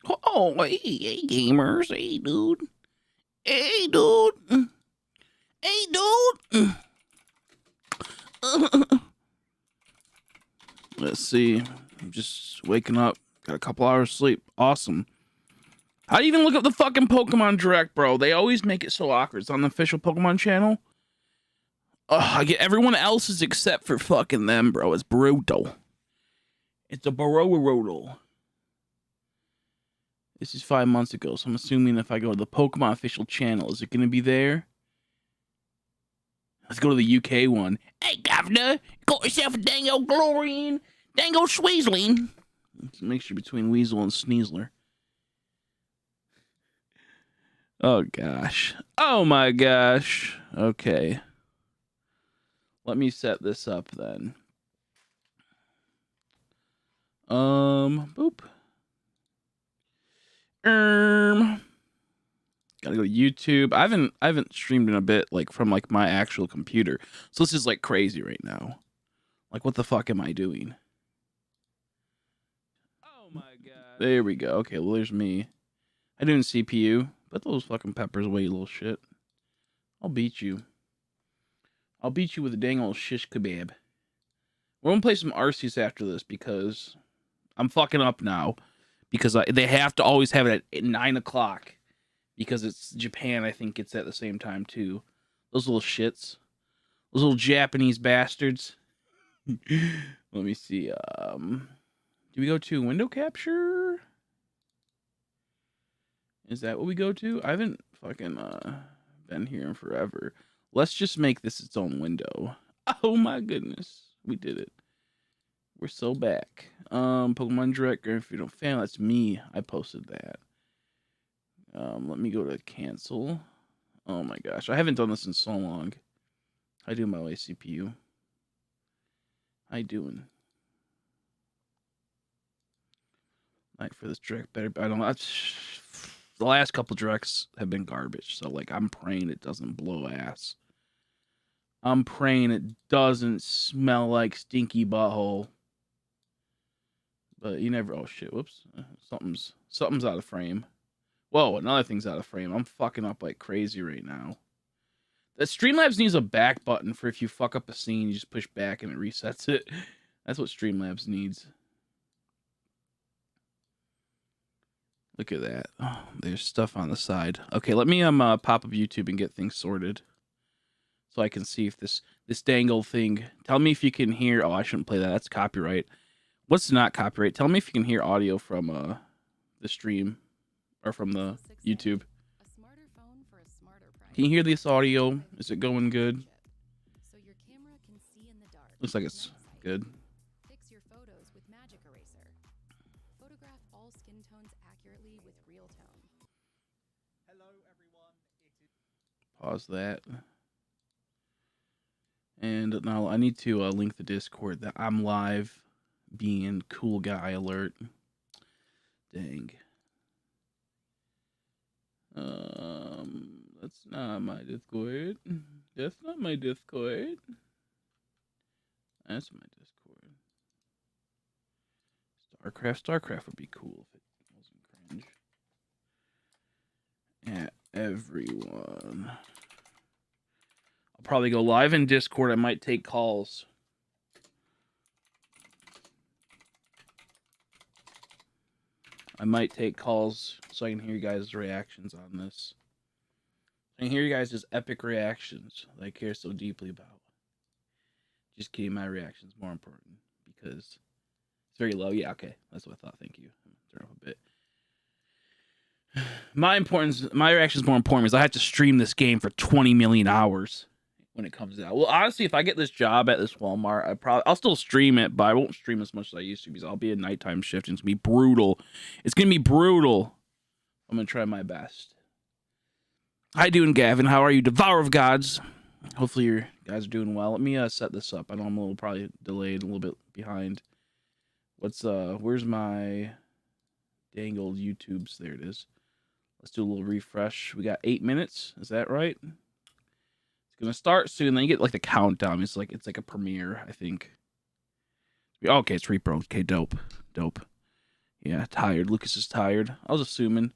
Oh, hey, gamers. Hey, dude. Hey, dude. Hey, dude. Let's see. I'm just waking up. Got a couple hours sleep. Awesome. How do you even look up the fucking Pokemon Direct, bro? They always make it so awkward. It's on the official Pokemon channel. I get everyone else's except for fucking them, bro. It's brutal. It's a brutal. This is 5 months ago, so I'm assuming if I go to the Pokemon official channel, is it going to be there? Let's go to the UK one. Hey, Governor, got yourself a dango Glorian, dango Sweezling. It's a mixture between Weasel and Sneasler. Oh, gosh. Oh, my gosh. Okay. Let me set this up then. Boop. Gotta go to YouTube. I haven't streamed in a bit, like from like my actual computer. So this is like crazy right now. Like, what the fuck am I doing? Oh my god. There we go. Okay, well there's me. I doing CPU. Put those fucking peppers away, you little shit. I'll beat you. I'll beat you with a dang old shish kebab. We're gonna play some Arceus after this because I'm fucking up now. Because they have to always have it at 9 o'clock. Because it's Japan, I think it's at the same time too. Those little shits. Those little Japanese bastards. Let me see. Do we go to window capture? Is that what we go to? I haven't fucking been here in forever. Let's just make this its own window. Oh my goodness. We did it. We're so back. Pokemon Direct Grand Freedom Fan. That's me. I posted that. Let me go to cancel. Oh my gosh. I haven't done this in so long. How do my way CPU? How you doing? Like for this direct better. I don't know. The last couple directs have been garbage. So like I'm praying it doesn't blow ass. I'm praying it doesn't smell like stinky butthole. But you never. Oh shit! Whoops. Something's out of frame. Whoa! Another thing's out of frame. I'm fucking up like crazy right now. The Streamlabs needs a back button for if you fuck up a scene, you just push back and it resets it. That's what Streamlabs needs. Look at that. Oh, there's stuff on the side. Okay, let me pop up YouTube and get things sorted. So I can see if this dangle thing. Tell me if you can hear. Oh, I shouldn't play that. That's copyright. What's not copyright? Tell me if you can hear audio from the stream or from the YouTube. Can you hear this audio? Is it going good? Looks like it's good. Fix your photos with Magic Eraser. Photograph all skin tones accurately with real tone. Hello everyone. Pause that. And now I need to link the Discord that I'm live being cool guy alert. Dang. That's not my Discord. That's not my Discord. That's my Discord. StarCraft would be cool if it wasn't cringe. Yeah, everyone. I'll probably go live in Discord. I might take calls. I might take calls so I can hear you guys' reactions on this. I can hear you guys' epic reactions that I care so deeply about. Just kidding, my reaction's more important because it's very low. Yeah, okay. That's what I thought. Thank you. Turn up a bit. My reaction is more important because I have to stream this game for 20 million hours when it comes out. Well, honestly, if I get this job at this Walmart, I'll still stream it, but I won't stream as much as I used to because I'll be a nighttime shift and it's gonna be brutal. It's gonna be brutal. I'm gonna try my best. How you doing, Gavin? How are you, Devourer of Gods? Hopefully you guys are doing well. Let me set this up. I know I'm a little probably delayed, a little bit behind. Where's my dang old YouTubes? There it is. Let's do a little refresh. We got 8 minutes. Is that right? It's gonna start soon. Then you get like the countdown. It's like a premiere, I think. Okay, it's repro. Okay, dope. Yeah, tired. Lucas is tired. I was assuming.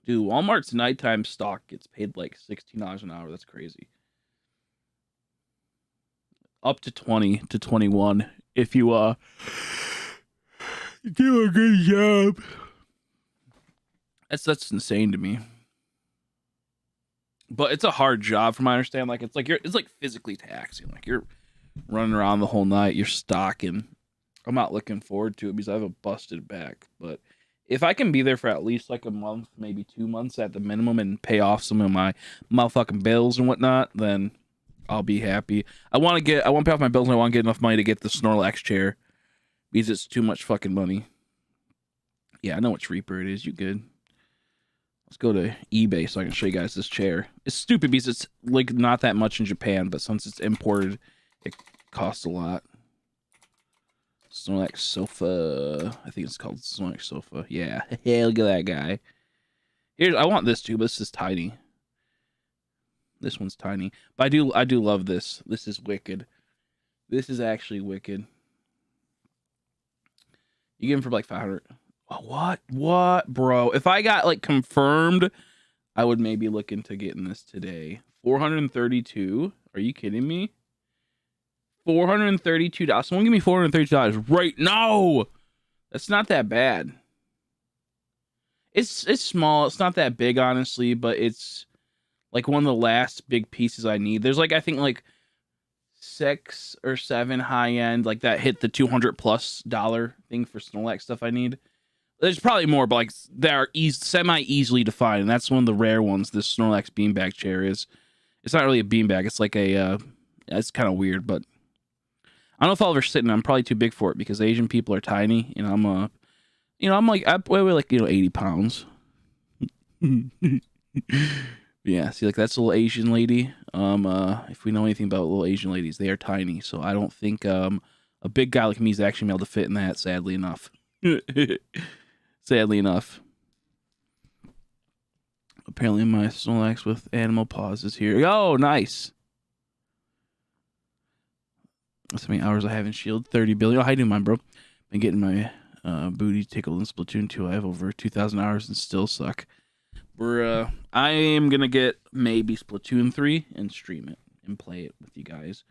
Dude, Walmart's nighttime stock gets paid like $16 an hour. That's crazy. Up to 20 to 21 if you do a good job. That's insane to me. But it's a hard job from my understanding. Like it's like physically taxing. Like you're running around the whole night, you're stocking. I'm not looking forward to it because I have a busted back. But if I can be there for at least like a month, maybe 2 months at the minimum, and pay off some of my motherfucking bills and whatnot, then I'll be happy. I want to pay off my bills, and I want to get enough money to get the Snorlax chair because it's too much fucking money. Yeah, I know which Reaper it is. You good? Let's go to eBay so I can show you guys this chair. It's stupid because it's like not that much in Japan, but since it's imported, it costs a lot. Snorlax sofa. I think it's called Snorlax sofa. Yeah. Hey, look at that guy. I want this too, but this is tiny. This one's tiny. But I do love this. This is wicked. This is actually wicked. You get him for like 500. What, bro? If I got like confirmed, I would maybe look into getting this today. 432. Are you kidding me? $432. Someone give me $432 right now. That's not that bad. It's small. It's not that big, honestly, but it's like one of the last big pieces I need. There's like I think like 6 or 7 high end like that hit the $200+ thing for Snorlax stuff I need. There's probably more, but like they are semi easily defined, and that's one of the rare ones. This Snorlax beanbag chair is. It's not really a beanbag. It's like a. It's kind of weird, but I don't know if I'll ever sit in it. I'm probably too big for it because Asian people are tiny, and I'm I weigh like 80 pounds. Yeah, see, like that's a little Asian lady. If we know anything about little Asian ladies, they are tiny. So I don't think a big guy like me is actually able to fit in that. Sadly enough. Sadly enough. Apparently, my Snorlax with animal paws is here. Oh, nice. That's how many hours I have in Shield. 30 billion. Oh, how you doing, mine, bro? Been getting my booty tickled in Splatoon 2. I have over 2,000 hours and still suck. I am gonna get maybe Splatoon 3 and stream it and play it with you guys.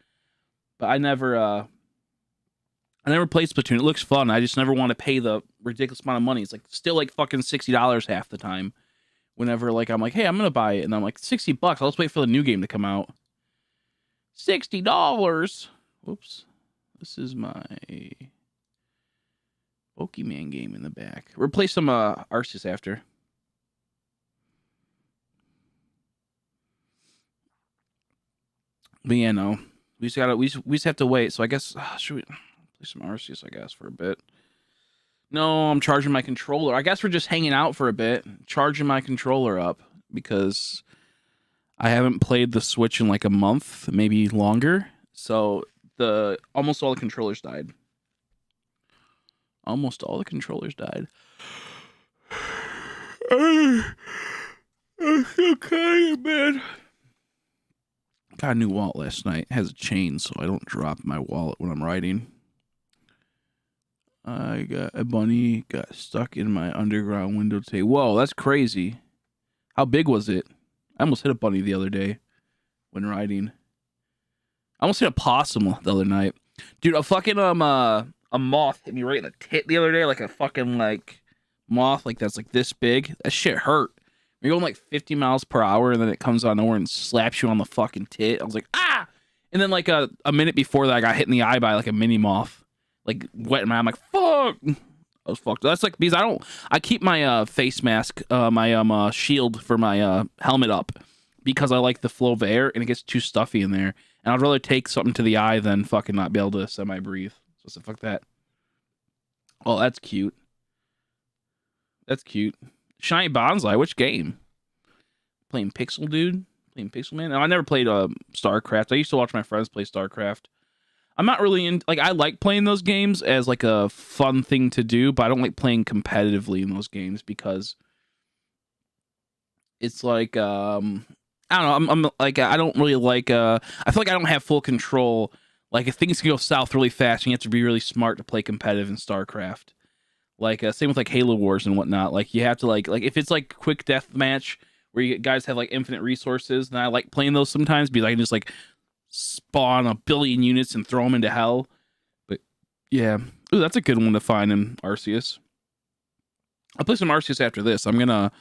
But I never played Splatoon. It looks fun. I just never want to pay the ridiculous amount of money. It's like still like fucking $60 half the time. Whenever like I'm like, hey, I'm gonna buy it, and I'm like $60. I'll just wait for the new game to come out. $60. Whoops. This is my Pokemon game in the back. We'll play some Arceus after. But yeah, no. We just have to wait. So I guess should we play some Arceus, I guess, for a bit. No, I'm charging my controller. I guess we're just hanging out for a bit, charging my controller up because I haven't played the Switch in like a month, maybe longer. So almost all the controllers died. Almost all the controllers died. I'm so tired, man. Got a new wallet last night. It has a chain, so I don't drop my wallet when I'm riding. I got a bunny got stuck in my underground window today. Whoa, that's crazy. How big was it? I almost hit a bunny the other day when riding. I almost hit a possum the other night. Dude, a fucking a moth hit me right in the tit the other day, like a fucking like moth like that's like this big. That shit hurt. You're going like 50 miles per hour and then it comes out of nowhere and slaps you on the fucking tit. I was like, ah! And then like a minute before that I got hit in the eye by like a mini moth. Like wet in my eye. I'm like, fuck. I was fucked. That's like because I keep my face mask, my shield for my helmet up because I like the flow of air and it gets too stuffy in there. And I'd rather take something to the eye than fucking not be able to semi-breathe. So I said, fuck that. Oh, that's cute. That's cute. Shiny Bonsai, which game? Playing Pixel, dude? Playing Pixel Man? No, I never played StarCraft. I used to watch my friends play StarCraft. I'm not really in like I like playing those games as like a fun thing to do, but I don't like playing competitively in those games because it's like I don't know, I'm like I don't really like I feel like I don't have full control Like if things can go south really fast, and you have to be really smart to play competitive in StarCraft. Like same with like Halo Wars and whatnot. Like you have to like if it's like quick death match where you guys have like infinite resources, and I like playing those sometimes because I can just like spawn a billion units and throw them into hell. But yeah, ooh, that's a good one to find in Arceus. I'll play some Arceus after this. I'm gonna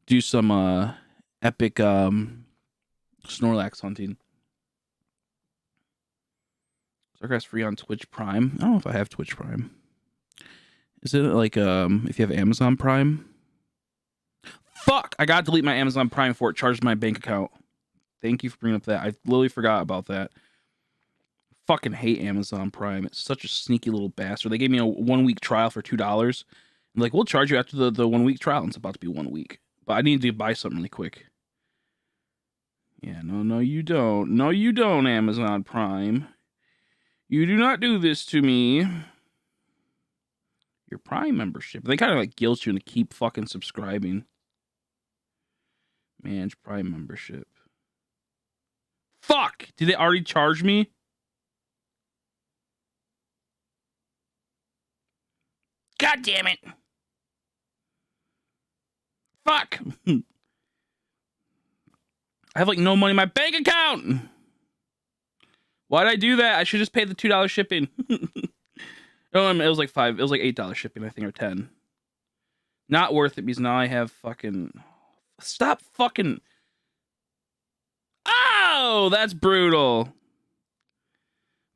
do some epic Snorlax hunting. StarCraft's free on Twitch Prime. I don't know if I have Twitch Prime. Is it like if you have Amazon Prime? Fuck! I gotta delete my Amazon Prime before it charges my bank account. Thank you for bringing up that. I literally forgot about that. Fucking hate Amazon Prime. It's such a sneaky little bastard. They gave me a 1 week trial for $2. Like, we'll charge you after the 1 week trial. And it's about to be 1 week. But I need to buy something really quick. Yeah, no, you don't. No, you don't, Amazon Prime. You do not do this to me. Your Prime membership. They kind of like guilt you to keep fucking subscribing. Manage Prime membership. Fuck! Did they already charge me? God damn it! Fuck! I have like no money in my bank account! Why'd I do that? I should just pay the $2 shipping. No, it was like $8 shipping, I think, or 10. Not worth it because now I have fucking... Stop fucking... Oh, that's brutal.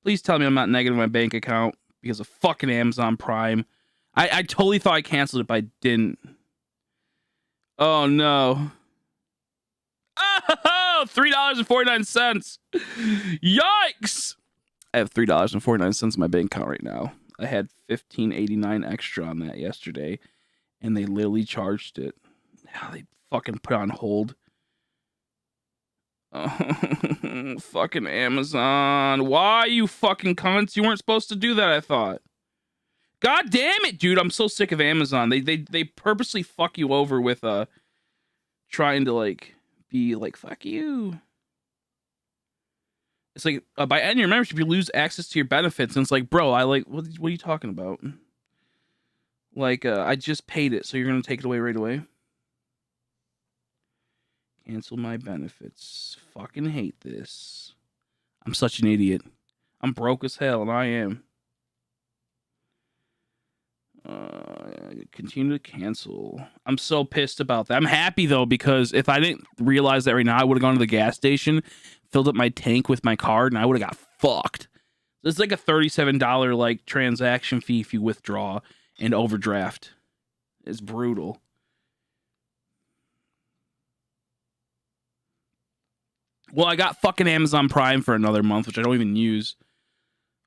Please tell me I'm not negative in my bank account because of fucking Amazon Prime. I totally thought I canceled it, but I didn't. Oh, no. Oh, $3.49. Yikes. I have $3.49 in my bank account right now. I had $15.89 extra on that yesterday, and they literally charged it. Now they fucking put it on hold. Oh, fucking Amazon. Why, you fucking cunts? You weren't supposed to do that, I thought. God damn it, dude. I'm so sick of Amazon. They purposely fuck you over with trying to like be like, fuck you. It's like by ending your membership, you lose access to your benefits. And it's like, bro, what are you talking about? Like, I just paid it, so you're gonna take it away right away? Cancel my benefits. Fucking hate this. I'm such an idiot. I'm broke as hell, and I am. Continue to cancel. I'm so pissed about that. I'm happy though, because if I didn't realize that right now, I would have gone to the gas station, filled up my tank with my card, and I would have got fucked. It's like a $37 like transaction fee if you withdraw and overdraft. It's brutal. Well, I got fucking Amazon Prime for another month, which I don't even use.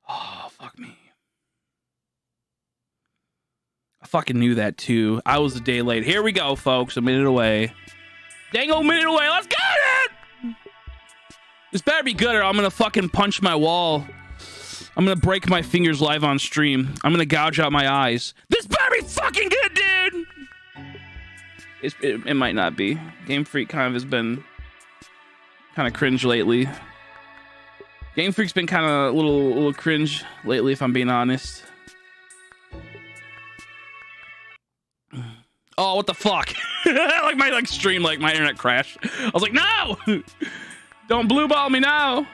Oh, fuck me. I fucking knew that too. I was a day late. Here we go, folks. A minute away. Dang old minute away. Let's get it! This better be good or I'm gonna fucking punch my wall. I'm gonna break my fingers live on stream. I'm gonna gouge out my eyes. This better be fucking good, dude! It might not be. Gamefreak kind of has been kind of cringe lately. Gamefreak's been kind of a little cringe lately, if I'm being honest. Oh, what the fuck? Like my stream, like my internet crashed. I was like, no! Don't blue ball me now.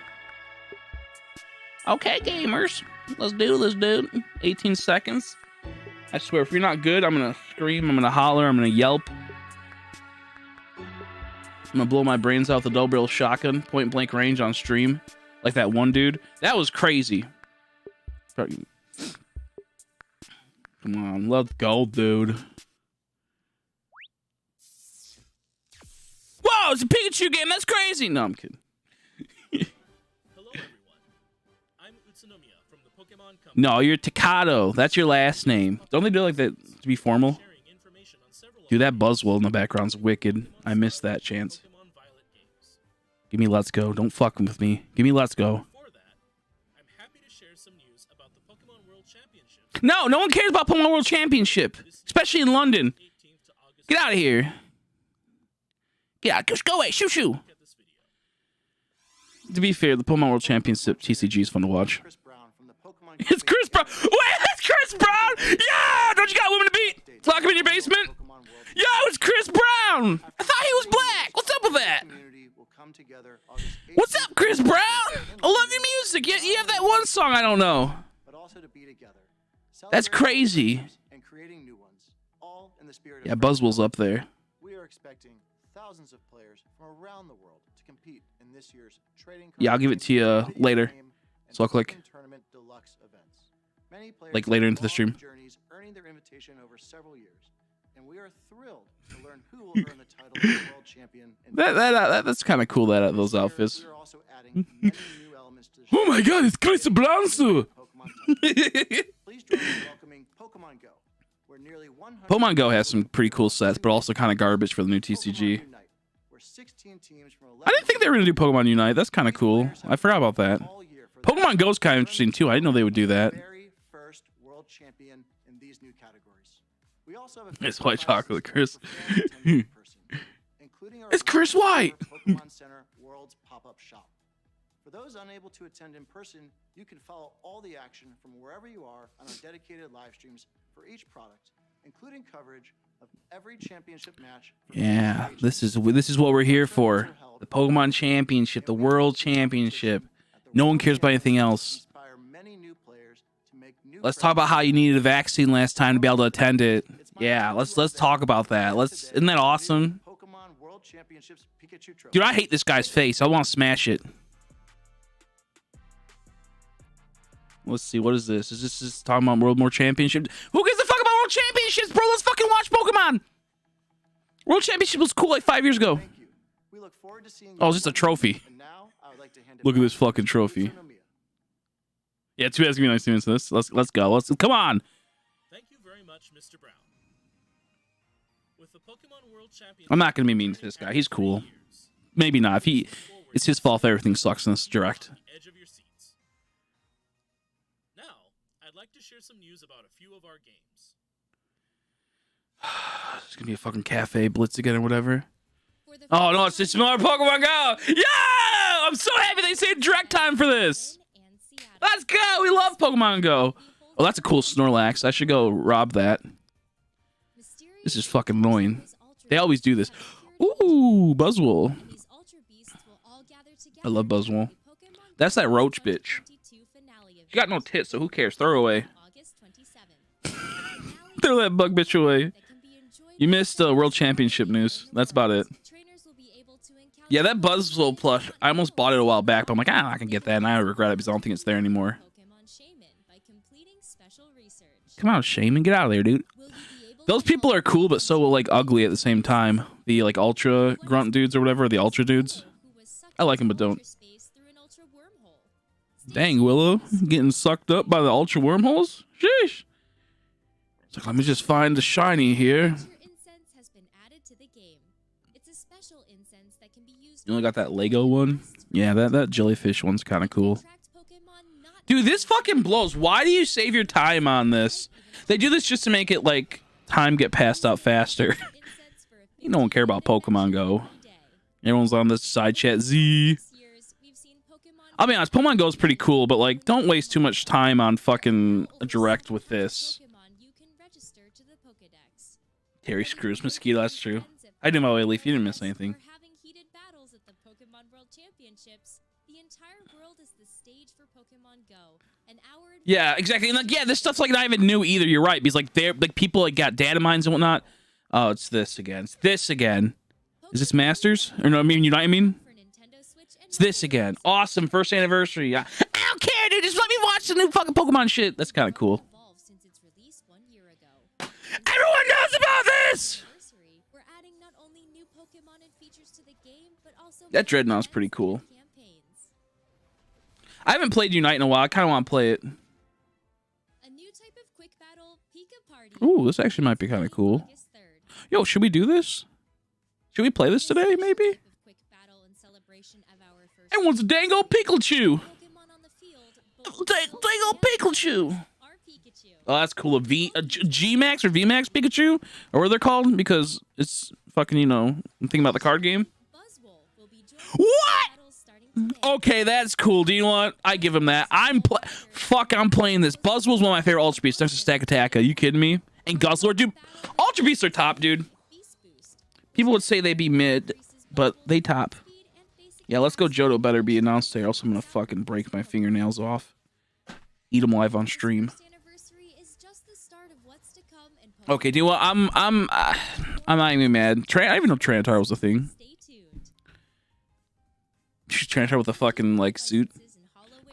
Okay, gamers. Let's do this, dude. 18 seconds. I swear, if you're not good, I'm gonna scream, I'm gonna holler, I'm gonna yelp. I'm gonna blow my brains out with a double barrel shotgun, point blank range on stream. Like that one dude. That was crazy. Come on, let's go, dude. Whoa, it's a Pikachu game. That's crazy. No, I'm kidding. Hello, everyone. I'm Utsunomiya from the Pokemon Company. No, you're Takato. That's your last name. Don't they do like that to be formal? Sharing information on several Dude, that Buzzwell in the background's wicked. I missed that chance. Pokemon Violet games. Give me Let's Go. Don't fuck with me. Give me Let's Go. Before that, I'm happy to share some news about the Pokemon World Championship. No one cares about Pokemon World Championship. Especially in London. 18th to August. Get out of here. Get out. Just go away. Shoo shoo. Look at this video. To be fair, the Pokemon World Championship TCG is fun to watch. Chris Brown from the Pokemon It's Chris Brown. Wait, it's Chris Brown. Yeah, don't you got women to beat? Lock him in your basement. Yo, it's Chris Brown. I thought he was black. What's up with that? What's up, Chris Brown? I love your music. You have that one song I don't know. But also to be together. That's crazy. And creating new ones, all in the spirit Yeah, of Buzzwell's up there. We are expecting thousands of players from around the world to compete in this year's trading. Yeah, I'll give it to you later. So I'll click. Tournament deluxe events. Many players Like later into the have stream. long journeys earning their invitation over several years, and we are thrilled to learn who will earn the title of world champion. In That's kind of cool. That those this year, outfits. we are also adding many new elements to the Oh my God, it's Chris Brown. Pokemon titles. Please join me in welcoming Pokemon Go, where nearly 100 Pokemon Go has some pretty cool sets, but also kind of garbage for the new Pokemon TCG. Unite, where 16 teams from 11 I didn't think they were gonna do Pokemon Unite. That's kind of cool. I forgot about that. all year for Pokemon Go's kind of interesting too. I didn't know they would do that. very first world champion in these new categories. We also have It's white chocolate, Chris. including our It's Chris White. Pokemon Center World's pop-up shop. For those unable to attend in person, you can follow all the action from wherever you are on our dedicated live streams for each product, including coverage of every championship match. from Yeah, each this is what we're here for. The Pokemon Championship, the World Championship. No one cares about anything else. inspire many new players to make new Let's talk about how you needed a vaccine last time to be able to attend it. Yeah, let's talk about that. Isn't that awesome? Pokemon World Championships Pikachu Trophy. Dude, I hate this guy's face. I want to smash it. Let's see, what is this? Is this just talking about World More Championship? Who gives a fuck about World Championships, bro? Let's fucking watch Pokemon. World Championship was cool like 5 years ago. Thank you. We look forward to seeing Oh, you it's just a trophy. And now I would like to hand it Look at back this fucking to trophy. Utsunomiya. Yeah, 2 has gonna be nice to this. Let's go. Come on. Thank you very much, Mr. Brown. With the Pokemon World Championship, I'm not gonna be mean to this guy. He's cool. Maybe not. It's his fault if everything sucks in this direct. Edge of your seats. Now, I'd like to share some news about a few of our games. It's gonna be a fucking cafe blitz again or whatever. For the Oh no, first it's just time more Pokemon Go. Yeah! I'm so happy they saved direct time for this. in and Seattle, Let's go. We love Pokemon Go. Oh, that's a cool Snorlax. I should go rob that. mysterious This is fucking annoying. creatures ultra They always do this. beasts have appeared Ooh, Buzzwole. and these ultra beasts will all gather together I love for Buzzwole. the Pokemon That's that Go roach bitch. 2022 finale She got no event tits, so who cares? Throw her away. on August 27th. The finale Throw that bug bitch away. that can be enjoyed You by missed everyone World Championship anywhere news. in the That's about world. it. Trainers will be able to encounter Yeah, that Buzzwole plush. I almost bought it a while back, but I'm like, I can get that, and I regret it because I don't think it's there anymore. Pokemon Shaman by completing special research. Come on, Shaman, get out of there, dude. Will you be able Those to people are help cool, but so like ugly at the same time. The like ultra grunt dudes or whatever, the ultra dudes. who was sucked I like 'em, into but don't. ultra space through an ultra wormhole? Dang, Willow, getting sucked up by the ultra wormholes. Sheesh. It's like, let me just find the shiny here. Nature incense has been added to the game. It's a special incense that can be used. You only got for that Lego one? Yeah, that jellyfish one's kind of cool. attract Pokemon not Dude, this fucking blows. Why do you save your time on this? They do this just to make it like time get passed out faster. incense for a You don't care about 15-minute Pokemon Go. every day. Everyone's on this side chat. Z. This year's, we've seen Pokemon I'll be honest, Pokemon Go is pretty cool, but like, don't waste too much time on fucking a direct with this. Pokemon you can register to the Pokedex. Terry screws Mosquito. That's true. I did my way, Leaf. You didn't miss anything. We're having heated battles at the Pokemon World Championships. The entire world is the stage for Pokemon Go. An hour. Yeah, exactly. And like, yeah, this stuff's like not even new either. You're right, because like they're like people like got data mines and whatnot. Oh, it's this again. It's this again. Is this Masters? Or no, I mean, you know what I mean? For Nintendo Switch and It's this again. Awesome, first anniversary. I don't care, dude. Just let me watch the new fucking Pokemon shit. That's kind of cool. evolved since its release 1 year ago. Everyone knows about this. Anniversary, we're adding not only new Pokemon and features to the game, but also That Dreadnought's pretty events cool. and campaigns. I haven't played Unite in a while. I kind of want to play it. A new type of quick battle, Pika Party. Ooh, this actually might be kind of cool. August 3rd. Yo, should we do this? Should we play this today, maybe? Type of quick battle in celebration of our first Everyone's a dang old Pikachu. Pokemon on the field. both Dang old and Pikachu. Our Pikachu. Oh, that's cool. A G Max or V Max Pikachu, or what they're called, because it's fucking. You know, I'm thinking about the card game. Buzzwole will be joining What? battles starting Okay, that's cool. Do you know what? I give him that. I'm playing this. Buzzwell's one of my favorite Ultra Beasts next to Stack Attack. Are you kidding me? And Guzzler, dude. Ultra Beasts are top, dude. People would say they'd be mid, but they top. Yeah, Let's Go Johto better be announced there, else I'm gonna fucking break my fingernails off. Eat them live on stream. Okay, do you know what? I'm not even mad. I didn't even know Tranitar was a thing. Tranitar with a fucking like suit.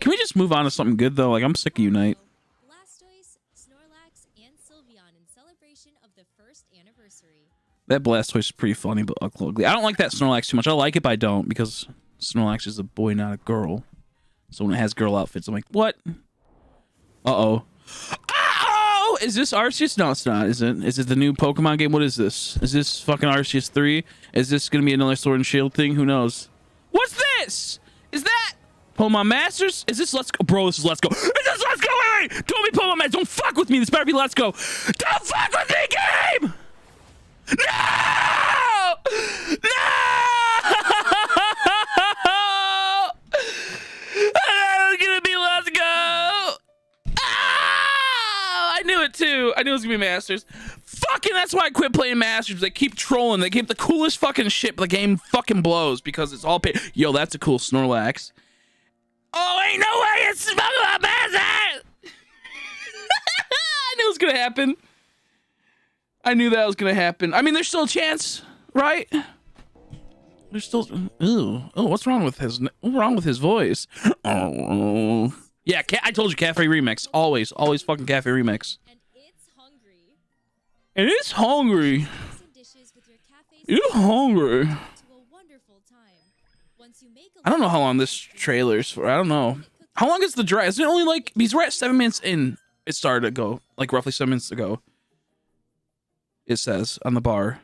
Can we just move on to something good though? Like I'm sick of Unite. That Blastoise is pretty funny, but ugly. I don't like that Snorlax too much. I like it, but I don't because Snorlax is a boy, not a girl. So when it has girl outfits, I'm like, what? Uh-oh. Oh! Is this Arceus? No, it's not, is it? Is it the new Pokemon game? What is this? Is this fucking Arceus 3? Is this gonna be another Sword and Shield thing? Who knows? What's this? Is that Pokemon Masters? Is this Let's Go? Bro, this is Let's Go. Is this Let's Go? Wait! Don't be Pokemon Masters. Don't fuck with me. This better be Let's Go. Don't fuck with me, game! No! No! It's gonna be Let's Go. I knew it too. I knew it was gonna be Masters. Fucking, that's why I quit playing Masters. They keep trolling. They keep the coolest fucking shit, but the game fucking blows because it's all paid. Yo, that's a cool Snorlax. Oh, ain't no way it's Pokemon Masters! I knew it was gonna happen. I knew that was gonna happen. I mean, there's still a chance, right? There's still. Ooh. Oh, what's wrong with his voice? Oh. Yeah, I told you, Cafe Remix. Always fucking Cafe Remix. And it's hungry. It's hungry. I don't know how long this trailer's for. I don't know. How long is the drive? Is it only like, because we're at 7 minutes in. It started to go, like roughly 7 minutes ago. It says on the bar.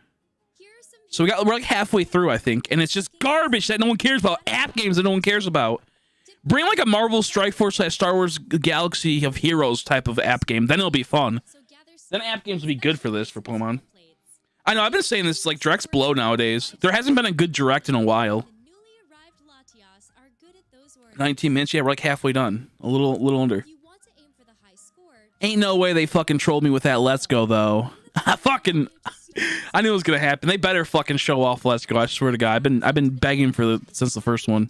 So we're like halfway through, I think, and it's just garbage that no one cares about. App games that no one cares about. Bring like a Marvel Strike Force / Star Wars Galaxy of Heroes type of app game. Then it'll be fun. Then app games will be good for this, for Pokemon. I know, I've been saying this, like, Directs blow nowadays. There hasn't been a good Direct in a while. 19 minutes, yeah, we're like halfway done. A little under. Ain't no way they fucking trolled me with that Let's Go, though. I knew it was gonna happen. They better fucking show off Let's Go, I swear to God. I've been begging since the first one.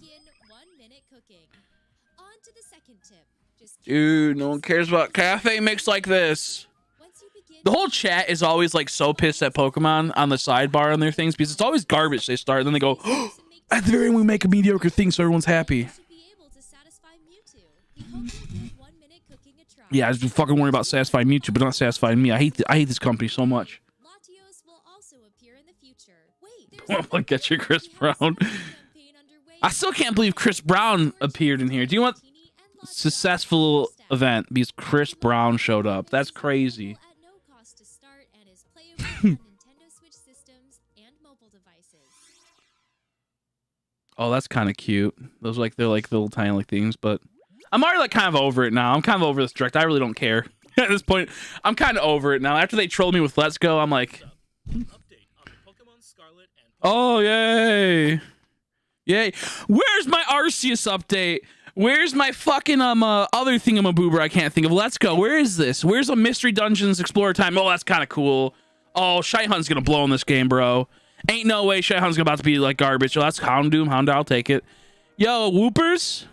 Dude, no one cares about cafe mix like this. The whole chat is always like so pissed at Pokemon on the sidebar on their things because it's always garbage. They start and then they go, oh, at the very end we make a mediocre thing so everyone's happy. Yeah, I was fucking worried about satisfying Mewtwo, but not satisfying me. I hate this company so much. Oh my God, you're Chris Brown. I still can't believe Chris Brown appeared in here. Do you want successful event because Chris Brown showed up? That's crazy. Oh, that's kind of cute. Those they're like little tiny like things, but I'm already like kind of over it now. I'm kind of over this Direct. I really don't care at this point. I'm kind of over it now. After they trolled me with Let's Go, I'm like, oh yay, yay! Where's my Arceus update? Where's my fucking other thingamaboober I can't think of? Let's Go. Where is this? Where's a Mystery Dungeons Explorer time? Oh, that's kind of cool. Oh, Shy Hunt's gonna blow in this game, bro. Ain't no way Shy Hunt's about to be like garbage. Oh, that's Houndoom. Houndoom, I'll take it. Yo, Whoopers?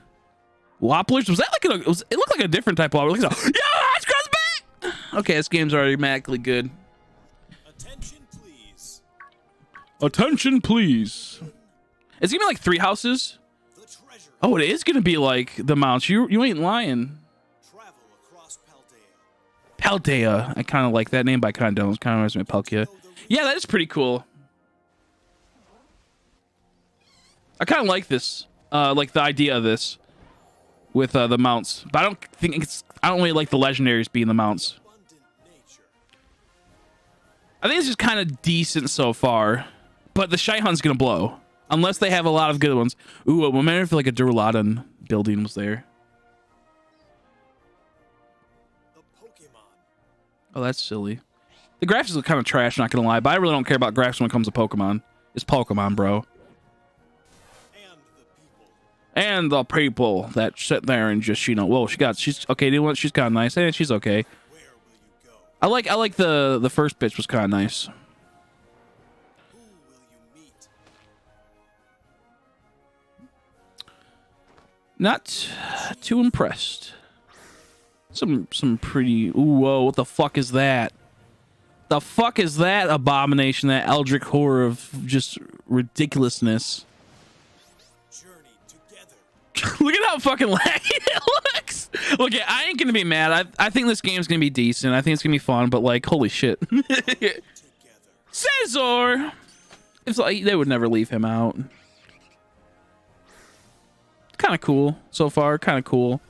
Wobblers? Was that like it looked like a different type of Wobbler. Yo, that's Cruz back! Okay, this game's already automatically good. Attention, please. Attention, please. It's gonna be like 3 houses. Oh, it is gonna be like the mounts. You ain't lying. Travel across Paldea. Paldea. I kind of like that name, but I kind of don't. It kind of reminds me of Palkia. Yeah, that is pretty cool. I kind of like this. Like the idea of this with the mounts, but I don't really like the legendaries being the mounts. I think it's just kind of decent so far, but the Shy Hunt's gonna blow unless they have a lot of good ones. Ooh, I wonder if like a Duraludon building was there. Oh, that's silly. The graphics look kind of trash, not gonna lie, but I really don't care about graphics when it comes to Pokemon. It's Pokemon, bro. And the people that sit there and just, you know, well, she's okay. You know what? She's kind of nice, and she's okay. I like the first bitch was kind of nice. Not too impressed. Some pretty. Ooh, whoa! What the fuck is that? The fuck is that abomination? That eldritch horror of just ridiculousness. Look at how fucking laggy it looks. Look, I ain't gonna be mad. I think this game's gonna be decent. I think it's gonna be fun. But like, holy shit, Caesar! It's like they would never leave him out. Kind of cool so far. Kind of cool.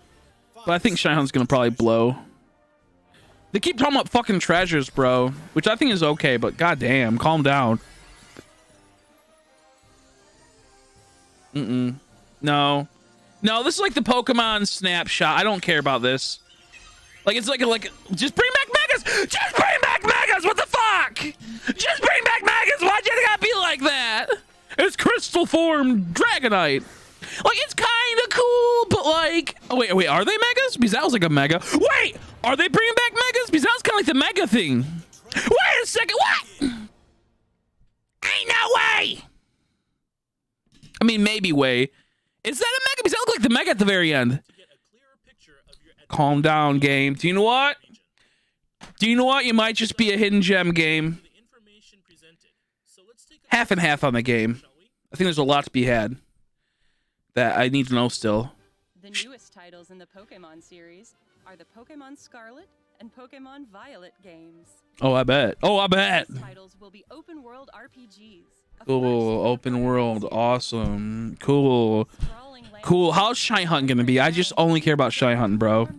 But I think Shyhunt's gonna probably blow. They keep talking about fucking treasures, bro, which I think is okay. But goddamn, calm down. No. No, this is like the Pokemon snapshot. I don't care about this. Like, it's like just bring back Megas! Just bring back Megas! What the fuck? Just bring back Megas! Why'd you gotta be like that? It's crystal form Dragonite. Like, it's kind of cool, but like... Oh, wait, are they Megas? Because that was like a Mega. Wait! Are they bringing back Megas? Because that was kind of like the Mega thing. Wait a second, what? Ain't no way! I mean, maybe way. Is that a Mega? Because that looked like the Mega at the very end. Calm down, game. Do you know what? Do you know what? You might just be a hidden gem game. Half and half on the game. I think there's a lot to be had that I need to know still. The newest titles in the Pokemon series are the Pokemon Scarlet and Pokemon Violet games. Oh, I bet. Oh, I bet. These titles will be open world RPGs. Cool. Open world. Awesome. Cool. Cool. How's Shyhunt gonna be? I just only care about Shyhunt, bro.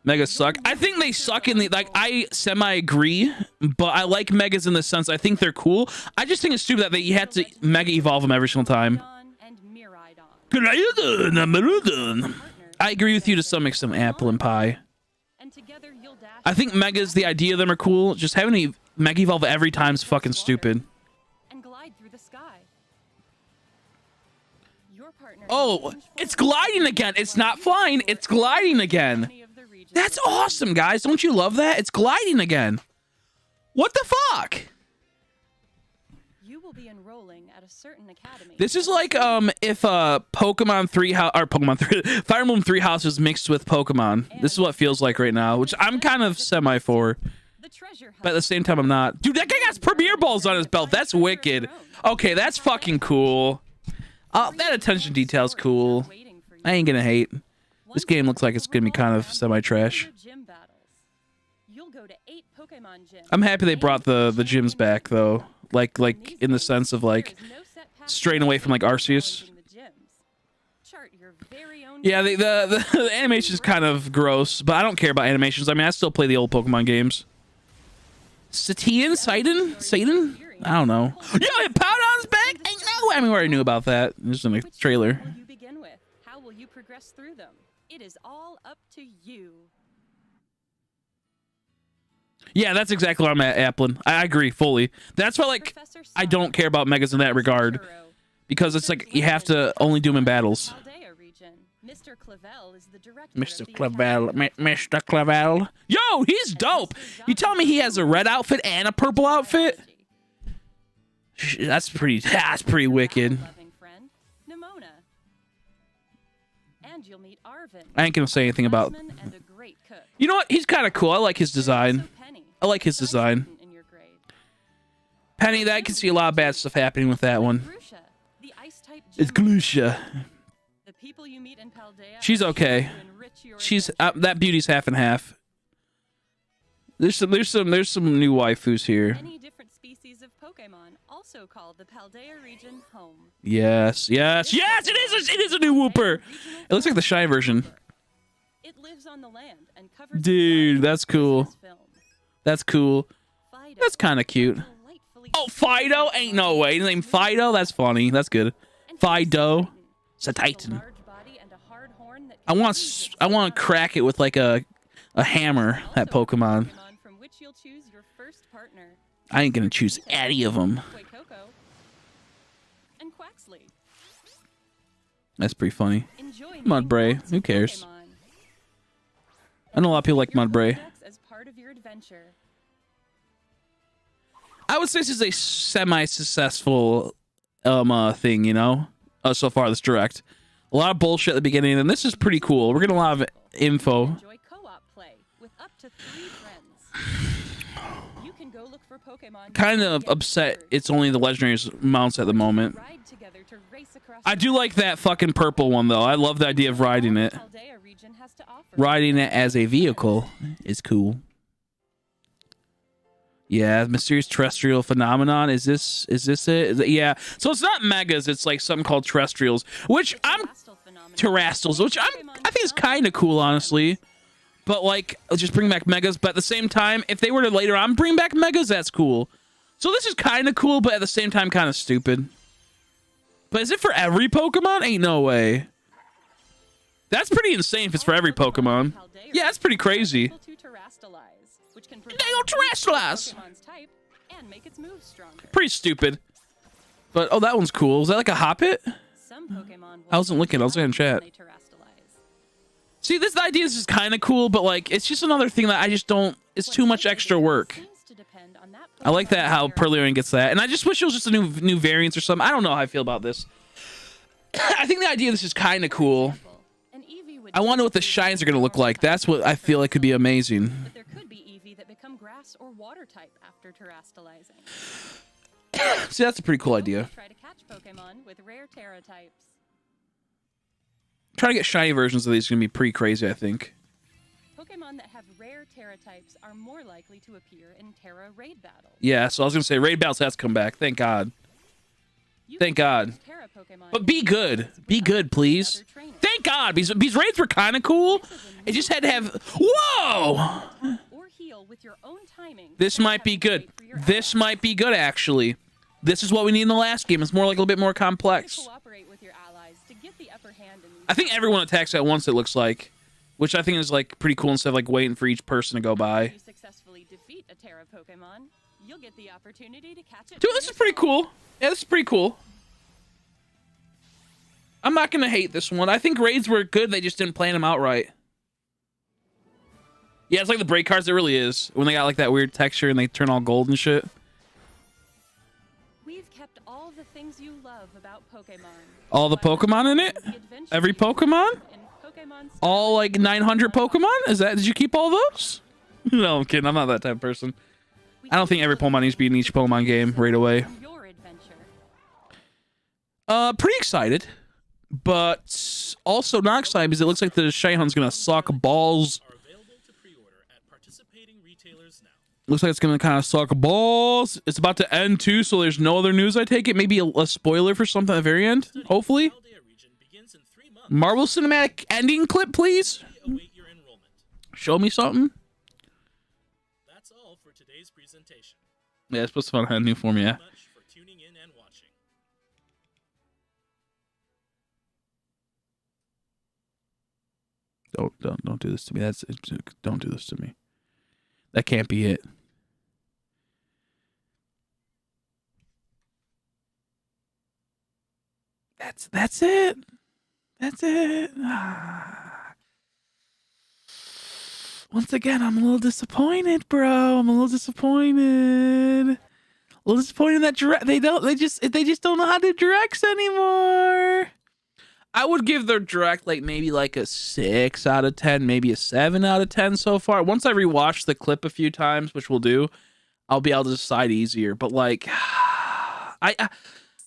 Megas suck. I think they suck in the, like, I semi-agree, but I like Megas in the sense I think they're cool. I just think it's stupid that they had to Mega Evolve them every single time. I agree with you to some extent, Apple and Pie. I think Megas, the idea of them are cool. Just having to Mega Evolve every time is fucking stupid. Oh, it's gliding again. It's not flying. It's gliding again. That's awesome, guys. Don't you love that? It's gliding again. What the fuck? You will be enrolling at a certain academy. This is like if Pokemon 3 Fire Emblem 3 Houses mixed with Pokemon. This is what it feels like right now, which I'm kind of semi for. But at the same time, I'm not. Dude, that guy got Premier Balls on his belt. That's wicked. Okay, that's fucking cool. That attention detail's cool. I ain't gonna hate. This game looks like it's gonna be kind of semi-trash. I'm happy they brought the gyms back though. Like in the sense of like straying away from like Arceus. Yeah, the animation's kind of gross, but I don't care about animations. I mean, I still play the old Pokemon games. Satan? I don't know. Yo, Powdon's back? I mean, we already knew about that. Just in the trailer. Will you begin with? How will you progress through them? It is all up to you. Yeah, that's exactly where I'm at, Applin. I agree fully. That's why, like, I don't care about Megas in that regard. Because it's like, you have to only do them in battles. Mr. Clavel is the director. Mr. Clavel. Yo, he's dope. You tell me he has a red outfit and a purple outfit? That's pretty wicked. I ain't gonna say anything about. You know what? He's kind of cool. I like his design. I like his design. Penny, I can see a lot of bad stuff happening with that one. It's Glusha. She's okay. She's that beauty's half and half. There's some new waifus here. Many different species of Pokemon also call the Paldea region home. Yes. It is a new Wooper. It looks like the Shy version. It lives on the land and covers. Dude, that's cool. That's cool. That's kind of cute. Oh, Fido? Ain't no way. His name Fido? That's funny. That's good. Fido. It's a Titan. I want to crack it with like a hammer. That Pokemon. I ain't gonna choose any of them. That's pretty funny. Enjoy Mudbray, lots who of cares? Pokemon. I know a lot of people like Your Mudbray. Pokédex as part of your adventure. I would say this is a semi-successful thing, you know, so far this direct. A lot of bullshit at the beginning, and this is pretty cool. We're getting a lot of info. Enjoy co-op play with up to 3 friends. You can go look for Pokemon. Kind of upset it's only the legendary mounts at the moment. Ride together to race across I do like that fucking purple one, though. I love the idea of riding it. Paldea region has to offer. Riding it as a vehicle is cool. Yeah, mysterious terrestrial phenomenon. Is this it? Yeah. So it's not megas. It's like something called terrestrials, which I'm terrestrials, which I think is kind of cool, honestly. But like, just bring back megas. But at the same time, if they were to later on bring back megas, that's cool. So this is kind of cool, but at the same time, kind of stupid. But is it for every Pokemon? Ain't no way. That's pretty insane if it's for every Pokemon. Yeah, that's pretty crazy. They don't terrestrialize. Pretty stupid. But oh, that one's cool. Is that like a Hoppit? I wasn't looking. I was in chat. See, this idea is just kind of cool, but like, it's just another thing that I just don't. It's too much extra work. I like that how Perlion gets that, and I just wish it was just a new variants or something. I don't know how I feel about this. I think the idea of this is kind of cool. I wonder what the shines are going to look like. That's what I feel like could be amazing. But there could be Eevee that become grass or water type after terastallizing. See, that's a pretty cool idea. Try to catch Pokemon with rare Terra types. Trying to get shiny versions of these is going to be pretty crazy, I think. Pokemon that have rare Terra types are more likely to appear in Terra raid battles. Yeah, so I was going to say, raid battles has to come back. Thank God. Thank God. But be good. Be good, please. Thank God. These raids were kind of cool. It just had to have... Whoa! This might be good. This might be good, actually. This is what we need in the last game. It's more like a little bit more complex. I think everyone attacks at once, it looks like. Which I think is like pretty cool instead of like waiting for each person to go by. You successfully defeat a Terra Pokemon, you'll get the opportunity to catch it. Dude, this is pretty cool. Yeah, this is pretty cool. I'm not gonna hate this one. I think raids were good, they just didn't plan them out right. Yeah, it's like the break cards, it really is. When they got like that weird texture and they turn all gold and shit. We've kept all the things you love about Pokemon. All the Pokemon in it? Every Pokemon? All like 900 Pokemon? Did you keep all those? No, I'm kidding. I'm not that type of person. I don't think every Pokemon needs to be in each Pokemon game right away. Pretty excited. But also not excited because it looks like the Shayhun's gonna suck balls. Looks like it's gonna kind of suck balls. It's about to end too, so there's no other news, I take it. Maybe a spoiler for something at the very end, hopefully. Marvel Cinematic ending clip, please. Show me something. That's all for today's presentation. Yeah, it's supposed to find a new form, yeah. Much for tuning in and watching. Don't do this to me. Don't do this to me. That can't be it. That's it. That's it. Once again, I'm a little disappointed, bro. I'm a little disappointed. A little disappointed that they just don't know how to do directs anymore. I would give their direct like maybe like a 6 out of 10, maybe a 7 out of 10 so far. Once I rewatch the clip a few times, which we'll do, I'll be able to decide easier. But like,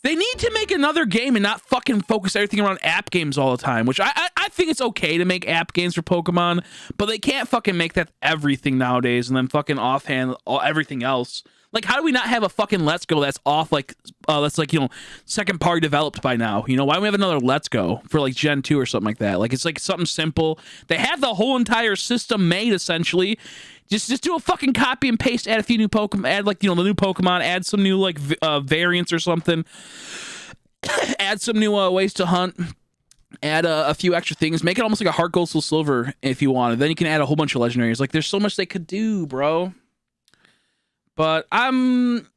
they need to make another game and not fucking focus everything around app games all the time, which I think it's okay to make app games for Pokemon, but they can't fucking make that everything nowadays and then fucking offhand everything else. Like, how do we not have a fucking Let's Go that's off, like, that's like, you know, second party developed by now? You know, why don't we have another Let's Go for like Gen 2 or something like that? Like, it's like something simple. They have the whole entire system made, essentially. Just do a fucking copy and paste, add a few new Pokemon, add like, you know, the new Pokemon, add some new like variants or something, add some new ways to hunt, add a few extra things, make it almost like a Heart Gold Soul Silver if you wanted. Then you can add a whole bunch of legendaries. Like, there's so much they could do, bro. But I'm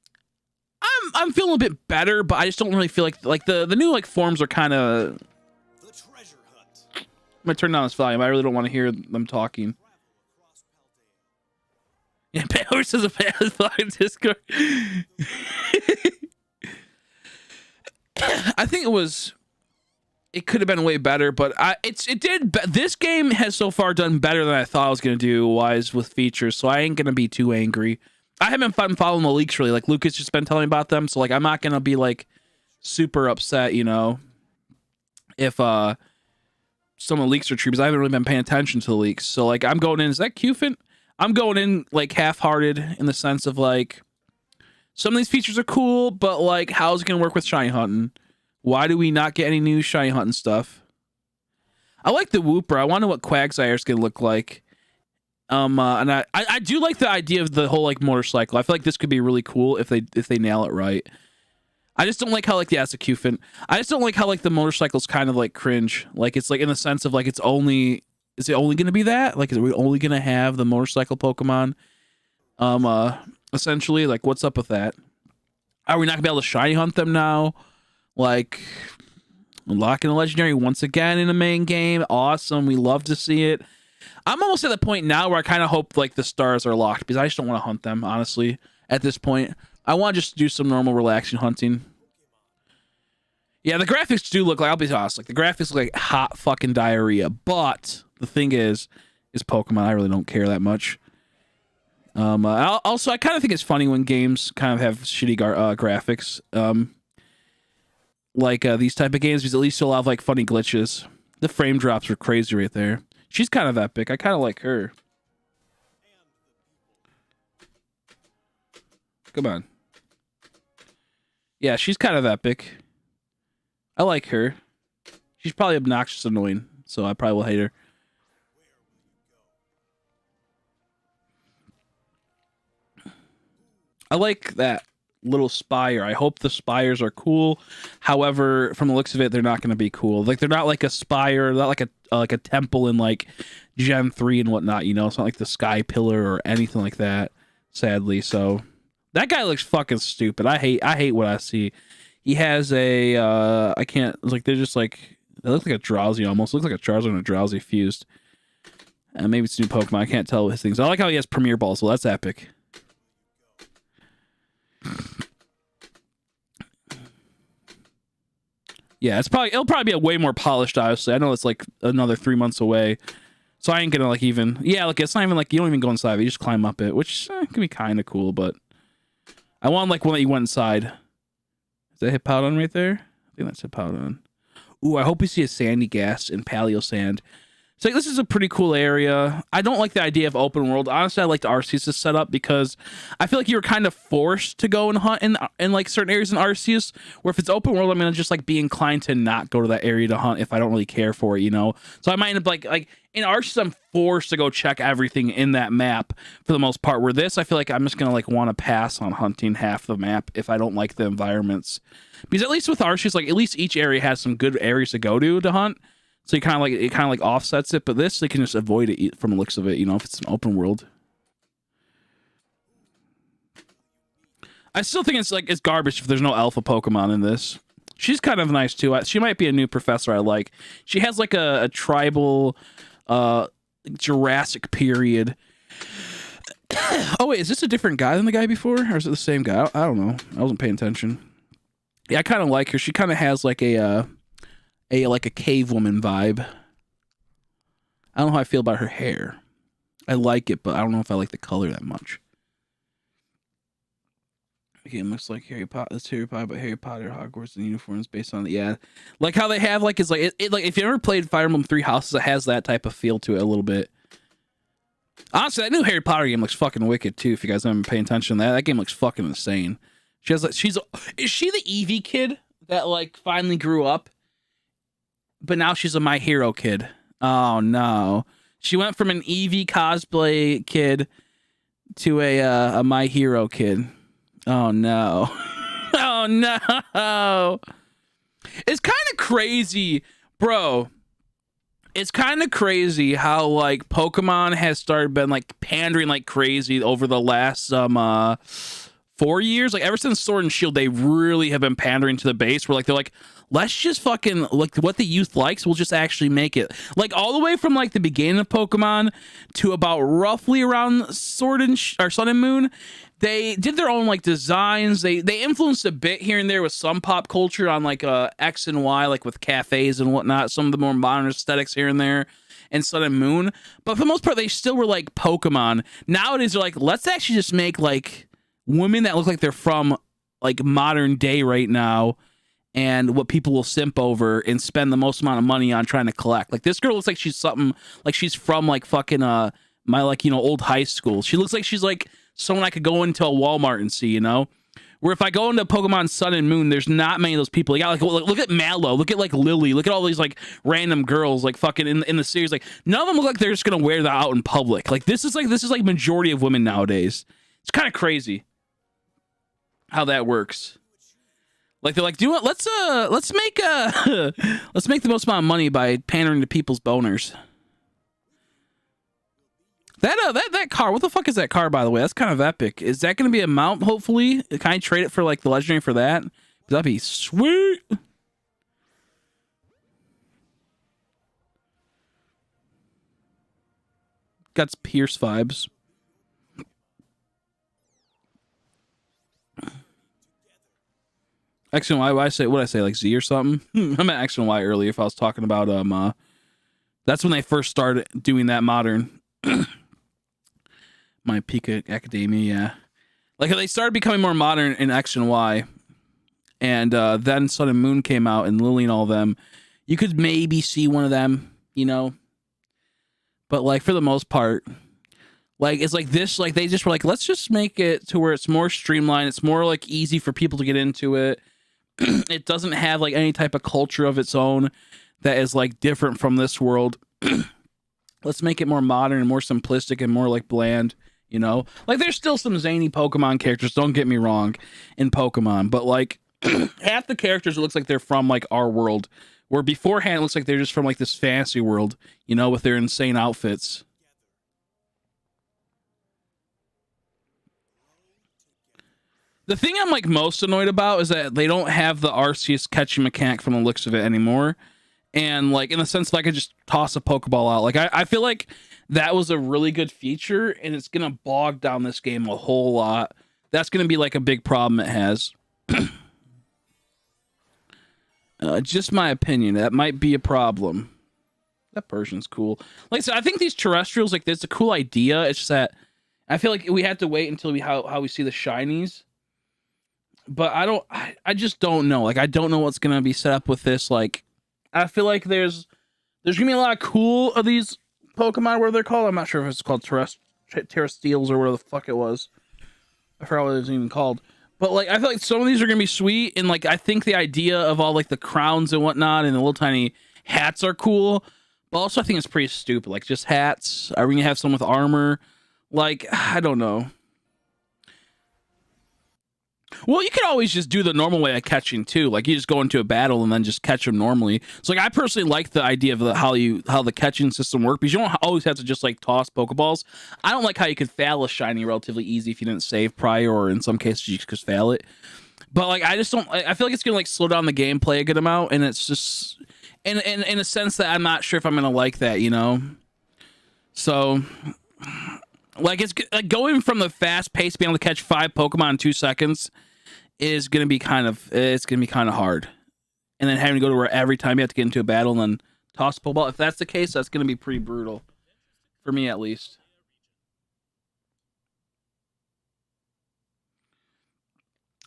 feeling a bit better, but I just don't really feel like the new like forms are kind of gonna turn down this volume. I really don't want to hear them talking. Yeah, Horse is a bad fucking Discord. I think it could have been way better, but this game has so far done better than I thought it was gonna do wise with features, so I ain't gonna be too angry. I haven't been following the leaks really. Like Lucas just been telling me about them, so like I'm not gonna be like super upset, you know, if some of the leaks are true, because I haven't really been paying attention to the leaks. So like I'm going in, is that Qfint? I'm going in like half-hearted in the sense of like some of these features are cool, but like how's it gonna work with shiny hunting? Why do we not get any new shiny hunting stuff? I like the Whooper. I wonder what Quagsire is gonna look like. And I do like the idea of the whole like motorcycle. I feel like this could be really cool if they nail it right. I just don't like how like it's a Qfint. I just don't like how like the motorcycle's kind of like cringe. Like it's like in the sense of like is it only gonna be that? Like, are we only gonna have the motorcycle Pokemon? Essentially, like, what's up with that? Are we not gonna be able to shiny hunt them now? Like, unlocking a legendary once again in the main game. Awesome. We love to see it. I'm almost at the point now where I kind of hope like the stars are locked, because I just don't want to hunt them, honestly, at this point. I want to just do some normal relaxing hunting. Yeah, the graphics do look like, I'll be honest, like the graphics look like hot fucking diarrhea, but the thing is Pokemon, I really don't care that much. Also, I kind of think it's funny when games kind of have shitty graphics. Like these type of games, because at least you'll have like funny glitches. The frame drops are crazy right there. She's kind of epic. I kind of like her. Come on. Yeah, she's kind of epic. I like her. She's probably obnoxious annoying, so I probably will hate her. I like that little spire. I hope the spires are cool. However, from the looks of it, they're not going to be cool. Like, they're not like a spire, not like a temple in like Gen 3 and whatnot, you know? It's not like the Sky Pillar or anything like that, sadly. So that guy looks fucking stupid. I hate what I see. He has a I can't, like, they're just like, they look like a Drowsy almost. It looks like a Charizard and a Drowsy fused. And maybe it's a new Pokemon. I can't tell his things. I like how he has Premier Ball, so that's epic. Yeah, it'll probably be a way more polished, obviously. I know it's like another 3 months away, so I ain't gonna like even, yeah, like it's not even like you don't even go inside of it, you just climb up it, which can be kind of cool. But I want like one that you went inside. Is that Hippowdon right there? I think that's Hippowdon. Ooh, I hope we see a Sandy Gas in Paleo Sand. It's like, this is a pretty cool area. I don't like the idea of open world. Honestly, I like the Arceus setup because I feel like you're kind of forced to go and hunt in like certain areas in Arceus, where if it's open world, I'm gonna just like be inclined to not go to that area to hunt if I don't really care for it, you know? So I might end up like in Arceus, I'm forced to go check everything in that map for the most part, where this, I feel like I'm just gonna like want to pass on hunting half the map if I don't like the environments. Because at least with Arceus, like at least each area has some good areas to go to hunt. So you kind of like offsets it, but this they can just avoid it from the looks of it, you know, if it's an open world. I still think it's garbage if there's no alpha Pokemon in this. She's kind of nice too. She might be a new professor I like. She has like a tribal Jurassic period. Oh wait, is this a different guy than the guy before, or is it the same guy? I don't know. I wasn't paying attention. Yeah, I kind of like her. She kind of has like a cave woman vibe. I don't know how I feel about her hair. I like it, but I don't know if I like the color that much. Okay, it looks like Harry Potter. It's Harry Potter, but Harry Potter, Hogwarts, and uniforms based on the like how they have like it's like it like if you ever played Fire Emblem Three Houses, it has that type of feel to it a little bit. Honestly, that new Harry Potter game looks fucking wicked too. If you guys haven't been paying attention to that, that game looks fucking insane. She has like is she the Eevee kid that like finally grew up? But now she's a My Hero kid. Oh no. She went from an Eevee cosplay kid to a My Hero kid. Oh no. Oh no. It's kind of crazy, bro. It's kind of crazy how like Pokemon has started been like pandering like crazy over the last 4 years. Like ever since Sword and Shield, they really have been pandering to the base where like they're like, let's just fucking like what the youth likes. We'll just actually make it like all the way from like the beginning of Pokemon to about roughly around Sword and or Sun and Moon. They did their own like designs. They influenced a bit here and there with some pop culture on like X and Y, like with cafes and whatnot. Some of the more modern aesthetics here and there in Sun and Moon. But for the most part, they still were like Pokemon. Nowadays, they're like, let's actually just make like women that look like they're from like modern day right now, and what people will simp over and spend the most amount of money on trying to collect. Like this girl looks like she's something like she's from like fucking my like, you know, old high school. She looks like she's like someone I could go into a Walmart and see, you know? Where if I go into Pokemon Sun and Moon, there's not many of those people. You got like look at Mallow, look at like Lily, look at all these like random girls like fucking in the series. Like none of them look like they're just gonna wear that out in public. Like this is like majority of women nowadays. It's kind of crazy how that works. Like they're like, do it. Let's make let's make the most amount of money by pandering to people's boners. That car, what the fuck is that car, by the way? That's kind of epic. Is that going to be a mount, hopefully? Can I trade it for, like, the legendary for that? That'd be sweet. Got Pierce vibes. X and Y, what I say, like Z or something? I meant X and Y earlier if I was talking about, that's when they first started doing that modern... My Pika Academia, yeah. Like they started becoming more modern in X and Y, and then Sun and Moon came out, and Lily and all them. You could maybe see one of them, you know. But like for the most part, like it's like this. Like they just were like, let's just make it to where it's more streamlined. It's more like easy for people to get into it. It doesn't have like any type of culture of its own that is like different from this world. Let's make it more modern and more simplistic and more like bland. You know, like there's still some zany Pokemon characters, don't get me wrong, in Pokemon, but like half the characters, it looks like they're from like our world, where beforehand it looks like they're just from like this fantasy world, you know, with their insane outfits. The thing I'm like most annoyed about is that they don't have the Arceus catching mechanic from the looks of it anymore. And like in the sense that I could just toss a Pokeball out. Like I feel like that was a really good feature, and it's gonna bog down this game a whole lot. That's gonna be like a big problem it has. Just my opinion. That might be a problem. That Persian's cool. Like I said, I think these terrestrials, like, it's a cool idea. It's just that I feel like we have to wait until how we see the shinies. But I just don't know. Like I don't know what's gonna be set up with this. Like I feel like there's gonna be a lot of cool of these Pokemon, where they're called. I'm not sure if it's called Terrestials or whatever the fuck it was. I forgot what it was even called. But like I feel like some of these are gonna be sweet, and like I think the idea of all like the crowns and whatnot and the little tiny hats are cool. But also I think it's pretty stupid. Like just hats. Are we gonna have some with armor? Like I don't know. Well, you could always just do the normal way of catching too. Like you just go into a battle and then just catch them normally. So like I personally like the idea of how the catching system works, because you don't always have to just like toss Pokeballs. I don't like how you could fail a shiny relatively easy if you didn't save prior, or in some cases you just could fail it. But like I just don't. I feel like it's gonna like slow down the gameplay a good amount, and it's just in a sense that I'm not sure if I'm gonna like that, you know. So. Like it's like going from the fast pace, being able to catch 5 Pokemon in 2 seconds is gonna be kind of hard, and then having to go to where every time you have to get into a battle and then toss a Pokeball. If that's the case, that's gonna be pretty brutal for me, at least.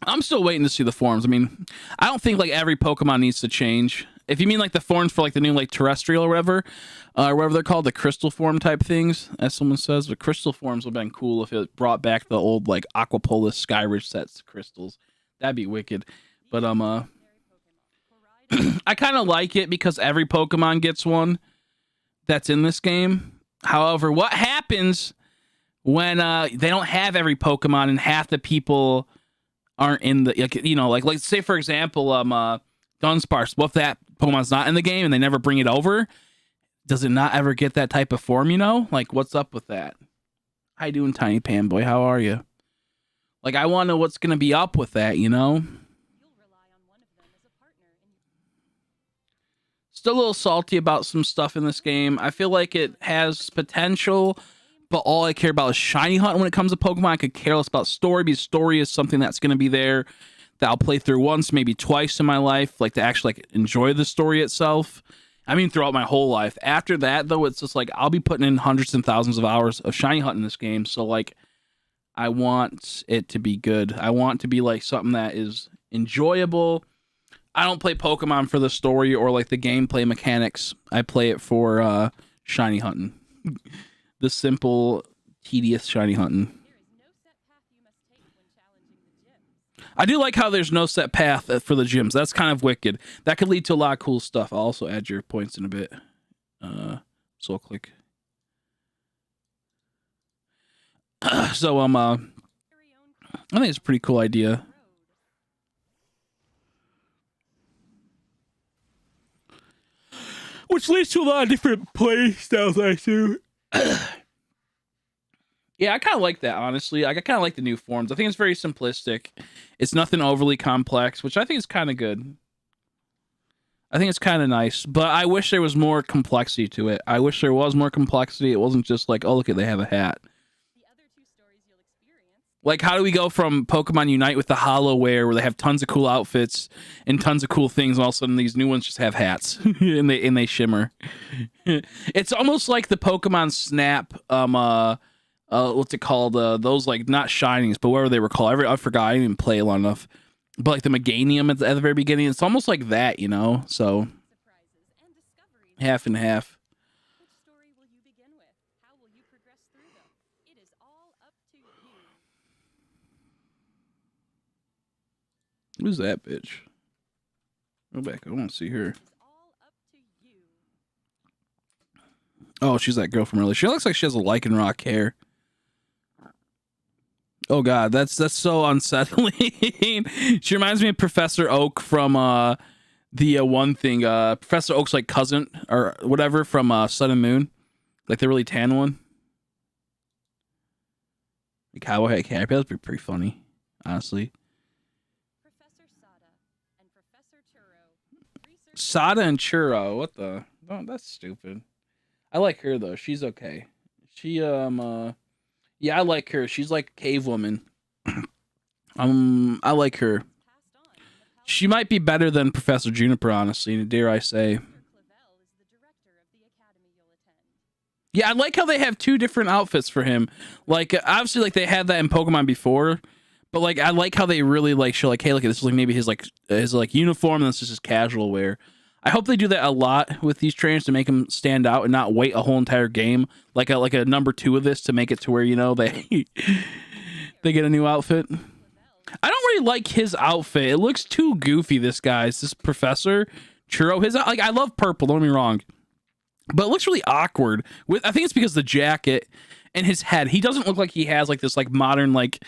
I'm still waiting to see the forms. I mean, I don't think like every Pokemon needs to change. If you mean like the forms for like the new like terrestrial or whatever they're called, the crystal form type things, as someone says, the crystal forms would have been cool if it brought back the old like Aquapolis Skyridge sets crystals. That'd be wicked. But I kind of like it because every Pokemon gets one that's in this game. However, what happens when they don't have every Pokemon and half the people aren't in the, like, you know, like say for example Dunsparce, what if that Pokemon's not in the game and they never bring it over? Does it not ever get that type of form, you know? Like, what's up with that? How you doing, Tiny Panboy? How are you? Like, I want to know what's going to be up with that, you know? still a little salty about some stuff in this game. I feel like it has potential, but all I care about is shiny hunt when it comes to Pokemon. I could care less about story, because story is something that's going to be there that I'll play through once, maybe twice in my life, like to actually like enjoy the story itself. I mean, throughout my whole life. After that, though, it's just like I'll be putting in hundreds and thousands of hours of shiny hunt in this game. So like, I want it to be good. I want to be like something that is enjoyable. I don't play Pokemon for the story or like the gameplay mechanics. I play it for shiny hunting. The simple, tedious shiny hunting. I do like how there's no set path for the gyms. That's kind of wicked. That could lead to a lot of cool stuff. I'll also add your points in a bit. So I'll click. So I think it's a pretty cool idea. Which leads to a lot of different play styles, I assume. Yeah, I kind of like that, honestly. I kind of like the new forms. I think it's very simplistic. It's nothing overly complex, which I think is kind of good. I think it's kind of nice, but I wish there was more complexity to it. I wish there was more complexity. It wasn't just like, oh, look, they have a hat. Like, how do we go from Pokemon Unite with the Hollowware, where they have tons of cool outfits and tons of cool things, and all of a sudden these new ones just have hats and they shimmer. It's almost like the Pokemon Snap, what's it called? Those like not shinings, but whatever they were called. I forgot. I didn't even play long enough. But like the Meganium at the very beginning, it's almost like that, you know. So half and half. Which story will you begin with? How will you progress through them? It is all up to you. Who's that bitch? Go back. I want to see her. It is all up to you. Oh, she's that girl from earlier. She looks like she has a Lycanroc hair. Oh god, that's so unsettling. She reminds me of Professor Oak from the one thing. Professor Oak's like cousin or whatever from Sun and Moon, like the really tan one. The cowboy hat cap. That'd be pretty funny, honestly. Professor Sada and Professor Churro. Sada and Churro. What the? Oh, that's stupid. I like her though. She's okay. She yeah, I like her. She's like a cave woman. I like her. She might be better than Professor Juniper, honestly, dare I say. Yeah, I like how they have two different outfits for him. Like, obviously, like they had that in Pokemon before, but like I like how they really like show like, hey, look, this is like maybe his uniform, and this is his casual wear. I hope they do that a lot with these trainers to make them stand out and not wait a whole entire game like a number 2 of this to make it to where, you know, they they get a new outfit. I don't really like his outfit. It looks too goofy. This Professor Churro. His like I love purple. Don't get me wrong, but it looks really awkward. I think it's because of the jacket and his head. He doesn't look like he has like this like modern like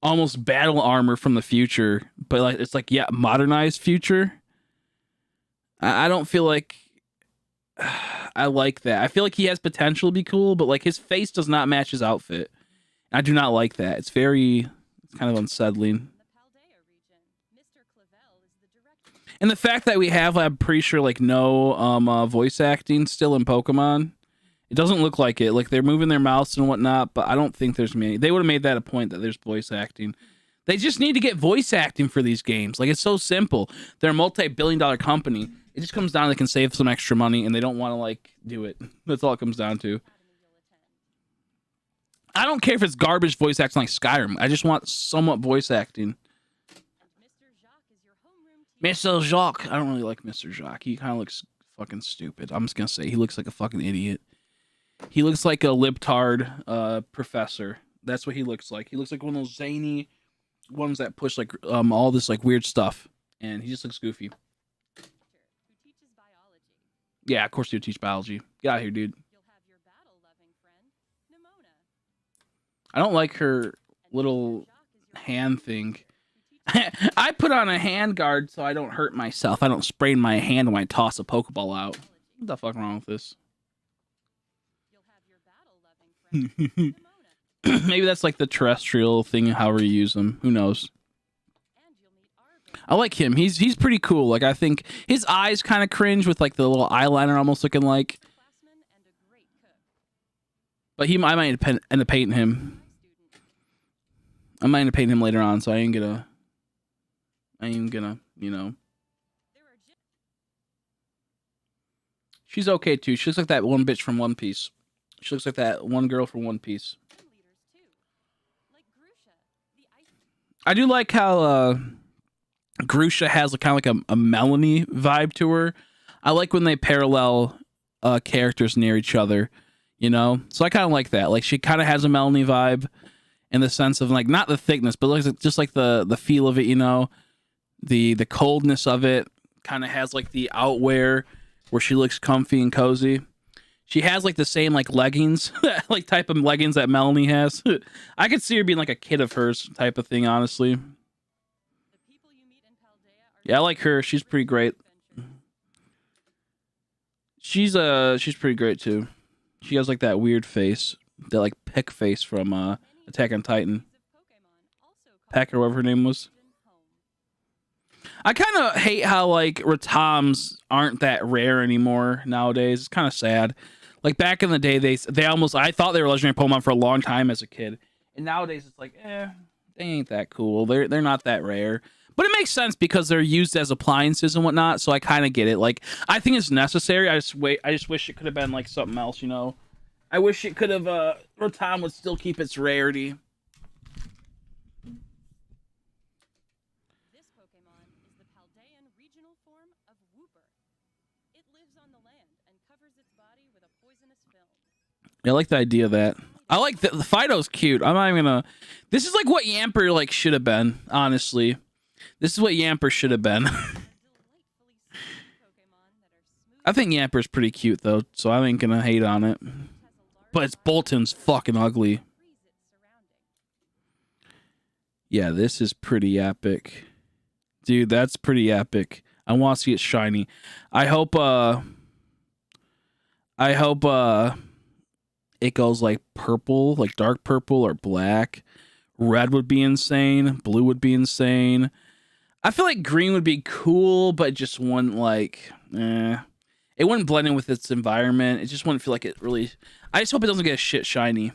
almost battle armor from the future, but like it's like yeah modernized future. I don't feel like I like that. I feel like he has potential to be cool, but like his face does not match his outfit. I do not like that. It's kind of unsettling. And the fact that we have, I'm pretty sure, like no voice acting still in Pokemon. It doesn't look like it. Like they're moving their mouths and whatnot, but I don't think there's many. They would have made that a point that there's voice acting. They just need to get voice acting for these games. Like it's so simple. They're a multi-billion-dollar company. It just comes down to they can save some extra money and they don't want to like do it. That's all it comes down to. I don't care if it's garbage voice acting like Skyrim. I just want somewhat voice acting. Mr. Jacques. I don't really like Mr. Jacques. He kind of looks fucking stupid. I'm just going to say he looks like a fucking idiot. He looks like a libtard professor. That's what he looks like. He looks like one of those zany ones that push like all this like weird stuff. And he just looks goofy. Yeah, of course you teach biology. Get out of here, dude. I don't like her little hand thing. I put on a hand guard so I don't hurt myself. I don't sprain my hand when I toss a Pokeball out. What the fuck wrong with this? Maybe that's like the terrestrial thing, however you use them. Who knows? I like him. He's pretty cool. Like, I think his eyes kind of cringe with like the little eyeliner almost looking like. Classman and a great cook. But I might end up painting him. My student. I might end up painting him later on, so I ain't gonna, you know. There are gym She's okay too. She looks like that one bitch from One Piece. She looks like that one girl from One Piece. leaders too. Like Grusha, the ice. I do like how Grusha has kind of like a Melanie vibe to her. I like when they parallel characters near each other, you know? So I kind of like that. Like, she kind of has a Melanie vibe in the sense of, like, not the thickness, but like, just like the feel of it, you know? The coldness of it kind of has like the outwear where she looks comfy and cozy. She has like the same like leggings, like type of leggings that Melanie has. I could see her being like a kid of hers type of thing, honestly. The people you meet in Paldea are Yeah, I like her. She's pretty great. adventures. She's pretty great too. She has like that weird face, that like Peck face from Attack on Titan. Of Pokemon also call Peck or whatever her name was. home. I kind of hate how like Ratams aren't that rare anymore nowadays. It's kind of sad. Like back in the day, they almost, I thought they were legendary Pokemon for a long time as a kid, and nowadays it's like, they ain't that cool. They're not that rare. But it makes sense because they're used as appliances and whatnot. So I kind of get it. Like, I think it's necessary. I just wish it could have been like something else. You know, I wish it could have. Rotom would still keep its rarity. This Pokemon is the Paldean regional form of Wooper. It lives on the land and covers its body with a poisonous film. Yeah, I like the idea of that. I like the Fido's cute. I'm not even gonna. This is like what Yamper like should have been. Honestly, this is what Yamper should have been. Delightfully smooth Pokemon that are smooth. I think Yamper's pretty cute though, so I ain't gonna hate on it. Has a large But it's body Bolton's fucking ugly. that frees its surroundings. Yeah, this is pretty epic. Dude, that's pretty epic. I want to see it shiny. I hope it goes like purple, like dark purple or black. Red would be insane. Blue would be insane. I feel like green would be cool, but it just wouldn't like it wouldn't blend in with its environment. It just wouldn't feel like it really. I just hope it doesn't get a shit shiny. Of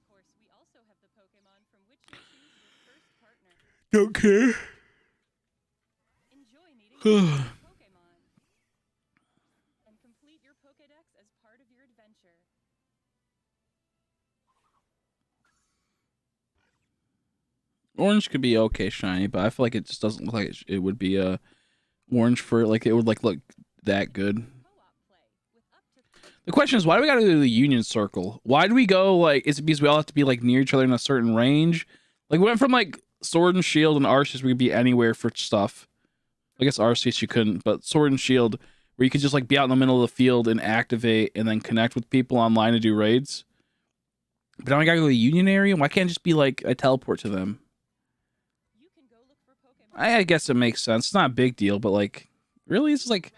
course, we also have the Pokemon from which you choose your first partner. Don't care. Enjoy meeting your first Pokemon. And complete your Pokédex as part of your adventure. Orange could be okay shiny, but I feel like it just doesn't look like it would be orange for like it would like look that good. Co-op play with up to 3 The question is, why do we gotta do the Union Circle? Why do we go like? Is it because we all have to be like near each other in a certain range? Like we went from like Sword and Shield and Arceus, we could be anywhere for stuff. I guess Arceus you couldn't, but Sword and Shield, where you could just like be out in the middle of the field and activate and then connect with people online to do raids. But now I gotta go to the Union area. Why can't it just be like I teleport to them? You can go look for Pokemon. I guess it makes sense. It's not a big deal, but like, really, it's like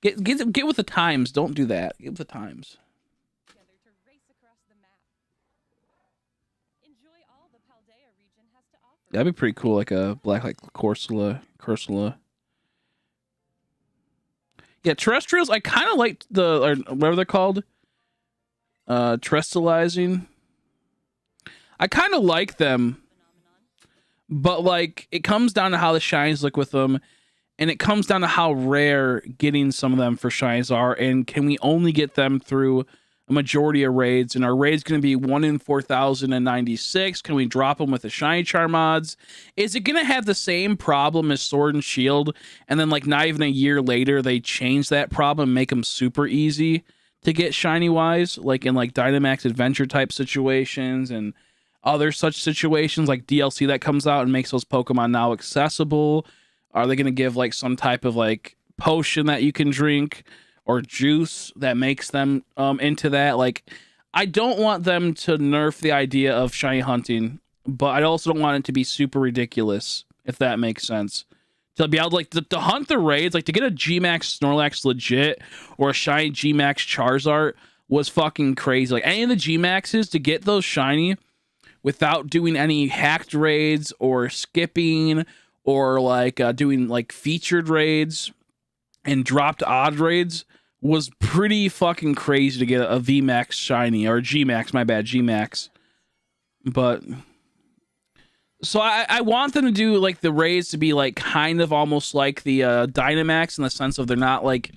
Ride get with the times. Don't do that. Get with the times. together to race across the map. Enjoy all the Paldea region has to offer. That'd be pretty cool, like a black like Corsola. Yeah, terrestrials. I kind of like or whatever they're called. Terrestrializing. I kind of like them, Phenomenon. but like it comes down to how the shines look with them, and it comes down to how rare getting some of them for shines are, and can we only get them through a majority of raids? And our raids going to be 1 in 4,096. Can we drop them with the shiny charm odds? Is it going to have the same problem as Sword and Shield, and then like not even a year later they change that problem and make them super easy to get shiny wise, like in like Dynamax Adventure type situations and other such situations, like DLC that comes out and makes those Pokemon now accessible? Are they going to give like some type of like potion that you can drink or juice that makes them into that? Like, I don't want them to nerf the idea of shiny hunting, but I also don't want it to be super ridiculous, if that makes sense. To be able to, like, to hunt the raids, like, to get a G-Max Snorlax legit or a shiny G-Max Charizard was fucking crazy. Like, any of the G-Maxes, to get those shiny without doing any hacked raids or skipping or like doing like featured raids and dropped odd raids was pretty fucking crazy to get a VMAX shiny, or GMAX, my bad, GMAX. But so I want them to do like the raids to be like kind of almost like the Dynamax, in the sense of they're not like,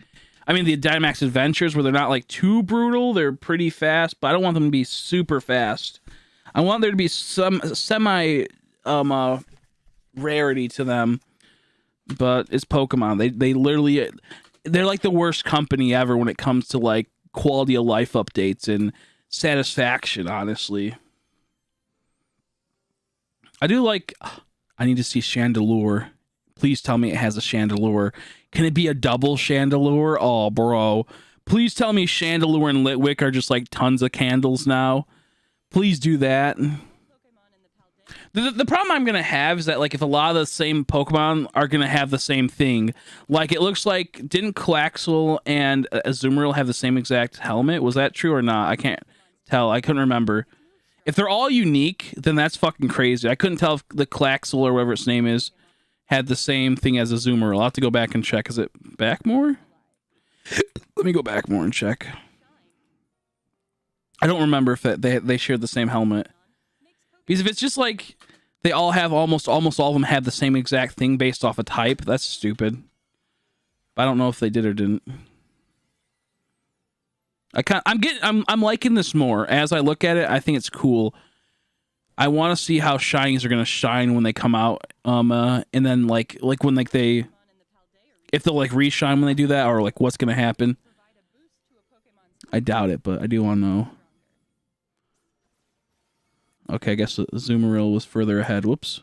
I mean the Dynamax Adventures, where they're not like too brutal, they're pretty fast, but I don't want them to be super fast. I want there to be some semi rarity to them. But it's Pokemon. They literally, they're like the worst company ever when it comes to like quality of life updates and satisfaction, honestly. I do like, I need to see Chandelure. Please tell me it has a Chandelure. Can it be a double Chandelure? Oh, bro. Please tell me Chandelure and Litwick are just like tons of candles now. Please do that. The problem I'm going to have is that, like, if a lot of the same Pokemon are going to have the same thing, like, it looks like, didn't Coaxel and Azumarill have the same exact helmet? Was that true or not? I can't tell. I couldn't remember. If they're all unique, then that's fucking crazy. I couldn't tell if the Coaxel or whatever its name is had the same thing as Azumarill. I'll have to go back and check. Is it back more? Let me go back more and check. I don't remember if they shared the same helmet. Because if it's just like they all have almost all of them have the same exact thing based off a type, that's stupid. But I don't know if they did or didn't. I'm liking this more as I look at it. I think it's cool. I want to see how shinies are gonna shine when they come out. And then like when like they, if they'll like reshine when they do that, or like what's gonna happen. I doubt it, but I do want to know. Okay, I guess the Azumarill was further ahead. Whoops.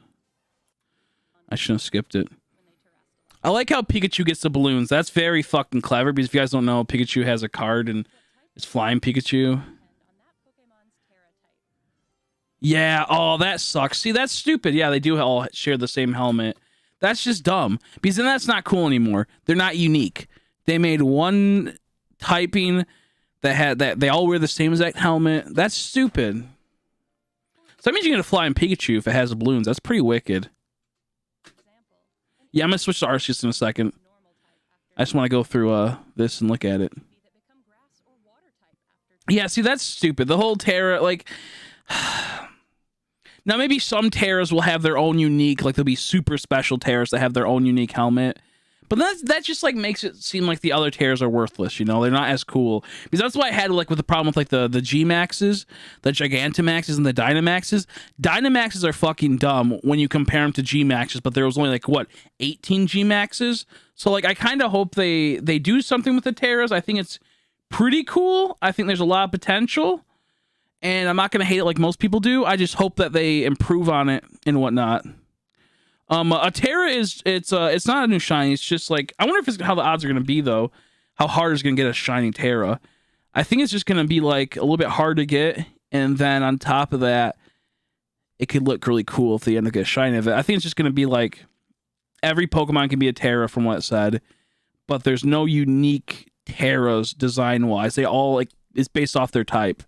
I shouldn't have skipped it. I like how Pikachu gets the balloons. That's very fucking clever, because if you guys don't know, Pikachu has a card and it's Flying Pikachu. Yeah, oh, that sucks. See, that's stupid. Yeah, they do all share the same helmet. That's just dumb, because then that's not cool anymore. They're not unique. They made one typing that had that they all wear the same exact helmet. That's stupid. So that means you're going to fly in Pikachu if it has the balloons. That's pretty wicked. Yeah, I'm going to switch to Arceus in a second. I just want to go through this and look at it. Yeah, see, that's stupid. The whole Terra, like... Now, maybe some Terras will have their own unique... Like, there'll be super special Terras that have their own unique helmet. But that just, like, makes it seem like the other Terras are worthless, you know? They're not as cool. Because that's why I had, like, with the problem with, like, the G-Maxes, the Gigantamaxes, and the Dynamaxes. Dynamaxes are fucking dumb when you compare them to G-Maxes, but there was only, like, what, 18 G-Maxes? So, like, I kind of hope they do something with the Terras. I think it's pretty cool. I think there's a lot of potential. And I'm not going to hate it like most people do. I just hope that they improve on it and whatnot. A Terra it's not a new shiny. It's just like, I wonder if it's how the odds are going to be though. How hard is going to get a shiny Terra? I think it's just going to be like a little bit hard to get, and then on top of that, it could look really cool if they end up getting a shiny of it. I think it's just going to be like every Pokemon can be a Terra from what it said, but there's no unique Terras design wise. They all like is based off their type,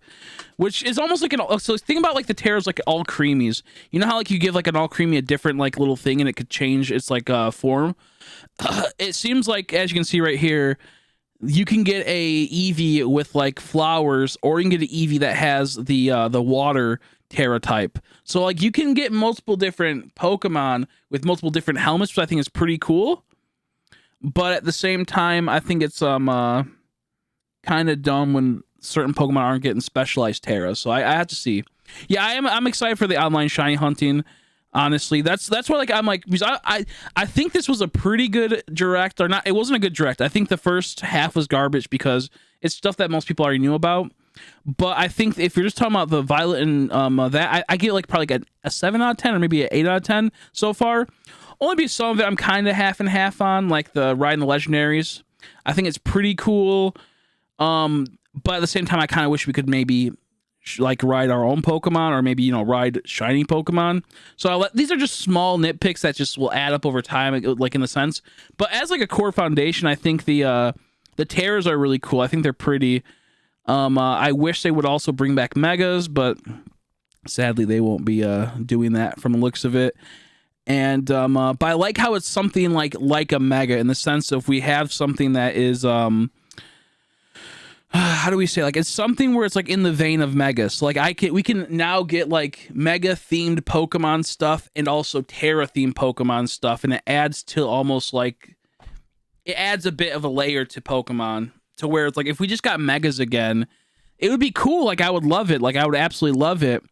which is almost like so think about like the Terras like all creamies. You know how like you give like an all creamy a different like little thing and it could change its like form. It seems like, as you can see right here, you can get a Eevee with like flowers, or you can get an Eevee that has the water Terra type. So like you can get multiple different Pokemon with multiple different helmets, which I think is pretty cool. But at the same time, I think it's kind of dumb when certain Pokemon aren't getting specialized Terras. So I have to see. Yeah, I'm excited for the online shiny hunting. Honestly, that's why like I'm like, because I think this was a pretty good direct, or not. It wasn't a good direct. I think the first half was garbage because it's stuff that most people already knew about. But I think if you're just talking about the Violet and that, I get like probably like a 7 out of 10 or maybe an 8 out of 10 so far. Only because some of it I'm kind of half and half on, like the riding the legendaries. I think it's pretty cool. But at the same time, I kind of wish we could maybe like ride our own Pokemon, or maybe, you know, ride shiny Pokemon. So these are just small nitpicks that just will add up over time, like in a sense. But as like a core foundation, I think the Terras are really cool. I think they're pretty. I wish they would also bring back Megas, but Sadly, they won't be doing that from the looks of it. And but I like how it's something like a mega, in the sense of we have something that is how do we say, like, it's something where it's like in the vein of mega. So like we can now get like mega themed Pokemon stuff and also Terra themed Pokemon stuff, and it adds to almost like, it adds a bit of a layer to Pokemon, to where it's like if we just got megas again, it would be cool. Like I would love it. Like I would absolutely love it.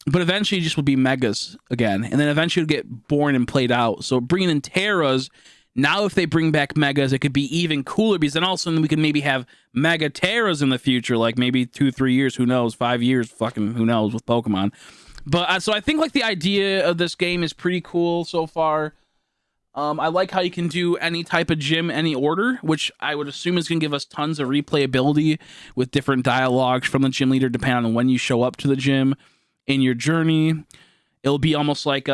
But eventually it just would be megas again, and then eventually it would get born and played out. So bringing in Terras, now if they bring back megas, it could be even cooler, because then all of a sudden we could maybe have mega Terras in the future, like maybe 2-3 years, who knows, 5 years, fucking who knows with Pokemon. But so I think like the idea of this game is pretty cool so far. I like how you can do any type of gym, any order, which I would assume is going to give us tons of replayability with different dialogues from the gym leader depending on when you show up to the gym in your journey. It'll be almost like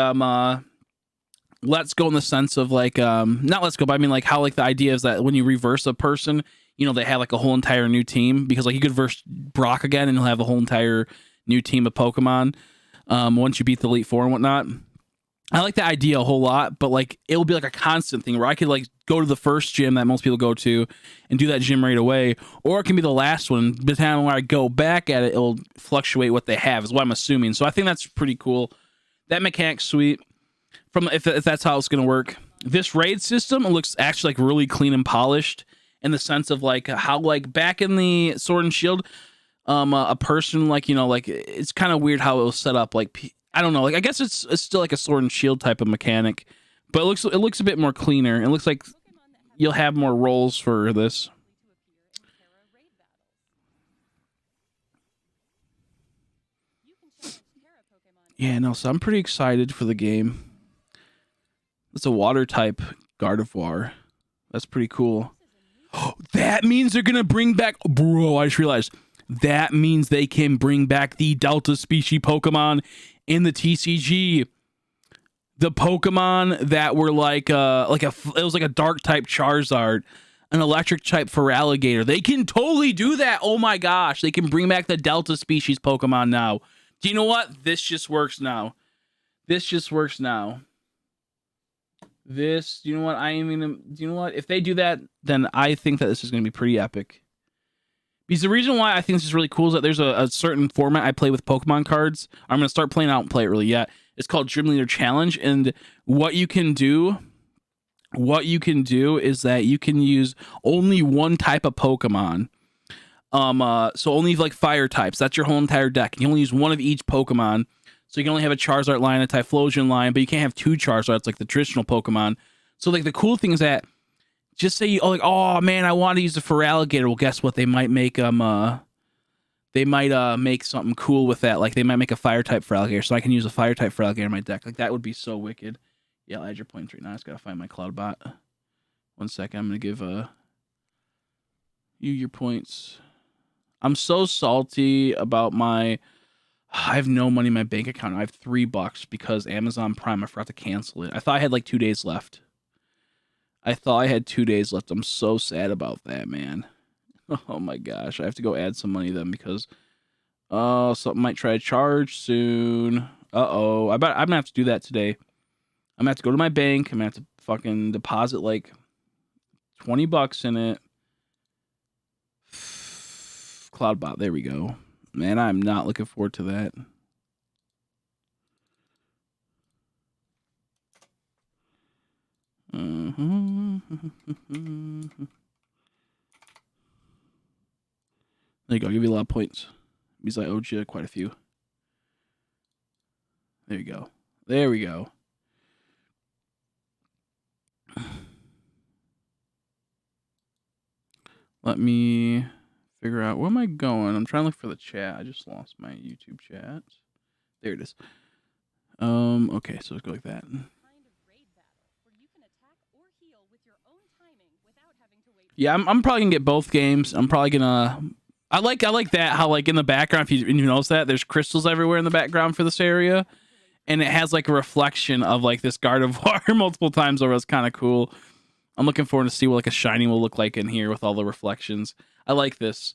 Let's Go, in the sense of like not Let's Go, but I mean like how like the idea is that when you reverse a person, you know, they have like a whole entire new team, because like you could verse Brock again and he'll have a whole entire new team of Pokemon once you beat the Elite Four and whatnot. I like the idea a whole lot, but like it'll be like a constant thing where I could like go to the first gym that most people go to and do that gym right away, or it can be the last one. By the time when I go back at it, it'll fluctuate what they have, is what I'm assuming. So I think that's pretty cool. That mechanic's sweet. From if that's how it's gonna work. This raid system, it looks actually like really clean and polished, in the sense of like how like back in the Sword and Shield, a person like, you know, like it's kind of weird how it was set up. Like I don't know, like I guess it's still like a Sword and Shield type of mechanic, but it looks a bit more cleaner. It looks like you'll have more roles for this. Yeah, no, so I'm pretty excited for the game. It's a water type Gardevoir. That's pretty cool. That means they're gonna bring back, bro, I just realized that means they can bring back the Delta species Pokemon in the TCG. The Pokemon that were like it was like a dark type Charizard, an electric type Feraligatr. They can totally do that. Oh my gosh, they can bring back the Delta species Pokemon now. Do you know what? This just works now. This just works now. This, you know what? Do you know what? If they do that, then I think that this is going to be pretty epic. Because the reason why I think this is really cool is that there's a certain format I play with Pokemon cards. I'm going to start playing. I don't play it really yet. It's called Gym Leader Challenge, and what you can do is that you can use only one type of Pokemon. So only like fire types. That's your whole entire deck. You only use one of each Pokemon. So you can only have a Charizard line, a Typhlosion line, but you can't have two Charizards like the traditional Pokemon. So like the cool thing is that, just say you oh man, I want to use the Feraligatr. Well, guess what? They might make make something cool with that. Like they might make a fire type Feraligatr, so I can use a fire type Feraligatr in my deck. Like that would be so wicked. Yeah, I'll add your points right now. I just gotta find my Cloudbot. 1 second. I'm gonna give you your points. I'm so salty about I have no money in my bank account. I have $3 because Amazon Prime, I forgot to cancel it. I thought I had like 2 days left. I'm so sad about that, man. Oh my gosh. I have to go add some money then because something might try to charge soon. I'm gonna have to do that today. I'm gonna have to go to my bank. I'm gonna have to fucking deposit like $20 in it. Cloudbot, there we go. Man, I'm not looking forward to that. There you go. I'll give you a lot of points. Because I owed you quite a few. There you go. There we go. Let me figure out, where am I going? I'm trying to look for the chat. I just lost my YouTube chat. There it is. Okay, so let's go like that. Yeah, I'm probably gonna get both games. I'm probably gonna. I like that how like in the background, if you notice that there's crystals everywhere in the background for this area, and it has like a reflection of like this Gardevoir multiple times over. It's kind of cool. I'm looking forward to see what like a shiny will look like in here with all the reflections. I like this.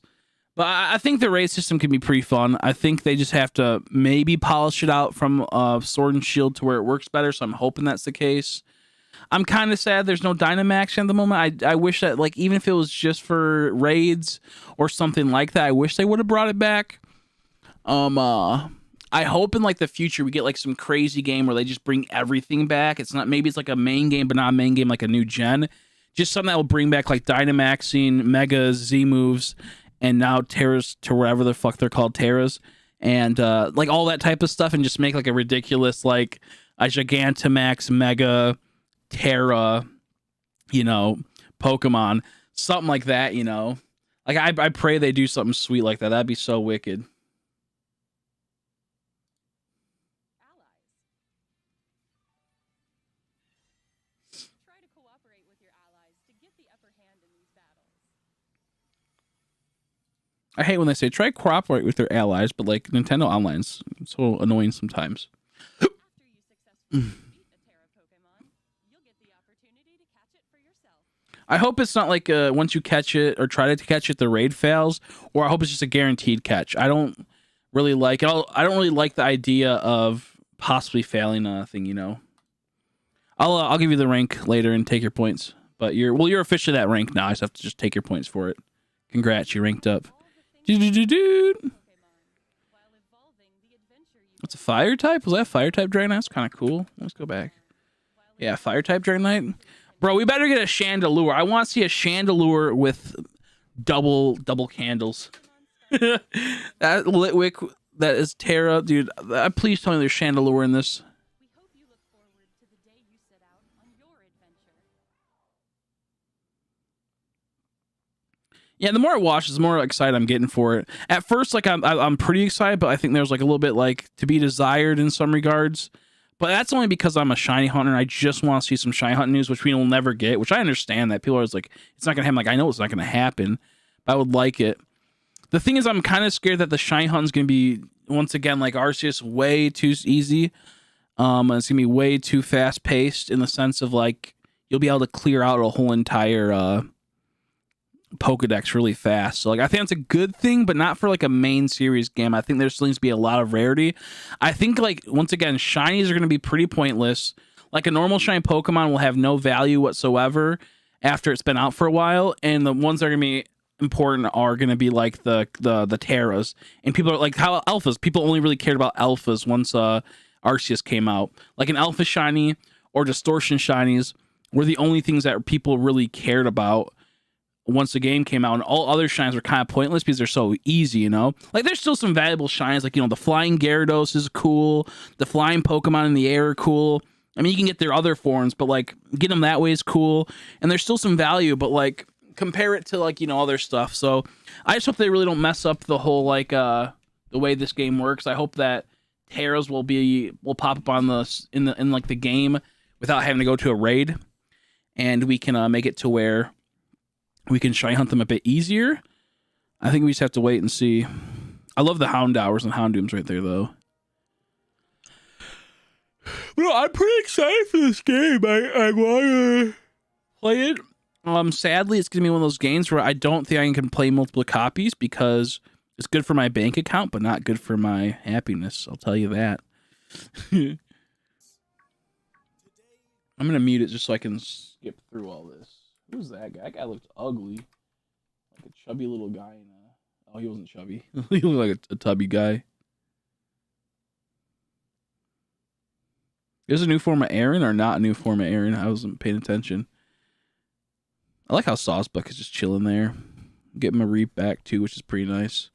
But I think the raid system can be pretty fun. I think they just have to maybe polish it out from Sword and Shield to where it works better. So I'm hoping that's the case. I'm kind of sad there's no Dynamax at the moment. I wish that, like, even if it was just for raids or something like that, I wish they would have brought it back. I hope in like the future we get like some crazy game where they just bring everything back. It's not, maybe it's like a main game, but not a main game like a new gen. Just something that will bring back like Dynamaxing, Megas, Z moves, and now Terras to wherever the fuck they're called, Terras, and like all that type of stuff, and just make like a ridiculous like a Gigantamax, Mega, Terra, you know, Pokemon, something like that, you know. Like I pray they do something sweet like that. That'd be so wicked. Allies. Try to cooperate with your allies to get the upper hand in these battles. I hate when they say try to cooperate with their allies, but like Nintendo Online's so annoying sometimes. After you successfully defeat a Terra Pokemon, you'll get the opportunity to catch it for yourself. I hope it's not like once you catch it or try to catch it, the raid fails, or I hope it's just a guaranteed catch. I don't really like it. I don't really like the idea of possibly failing a thing, you know. I'll give you the rank later and take your points, but you're officially that rank now. I just have to just take your points for it. Congrats, you ranked up. All the things Dude. Pokemon, while evolving the adventure you What's a fire type? Was that a fire type Dragonite? That's kind of cool. Let's go back. Yeah, fire type Dragonite. Bro, we better get a Chandelure. I want to see a Chandelure with double candles. That Litwick, that is Terra, dude. Please tell me there's Chandelure in this. We hope you look forward to the day you set out on your adventure. Yeah, the more I watch, the more excited I'm getting for it. At first, like I'm pretty excited, but I think there's like a little bit like to be desired in some regards. But that's only because I'm a shiny hunter and I just want to see some shiny hunting news, which we will never get. Which I understand that people are like, it's not gonna happen. Like I know it's not gonna happen, but I would like it. The thing is, I'm kind of scared that the shiny hunting's gonna be once again like Arceus, way too easy. And it's gonna be way too fast paced in the sense of like you'll be able to clear out a whole entire Pokedex really fast. So like I think that's a good thing, but not for like a main series game. I think there still needs to be a lot of rarity. I think like once again, shinies are going to be pretty pointless. Like a normal shiny Pokemon will have no value whatsoever after it's been out for a while, and the ones that are going to be important are going to be like the Terras. And people are like how alphas. People only really cared about alphas once Arceus came out. Like an alpha shiny or distortion shinies were the only things that people really cared about once the game came out, and all other shines were kind of pointless because they're so easy, you know? Like, there's still some valuable shines, like, you know, the flying Gyarados is cool, the flying Pokemon in the air are cool. I mean, you can get their other forms, but, like, get them that way is cool, and there's still some value, but, like, compare it to, like, you know, other stuff. So, I just hope they really don't mess up the whole, like, the way this game works. I hope that Terras will pop up on in like, the game without having to go to a raid, and we can make it to where we can shiny hunt them a bit easier. I think we just have to wait and see. I love the Houndowers and Houndooms right there, though. Well, I'm pretty excited for this game. I want to play it. Sadly, it's going to be one of those games where I don't think I can play multiple copies because it's good for my bank account, but not good for my happiness. I'll tell you that. I'm going to mute it just so I can skip through all this. Who's that guy? That guy looked ugly. Like a chubby little guy. Oh, he wasn't chubby. He looked like a tubby guy. Is a new form of Aaron or not a new form of Aaron? I wasn't paying attention. I like how Sawsbuck is just chilling there. Getting my Reap back too, which is pretty nice.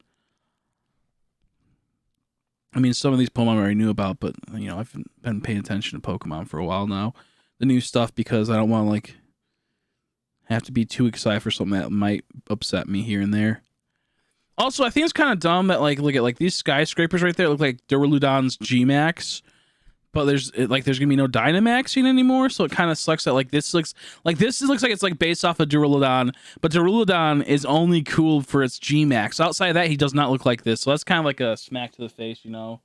I mean, some of these Pokemon I already knew about, but, you know, I've been paying attention to Pokemon for a while now. The new stuff, because I don't want to, like, have to be too excited for something that might upset me here and there. Also, I think it's kind of dumb that, like, look at, like, these skyscrapers right there look like Duraludon's G-Max, but there's gonna be no Dynamaxing anymore, so it kind of sucks that, like, this looks like it's, like, based off of Duraludon, but Duraludon is only cool for its G-Max. Outside of that, he does not look like this, so that's kind of like a smack to the face, you know?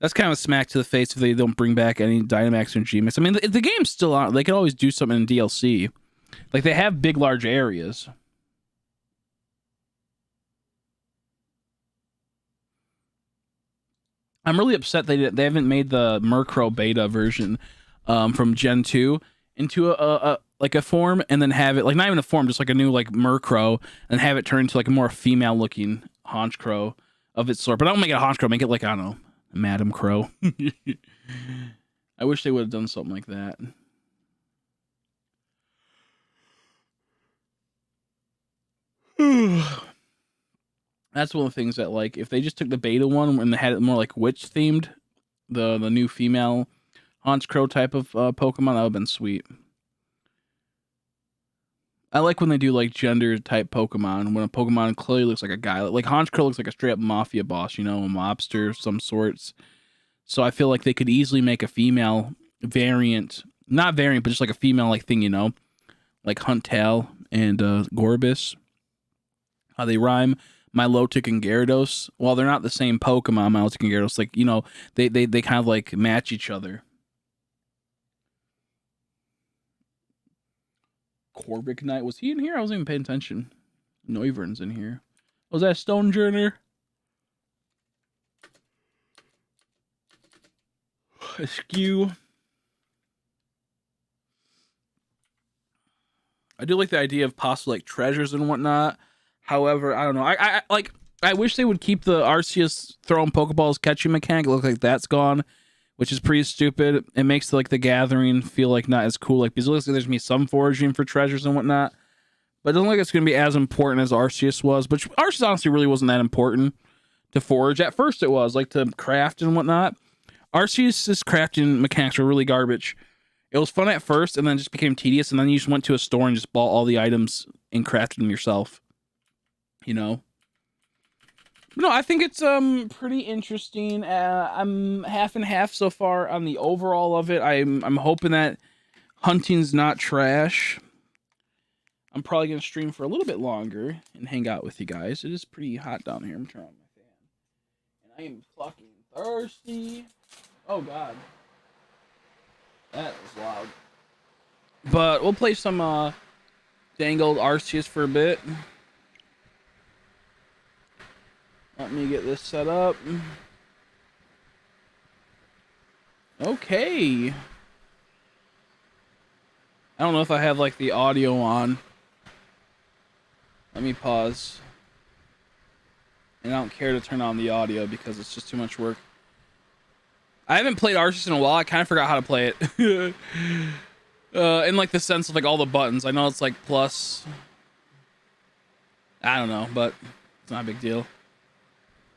That's kind of a smack to the face if they don't bring back any Dynamax and G-Max. I mean, the game's still on. They could always do something in DLC. Like, they have big, large areas. I'm really upset they haven't made the Murkrow beta version from Gen 2 into a like a form, and then have it like not even a form, just like a new like Murkrow, and have it turn into like a more female looking Honchkrow of its sort. But I don't make it a Honchkrow, make it like, I don't know, Madam Crow. I wish they would have done something like that. That's one of the things that, like, if they just took the beta one and they had it more like witch themed, the new female Honchkrow type of Pokemon, that would have been sweet. I like when they do like gender type Pokemon, when a Pokemon clearly looks like a guy. Like Honchkrow looks like a straight up mafia boss, you know, a mobster of some sorts. So I feel like they could easily make a female variant, not variant, but just like a female like thing, you know, like Huntail and Gorbis. How they rhyme. Milotic and Gyarados. While they're not the same Pokemon, Milotic and Gyarados, like, you know, they kind of like match each other. Corbic Knight, was he in here? I wasn't even paying attention. Noivern's in here. Was that Stonejourner? Askew. I do like the idea of possible like treasures and whatnot. However, I don't know. I wish they would keep the Arceus throwing Pokeballs catching mechanic. It looks like that's gone, which is pretty stupid. It makes like the gathering feel like not as cool. Like, because it looks like there's gonna be some foraging for treasures and whatnot, but it doesn't look like it's gonna be as important as Arceus was. But Arceus honestly really wasn't that important to forage. At first, it was like to craft and whatnot. Arceus's crafting mechanics were really garbage. It was fun at first, and then just became tedious. And then you just went to a store and just bought all the items and crafted them yourself. You know. No, I think it's pretty interesting. I'm half and half so far on the overall of it. I'm hoping that hunting's not trash. I'm probably gonna stream for a little bit longer and hang out with you guys. It is pretty hot down here. I'm turning on my fan, and I am fucking thirsty. Oh god, that was loud. But we'll play some dang old Arceus for a bit. Let me get this set up. Okay. I don't know if I have like the audio on. Let me pause. And I don't care to turn on the audio because it's just too much work. I haven't played Arceus in a while. I kind of forgot how to play it. In like the sense of like all the buttons. I know it's like plus. I don't know, but it's not a big deal.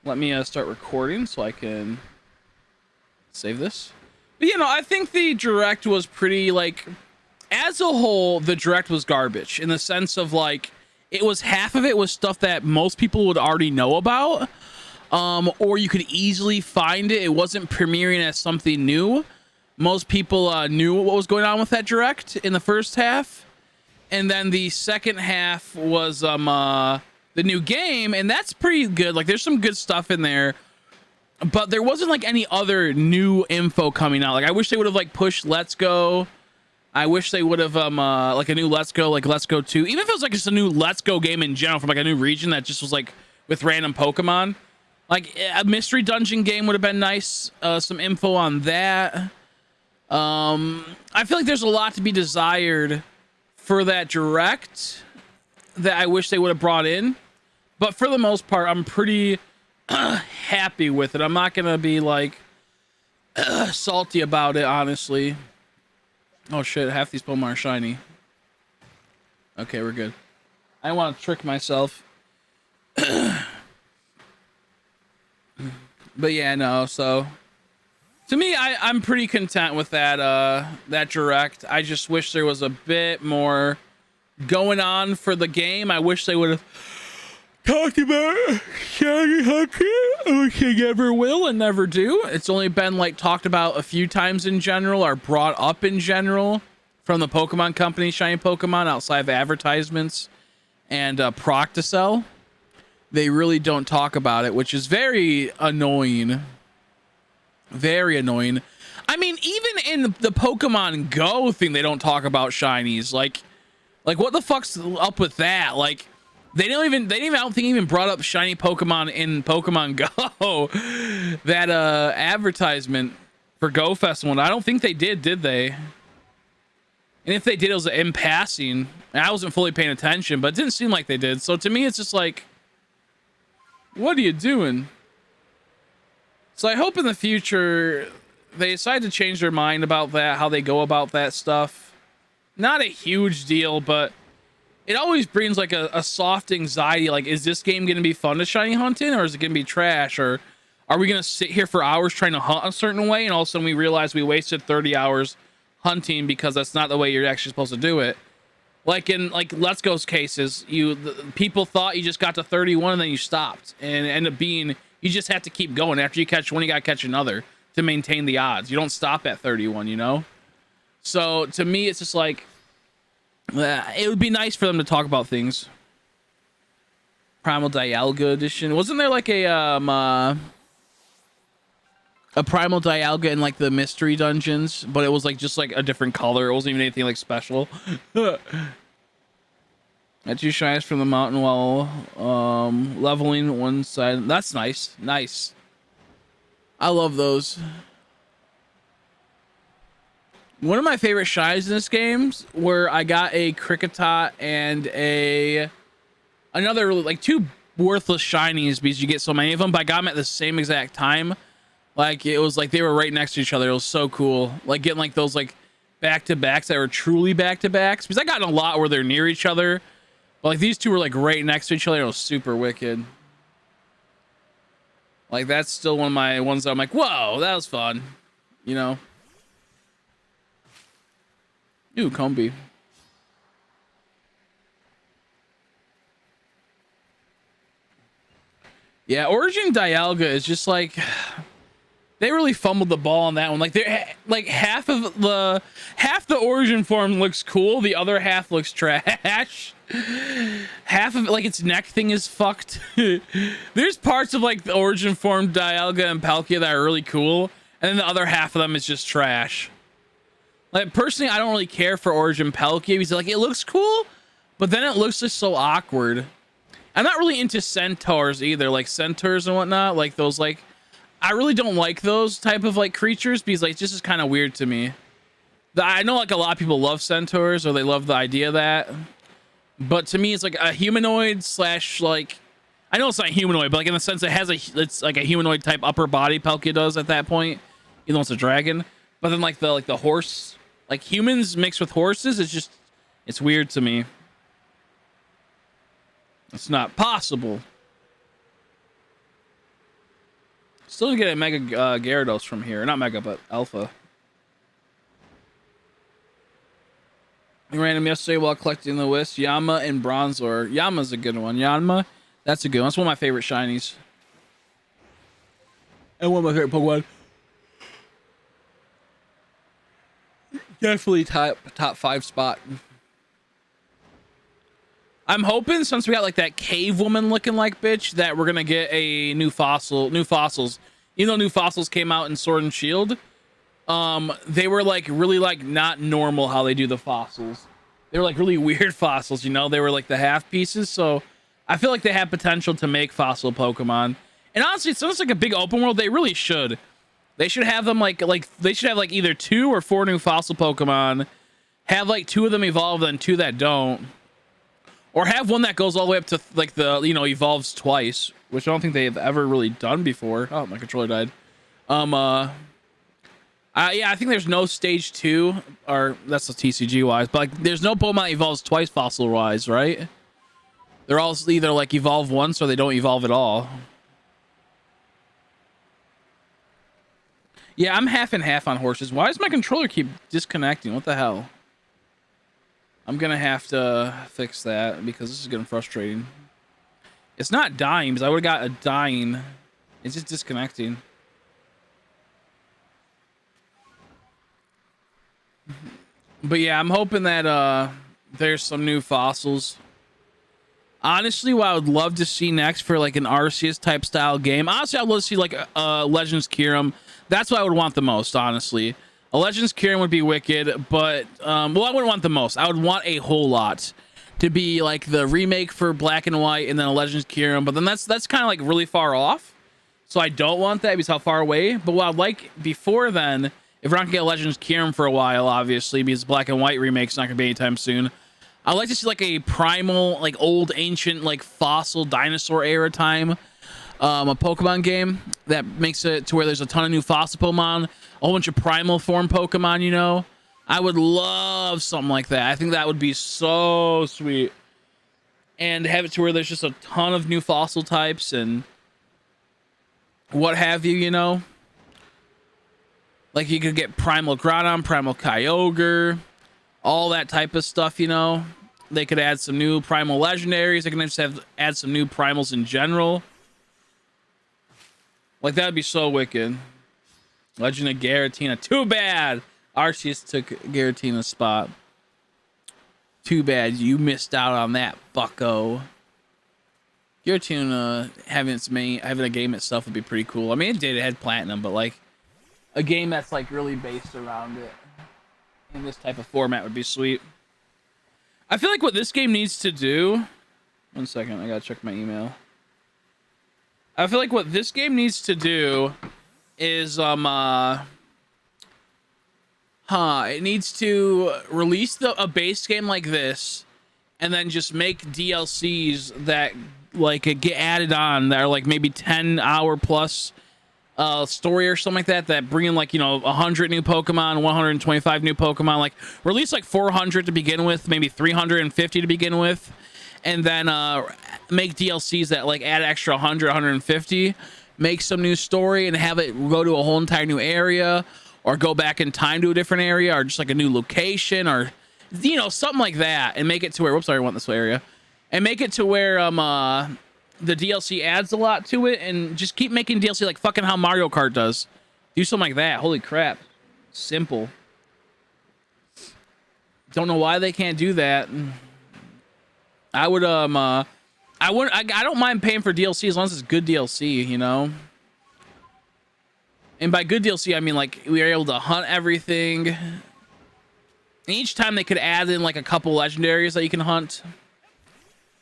Let me start recording so I can save this. But, you know, I think the Direct was pretty, like, as a whole, the Direct was garbage in the sense of, like, it was half of it was stuff that most people would already know about, or you could easily find it. It wasn't premiering as something new. Most people knew what was going on with that Direct in the first half. And then the second half was, the new game, and that's pretty good. Like, there's some good stuff in there, but there wasn't like any other new info coming out. Like, I wish they would have like pushed Let's Go. I wish they would have like a new Let's Go, like Let's Go 2. Even if it was like just a new Let's Go game in general from like a new region that just was like with random Pokemon. Like a mystery dungeon game would have been nice. Some info on that. I feel like there's a lot to be desired for that Direct that I wish they would have brought in. But for the most part, I'm pretty happy with it. I'm not going to be, like, salty about it, honestly. Oh, shit. Half these Pokemon are shiny. Okay, we're good. I don't want to trick myself. But, yeah, no, so... To me, I'm pretty content with that, that Direct. I just wish there was a bit more going on for the game. I wish they would have... talked about Shiny Hunter, which they never will and never do. It's only been like talked about a few times in general, or brought up in general from the Pokemon company, Shiny Pokemon, outside of advertisements and proc to sell. They really don't talk about it, which is very annoying. Very annoying. I mean, even in the Pokemon Go thing, they don't talk about shinies. Like what the fuck's up with that? Like, They didn't even I don't think even brought up shiny Pokemon in Pokemon Go. That advertisement for Go Festival. I don't think they did they? And if they did, it was in passing. And I wasn't fully paying attention, but it didn't seem like they did. So to me, it's just like, what are you doing? So I hope in the future they decide to change their mind about that, how they go about that stuff. Not a huge deal, but it always brings like a soft anxiety. Like, is this game going to be fun to shiny hunt in, or is it going to be trash? Or are we going to sit here for hours trying to hunt a certain way, and all of a sudden we realize we wasted 30 hours hunting because that's not the way you're actually supposed to do it? Like in like Let's Go's cases, people thought you just got to 31 and then you stopped, and it ended up being you just have to keep going. After you catch one, you got to catch another to maintain the odds. You don't stop at 31, you know? So to me, it's just like, it would be nice for them to talk about things. Primal Dialga edition. Wasn't there like a Primal Dialga in like the mystery dungeons, but it was like just like a different color. It wasn't even anything like special. That you shines from the mountain while leveling one side. That's nice. Nice. I love those. One of my favorite shines in this game where I got a Kricketot and another like two worthless shinies because you get so many of them, but I got them at the same exact time. Like it was like they were right next to each other. It was so cool. Like getting like those like back-to-backs that were truly back-to-backs, because I got in a lot where they're near each other. But like these two were like right next to each other. It was super wicked. Like that's still one of my ones that I'm like, whoa, that was fun. You know? Ooh, Combi. Yeah, Origin Dialga is just like, they really fumbled the ball on that one. Like they're like half the Origin form looks cool, the other half looks trash. Half of it, like its neck thing is fucked. There's parts of like the Origin form Dialga and Palkia that are really cool, and then the other half of them is just trash. Like personally, I don't really care for Origin Palkia because like it looks cool, but then it looks just so awkward. I'm not really into centaurs either, like centaurs and whatnot. Like those, like I really don't like those type of like creatures because like it's just kind of weird to me. I know like a lot of people love centaurs or they love the idea of that, but to me it's like a humanoid slash like, I know it's not humanoid, but like in the sense it has it's like a humanoid type upper body Palkia does at that point, even though it's a dragon. But then like the horse, like humans mixed with horses, it's weird to me. It's not possible. Still to get a Mega Gyarados from here. Not Mega, but Alpha. I ran him yesterday while collecting the Wisp. Yama and Bronzor. Yama's a good one. Yanma, that's a good one. That's one of my favorite shinies. And one of my favorite Pokemon. Definitely top 5 spot. I'm hoping since we got like that cave woman looking like bitch that we're gonna get a new fossils. Even though new fossils came out in Sword and Shield, they were like really like not normal how they do the fossils. They were like really weird fossils, you know. They were like the half pieces, so I feel like they have potential to make fossil Pokemon. And honestly, it sounds like a big open world. They really should. They should have them like they should have like either 2 or 4 new fossil Pokemon. Have like 2 of them evolve and 2 that don't. Or have one that goes all the way up to like the, you know, evolves twice, which I don't think they've ever really done before. Oh, my controller died. Yeah, I think there's no stage 2, or that's the TCG wise, but like there's no Pokemon that evolves twice fossil wise, right? They're all either like evolve once or they don't evolve at all. Yeah, I'm half and half on horses. Why does my controller keep disconnecting? What the hell? I'm gonna have to fix that because this is getting frustrating. It's not dying because I would have got a dying. It's just disconnecting. But yeah, I'm hoping that there's some new fossils. Honestly, what I would love to see next for like an Arceus type style game. Honestly, I'd love to see like a Legends Kyurem. That's what I would want the most, honestly. A Legends Kyurem would be wicked, but well, I wouldn't want the most. I would want a whole lot. to be like the remake for Black and White and then a Legends Kyurem, but then that's kind of like really far off. So I don't want that because how far away. But what I'd like before then, if we're not gonna get Legends Kyurem for a while, obviously, because Black and White remake's not gonna be anytime soon, I'd like to see like a primal, like old ancient, like fossil dinosaur era time, a Pokemon game that makes it to where there's a ton of new fossil Pokemon, a whole bunch of primal form Pokemon, you know. I would love something like that. I think that would be so sweet. And have it to where there's just a ton of new fossil types and what have you, you know? Like you could get Primal Groudon, Primal Kyogre, all that type of stuff, you know? They could add some new Primal Legendaries. They can just add some new Primals in general. Like, that would be so wicked. Legend of Giratina. Too bad! Arceus took Giratina's spot. Too bad you missed out on that, bucko. Giratina having a game itself would be pretty cool. I mean, it had platinum, but like a game that's like really based around it in this type of format would be sweet. I feel like what this game needs to do. 1 second, I gotta check my email. I feel like what this game needs to do is it needs to release a base game like this, and then just make DLCs that like get added on that are like maybe 10-hour plus story or something like that bring in like, you know, 100 new Pokemon, 125 new Pokemon. Like release like 400 to begin with, maybe 350 to begin with, and then make DLCs that like add extra 100, 150, make some new story and have it go to a whole entire new area, or go back in time to a different area, or just like a new location, or, you know, something like that, and make it to where, whoops, sorry, I want this area, and make it to where the DLC adds a lot to it, and just keep making DLC like fucking how Mario Kart does. Do something like that. Holy crap. Simple. Don't know why they can't do that. I would I don't mind paying for DLC as long as it's good DLC, you know? And by good DLC, I mean like we were able to hunt everything. And each time they could add in like a couple legendaries that you can hunt.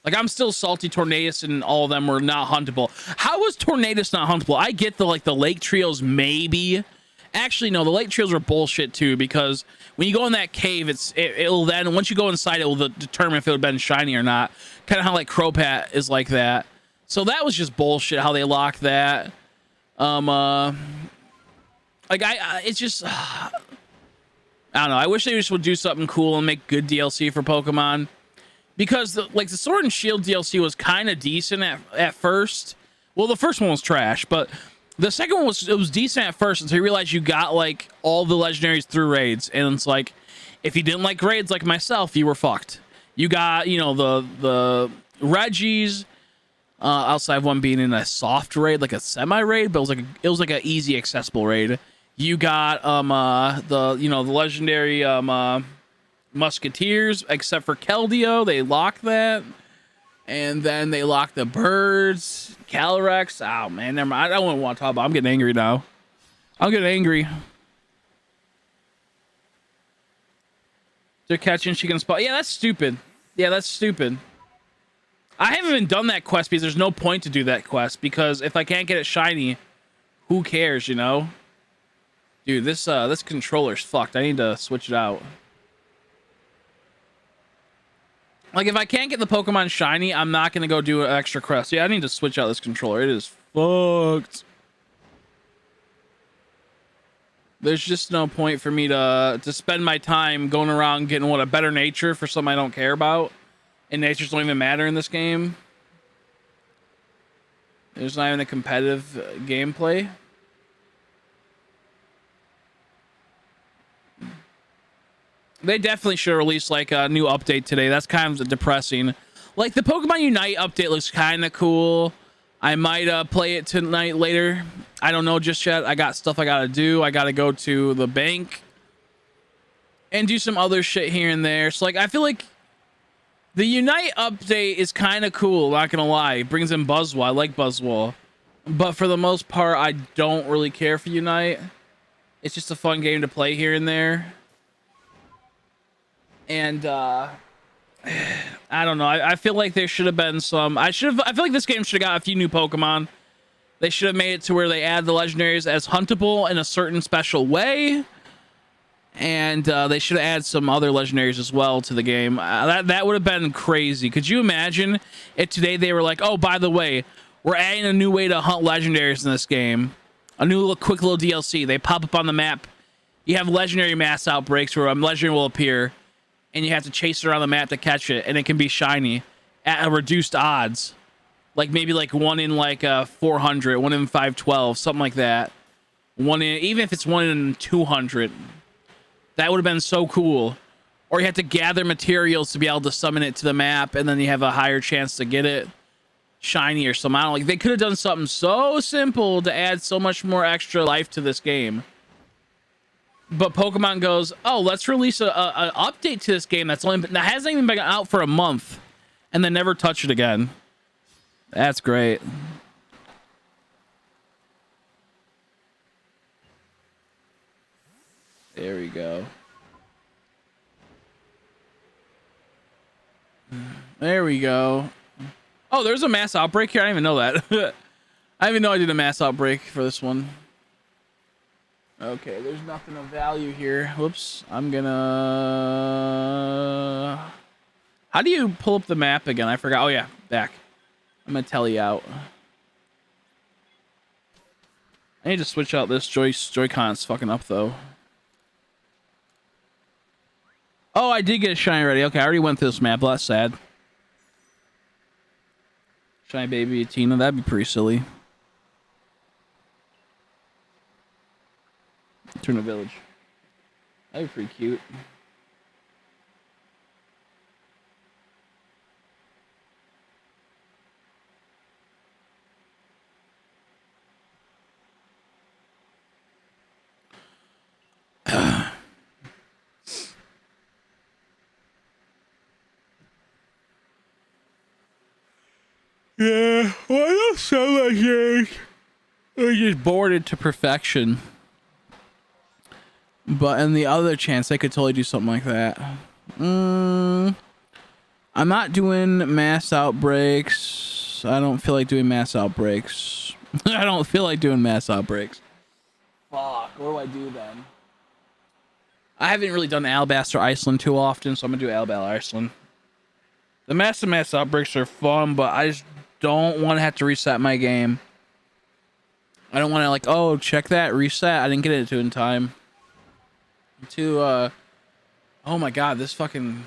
Like, I'm still salty Tornadus and all of them were not huntable. How was Tornadus not huntable? I get the like the lake trios maybe. Actually, no, the lake trios were bullshit too, because when you go in that cave, it'll then, once you go inside, it will determine if it would have been shiny or not. Kind of how like Cropat is like that. So that was just bullshit how they locked that. Like it's just I don't know. I wish they just would do something cool and make good DLC for Pokemon. Because the Sword and Shield DLC was kind of decent at first. Well, the first one was trash, but the second one was decent at first until you realize you got like all the legendaries through raids, and it's like if you didn't like raids like myself, you were fucked. You got, you know, the Reggies, outside of one being in a soft raid, like a semi raid, but it was like an easy accessible raid. You got the legendary Musketeers, except for Keldeo, they locked that, and then they locked the birds, Calyrex. Oh man, never mind. I don't want to talk about it. I'm getting angry now. I'm getting angry. They're catching, she can spot. Yeah, that's stupid. Yeah, that's stupid. I haven't even done that quest because there's no point to do that quest, because if I can't get it shiny, who cares, you know? Dude, this controller's fucked. I need to switch it out. Like, if I can't get the Pokemon shiny, I'm not going to go do an extra quest. Yeah, I need to switch out this controller. It is fucked. There's just no point for me to spend my time going around getting, a better nature for something I don't care about. And natures don't even matter in this game. There's not even a competitive gameplay. They definitely should release like a new update today. That's kind of depressing. Like the Pokemon Unite update looks kind of cool. I might play it tonight later. I don't know just yet. I got stuff I gotta do. I gotta go to the bank and do some other shit here and there. So like I feel like the Unite update is kind of cool, not gonna lie. It brings in Buzzwole. I like Buzzwole. But for the most part, I don't really care for Unite. It's just a fun game to play here and there. And I don't know. I feel like there should have been some. I feel like this game should have got a few new Pokemon. They should have made it to where they add the legendaries as huntable in a certain special way. And they should have added some other legendaries as well to the game. That would have been crazy. Could you imagine if today they were like, oh, by the way, we're adding a new way to hunt legendaries in this game. A new little quick little DLC. They pop up on the map. You have legendary mass outbreaks where a legendary will appear. And you have to chase it around the map to catch it. And it can be shiny at a reduced odds. Like maybe like 1 in like 400, 1 in 512, something like that. Even if it's 1 in 200. That would have been so cool. Or you have to gather materials to be able to summon it to the map, and then you have a higher chance to get it shiny or something. I don't know, like they could have done something so simple to add so much more extra life to this game. But Pokemon goes, oh, let's release an update to this game that hasn't even been out for a month, and then never touch it again. That's great. There we go. There we go. Oh, there's a mass outbreak here. I didn't even know that. I didn't even know I did a mass outbreak for this one. Okay, there's nothing of value here. Whoops. I'm gonna... How do you pull up the map again? I forgot. Oh, yeah. Back. I'm gonna tell you out. I need to switch out this Joy-Con. It's fucking up, though. Oh, I did get a shiny already. Okay, I already went through this map. Well, that's sad. Shiny baby Tina. That'd be pretty silly. Turn a village. That'd be pretty cute. Yeah, why don't sound like it? I just bored it to perfection. But in the other chance, I could totally do something like that. I'm not doing mass outbreaks. I don't feel like doing mass outbreaks. I don't feel like doing mass outbreaks. Fuck, what do I do then? I haven't really done Alabaster Iceland too often, so I'm gonna do Alabaster Iceland. The mass outbreaks are fun, but I just don't want to have to reset my game. I don't want to like, oh, check that, reset. I didn't get it to in time. Oh my god, this fucking...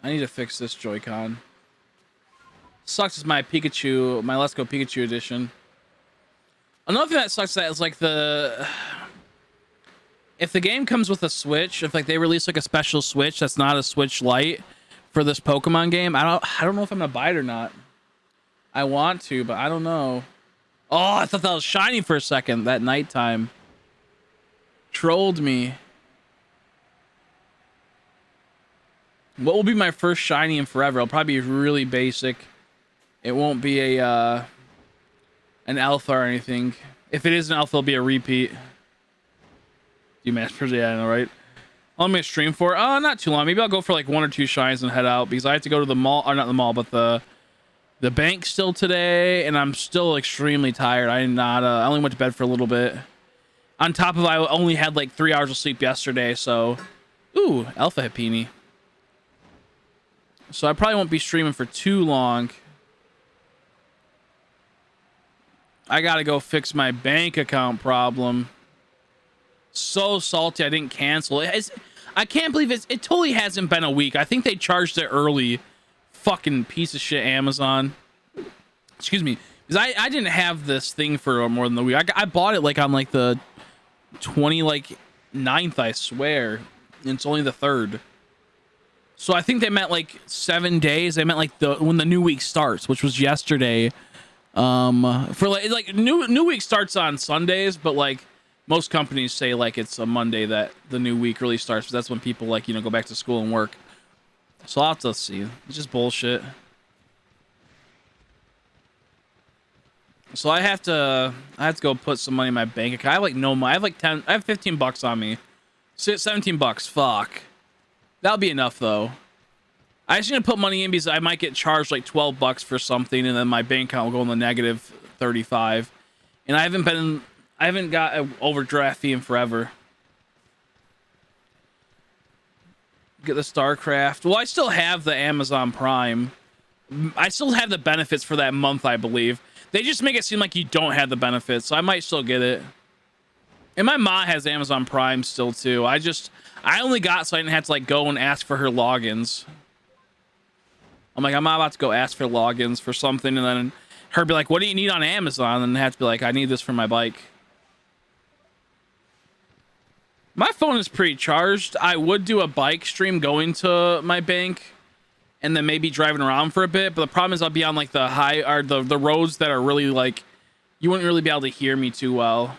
I need to fix this Joy-Con. Sucks is my Pikachu, my Let's Go Pikachu edition. Another thing that sucks that is like if the game comes with a Switch, if like they release like a special Switch that's not a Switch Lite for this Pokemon game, I don't know if I'm gonna buy it or not. I want to, but I don't know. Oh, I thought that was shiny for a second. That nighttime trolled me. What will be my first shiny in forever? It'll probably be really basic. It won't be an alpha or anything. If it is an alpha, it'll be a repeat. You masters, yeah, I know, right? How long am I stream for? Not too long. Maybe I'll go for like 1 or 2 shines and head out because I have to go to the mall, or not the mall, but the bank still today, and I'm still extremely tired. I only went to bed for a little bit. On top of I only had like 3 hours of sleep yesterday, so ooh, Alpha Happini. So I probably won't be streaming for too long. I gotta go fix my bank account problem. So salty I didn't cancel it. I can't believe it totally hasn't been a week. I think they charged it early. Fucking piece of shit Amazon. Excuse me. Because I didn't have this thing for more than a week. I bought it like on like the 9th, I swear. And it's only the 3rd. So I think they meant like 7 days. They meant like when the new week starts, which was yesterday. For like new week starts on Sundays, but like most companies say like it's a Monday that the new week really starts. That's when people like, go back to school and work. So I'll have to see. It's just bullshit. So I have to go put some money in my bank account. I have like no money. I have 15 bucks on me. 17 bucks. Fuck. That'll be enough though. I just gonna put money in because I might get charged like $12 for something, and then my bank account will go in the negative 35. And I haven't got an overdraft fee in forever. Get the StarCraft. Well, I still have the Amazon Prime. I still have the benefits for that month, I believe. They just make it seem like you don't have the benefits, so I might still get it. And my mom has Amazon Prime still too. I only got so I didn't have to like go and ask for her logins. I'm like, I'm not about to go ask for logins for something, and then her be like, what do you need on Amazon? And I have to be like, I need this for my bike. My phone is pretty charged. I would do a bike stream going to my bank and then maybe driving around for a bit. But the problem is I'll be on like the high or the roads that are really like, you wouldn't really be able to hear me too well.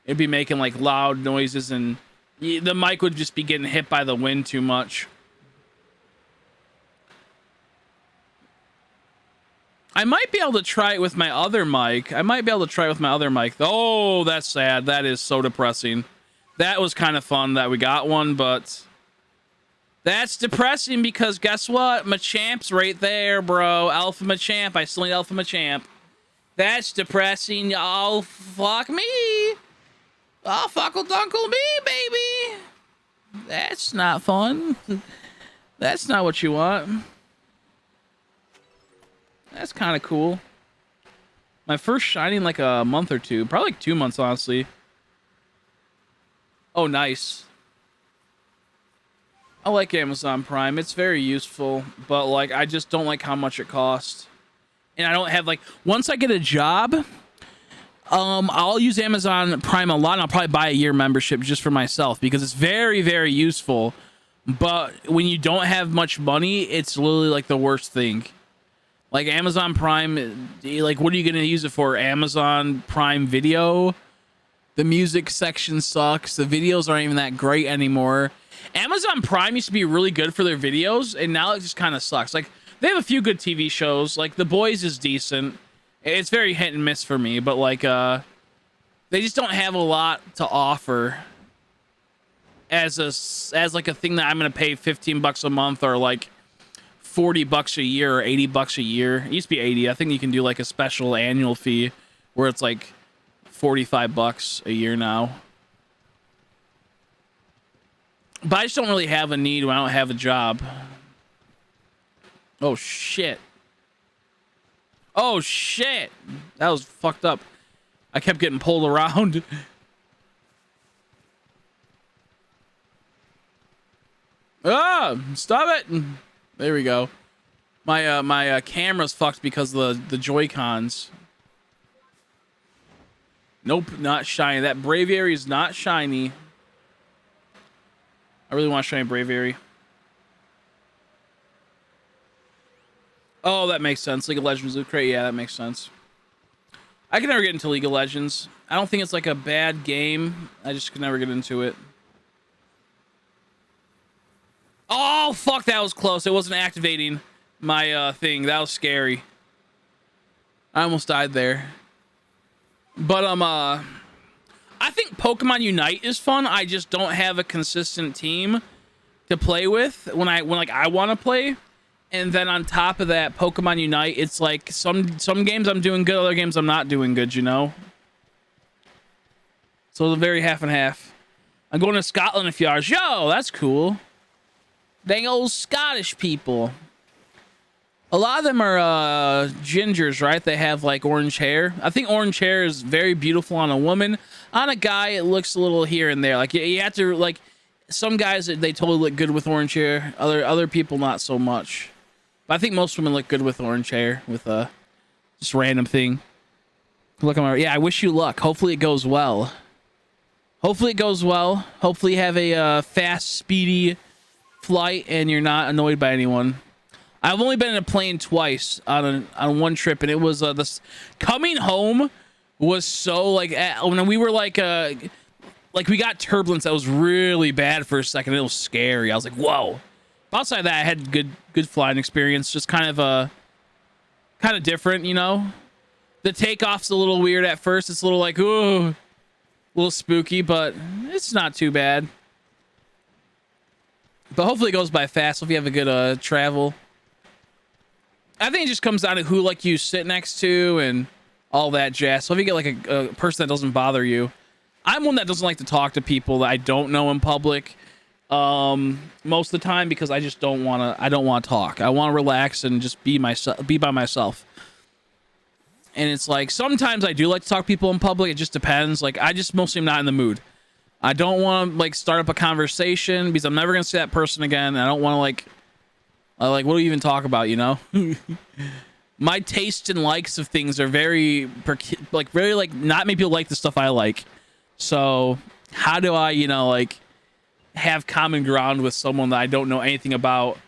It'd be making like loud noises, and the mic would just be getting hit by the wind too much. I might be able to try it with my other mic. Oh, that's sad. That is so depressing. That was kind of fun that we got one, but that's depressing because guess what? Machamp's right there, bro. Alpha Machamp. I still need Alpha Machamp. That's depressing. Oh, fuck me. Oh, fuckle dunkle me, baby. That's not fun. That's not what you want. That's kind of cool. My first shiny in like a month or two. Probably like 2 months, honestly. Oh, nice. I like Amazon Prime. It's very useful, but like I just don't like how much it costs. And I don't have like, once I get a job, I'll use Amazon Prime a lot, and I'll probably buy a year membership just for myself because it's very, very useful. But when you don't have much money, it's literally like the worst thing. Like Amazon Prime, like what are you going to use it for? Amazon Prime Video? The music section sucks. The videos aren't even that great anymore. Amazon Prime used to be really good for their videos, and now it just kind of sucks. Like, they have a few good TV shows. Like, The Boys is decent. It's very hit and miss for me, but, like, they just don't have a lot to offer as like, a thing that I'm going to pay $15 a month or, like, $40 a year or $80 a year. It used to be 80. I think you can do, like, a special annual fee where it's, like, $45 a year now. But I just don't really have a need when I don't have a job. Oh, shit. Oh, shit. That was fucked up. I kept getting pulled around. Ah, stop it. There we go. My camera's fucked because of the Joy-Cons. Nope, not shiny. That Braviary is not shiny. I really want to shiny Braviary. Oh, that makes sense. League of Legends Loot Crate. Yeah, that makes sense. I can never get into League of Legends. I don't think it's like a bad game. I just could never get into it. Oh, fuck. That was close. It wasn't activating my thing. That was scary. I almost died there. But I think Pokemon Unite is fun. I just don't have a consistent team to play with when I want to play. And then on top of that, Pokemon Unite, it's like some games I'm doing good, other games I'm not doing good, you know? So it's a very half and half. I'm going to Scotland in a few hours. Yo, that's cool. Dang old Scottish people. A lot of them are gingers, right? They have like orange hair. I think orange hair is very beautiful on a woman. On a guy, it looks a little here and there. Like you have to like, some guys they totally look good with orange hair. Other people not so much. But I think most women look good with orange hair with just random thing. Look, yeah. I wish you luck. Hopefully it goes well. Hopefully it goes well. Hopefully you have a fast, speedy flight and you're not annoyed by anyone. I've only been in a plane twice on one trip, and it was this coming home was so like when we were like we got turbulence that was really bad for a second. It was scary. I was like, whoa. But outside of that, I had good flying experience. Just kind of different, you know. The takeoff's a little weird at first. It's a little like ooh, a little spooky, but it's not too bad. But hopefully it goes by fast. Hope you have a good travel. I think it just comes down to who like you sit next to and all that jazz. So if you get like a person that doesn't bother you. I'm one that doesn't like to talk to people that I don't know in public most of the time, because I just don't want to talk. I want to relax and just be by myself. And it's like sometimes I do like to talk to people in public. It just depends. Like I just mostly am not in the mood. I don't want to like start up a conversation because I'm never going to see that person again. I don't want to like what do we even talk about, you know? My tastes and likes of things are very not many people like the stuff I like. So how do I, like have common ground with someone that I don't know anything about?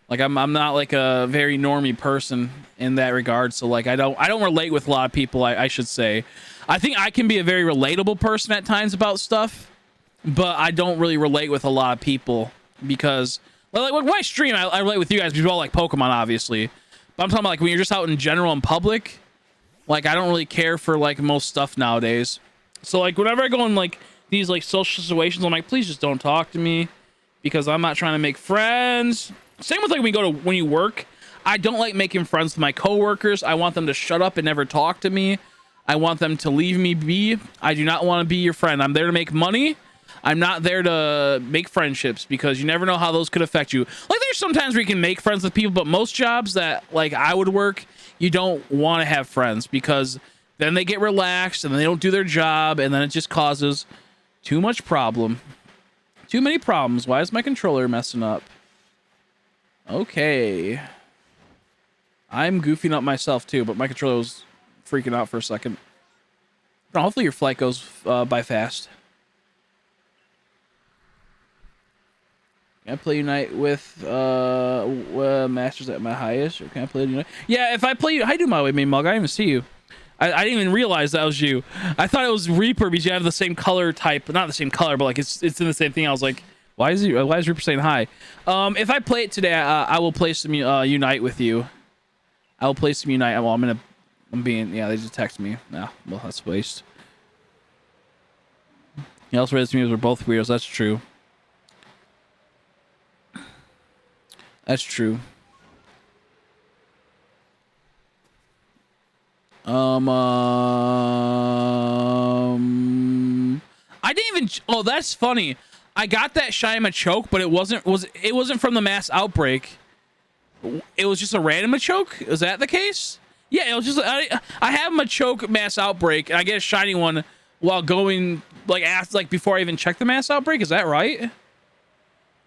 Like I'm not like a very normie person in that regard. So like I don't relate with a lot of people, I should say. I think I can be a very relatable person at times about stuff, but I don't really relate with a lot of people because like when I stream, I relate with you guys because you all like Pokemon, obviously. But I'm talking about like when you're just out in general in public, like I don't really care for like most stuff nowadays. So like whenever I go in like these like social situations, I'm like, please just don't talk to me because I'm not trying to make friends. Same with like when you work. I don't like making friends with my coworkers. I want them to shut up and never talk to me. I want them to leave me be. I do not want to be your friend. I'm there to make money. I'm not there to make friendships because you never know how those could affect you. Like there's sometimes where you can make friends with people, but most jobs that like I would work, you don't want to have friends because then they get relaxed and then they don't do their job and then it just causes too much problem. Too many problems. Why is my controller messing up? Okay. I'm goofing up myself too, but my controller was freaking out for a second. Hopefully your flight goes by fast. Can I play Unite with Masters at my highest? Or can I play Unite? Yeah, if I play... How you doing, my way, Mug? I didn't even see you. I didn't even realize that was you. I thought it was Reaper because you have the same color type. Not the same color, but like it's in the same thing. I was like, why is Reaper saying hi? If I play it today, I will play some Unite with you. I will play some Unite. Well, yeah, they just text me. Nah, well, that's a waste. He also raised me as we're both weirdos. That's true. That's true. I didn't even. Oh, that's funny. I got that shiny Machoke, but it wasn't from the mass outbreak. It was just a random Machoke. Is that the case? Yeah, it was just. I have Machoke mass outbreak, and I get a shiny one while going before I even check the mass outbreak. Is that right?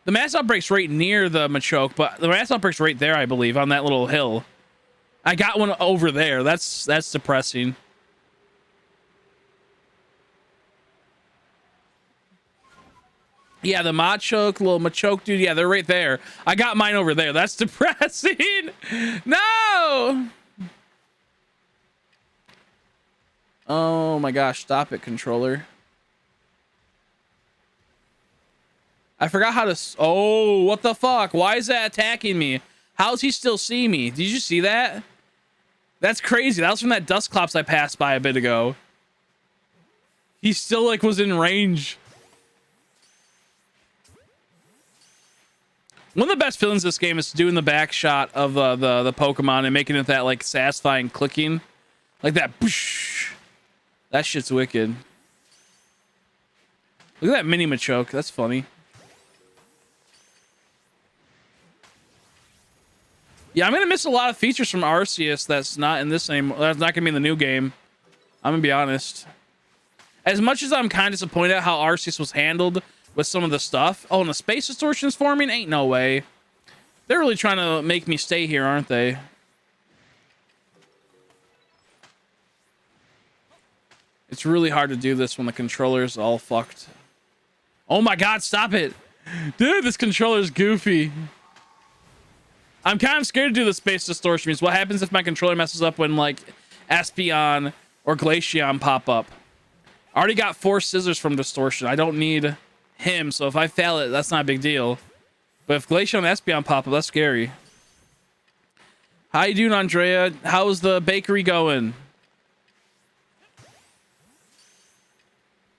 The mass outbreak's right near the Machoke, but the mass outbreak's right there, I believe, on that little hill. I got one over there. That's depressing. Yeah, the Machoke, little Machoke dude. Yeah, they're right there. I got mine over there. That's depressing. No. Oh my gosh! Stop it, controller. I forgot how to... Oh, what the fuck? Why is that attacking me? How's he still see me? Did you see that? That's crazy. That was from that Dusclops I passed by a bit ago. He still, like, was in range. One of the best feelings of this game is doing the back shot of the Pokemon and making it that, like, satisfying clicking. Like that. Boosh. That shit's wicked. Look at that mini Machoke. That's funny. Yeah, I'm gonna miss a lot of features from Arceus that's not in this anymore. That's not gonna be in the new game. I'm gonna be honest. As much as I'm kind of disappointed at how Arceus was handled with some of the stuff. Oh, and the space distortions forming? Ain't no way. They're really trying to make me stay here, aren't they? It's really hard to do this when the controller's all fucked. Oh my god, stop it! Dude, this controller's goofy. I'm kind of scared to do the space distortion. What happens if my controller messes up when, like, Espeon or Glaceon pop up? I already got 4 scissors from distortion. I don't need him, so if I fail it, that's not a big deal. But if Glaceon and Espeon pop up, that's scary. How you doing, Andrea? How's the bakery going?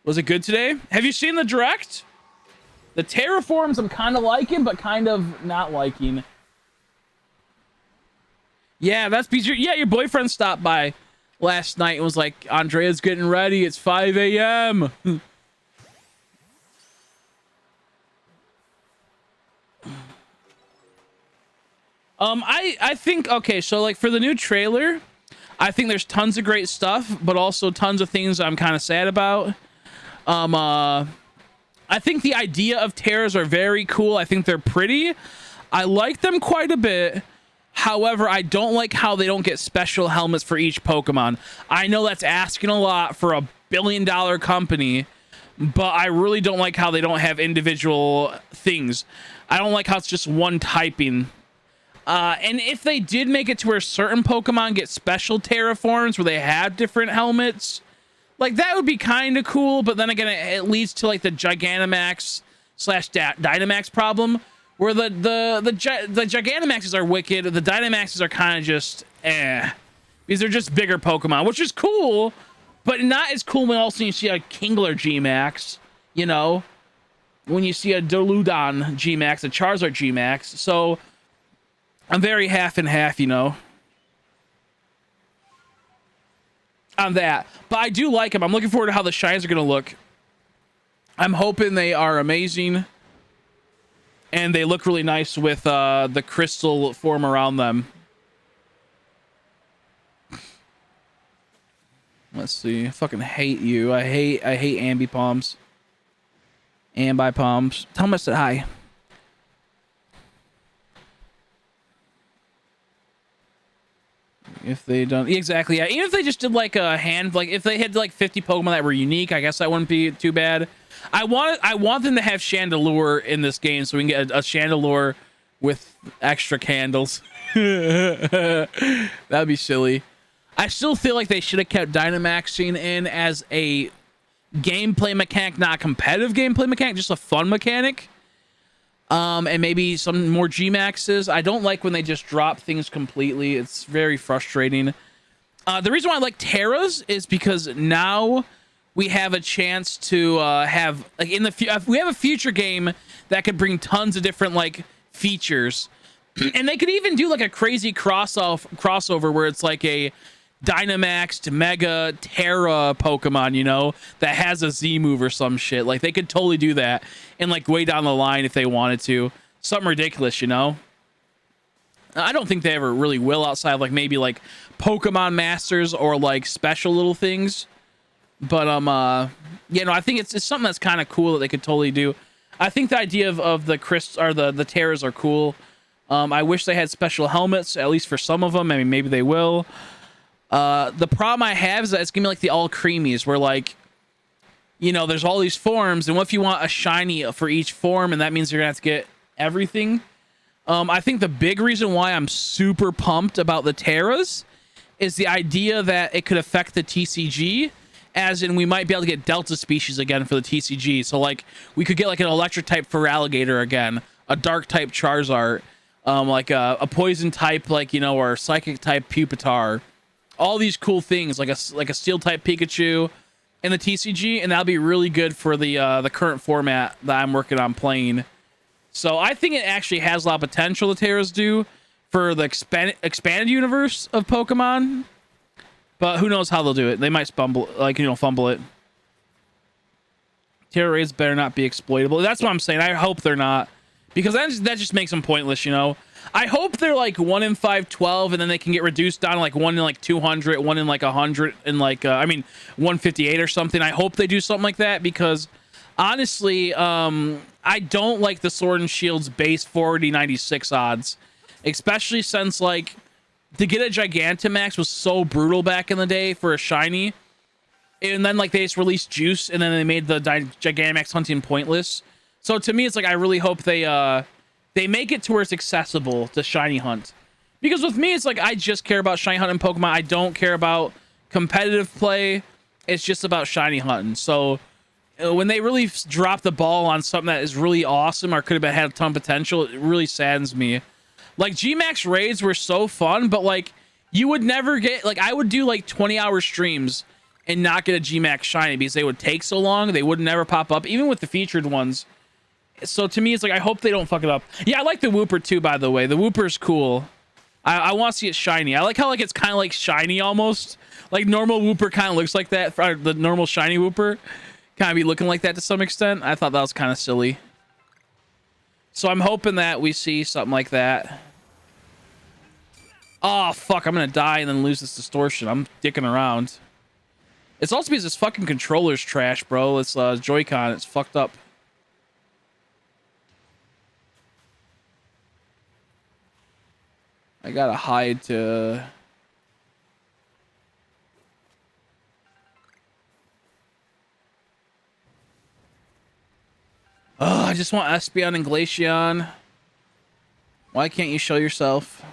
Was it good today? Have you seen the direct? The terraforms I'm kind of liking, but kind of not liking. Yeah, that's because your boyfriend stopped by last night and was like, Andrea's getting ready. It's 5 a.m. I think, okay, so like for the new trailer, I think there's tons of great stuff, but also tons of things I'm kind of sad about. I think the idea of terrors are very cool. I think they're pretty. I like them quite a bit. However, I don't like how they don't get special helmets for each Pokemon. I know that's asking a lot for a billion-dollar company, but I really don't like how they don't have individual things. I don't like how it's just one typing. And if they did make it to where certain Pokemon get special terraforms where they have different helmets, like that would be kind of cool. But then again, it leads to like the Gigantamax / Dynamax problem, where the Gigantamaxes are wicked, the Dynamaxes are kind of just because they're just bigger Pokemon, which is cool, but not as cool when also you see a Kingler G-Max, you know, when you see a Doludon G-Max, a Charizard G-Max. So I'm very half and half, you know, on that. But I do like them. I'm looking forward to how the shines are going to look. I'm hoping they are amazing. And they look really nice with the crystal form around them. Let's see. I fucking hate you. I hate Ambipalms. Ambipalms. Tell them I said hi. If they don't, exactly, yeah. Even if they just did like a hand, like if they had like 50 Pokemon that were unique, I guess that wouldn't be too bad. I want them to have Chandelure in this game so we can get a Chandelure with extra candles. That'd be silly. I still feel like they should have kept Dynamaxing in as a gameplay mechanic, not a competitive gameplay mechanic, just a fun mechanic. And maybe some more G-Maxes. I don't like when they just drop things completely. It's very frustrating. The reason why I like Terras is because now we have a chance to have, like, in the we have a future game that could bring tons of different, like, features. And they could even do, like, a crazy crossover where it's like a Dynamax to Mega Terra Pokemon, you know, that has a Z move or some shit. Like, they could totally do that and, like, way down the line if they wanted to. Something ridiculous, you know? I don't think they ever really will outside of, like, maybe, like, Pokemon Masters or, like, special little things. But, you know, I think it's something that's kind of cool that they could totally do. I think the idea of the the Terras are cool. I wish they had special helmets, at least for some of them. I mean, maybe they will. The problem I have is that it's gonna be like the all creamies where, like, you know, there's all these forms, and what if you want a shiny for each form, and that means you're gonna have to get everything. I think the big reason why I'm super pumped about the Terras is the idea that it could affect the TCG, as in we might be able to get Delta species again for the TCG. So, like, we could get like an electric type for Alligator again, a dark type Charizard, like a poison type, like, you know, or psychic type Pupitar. All these cool things, like a steel type Pikachu in the TCG, and that'll be really good for the current format that I'm working on playing. So I think it actually has a lot of potential, the Terras do, for the expanded universe of Pokemon. But who knows how they'll do it? They might fumble it. Terra raids better not be exploitable. That's what I'm saying. I hope they're not, because that just makes them pointless, you know. I hope they're like 1 in 512, and then they can get reduced down to like 1 in like 200, 1 in like 100, and like 158 or something. I hope they do something like that, because honestly, I don't like the Sword and Shield's base 496 odds, especially since, like, to get a Gigantamax was so brutal back in the day for a shiny, and then like they just released Juice, and then they made the Gigantamax hunting pointless. So to me, it's like I really hope they make it to where it's accessible to shiny hunt. Because with me, it's like I just care about shiny hunting Pokemon. I don't care about competitive play. It's just about shiny hunting. So when they really drop the ball on something that is really awesome or could have had a ton of potential, it really saddens me. Like, G-Max raids were so fun, but like you would never get, like, I would do like 20-hour streams and not get a G-Max shiny because they would take so long. They would never pop up, even with the featured ones. So to me, it's like I hope they don't fuck it up. Yeah, I like the Whooper too. By the way, the Whooper's cool. I want to see it shiny. I like how like it's kind of like shiny almost. Like normal Whooper kind of looks like that. The normal shiny Whooper kind of be looking like that to some extent. I thought that was kind of silly. So I'm hoping that we see something like that. Oh fuck! I'm gonna die and then lose this distortion. I'm dicking around. It's also because this fucking controller's trash, bro. It's Joy-Con. It's fucked up. I gotta hide to... Oh, I just want Espeon and Glaceon. Why can't you show yourself?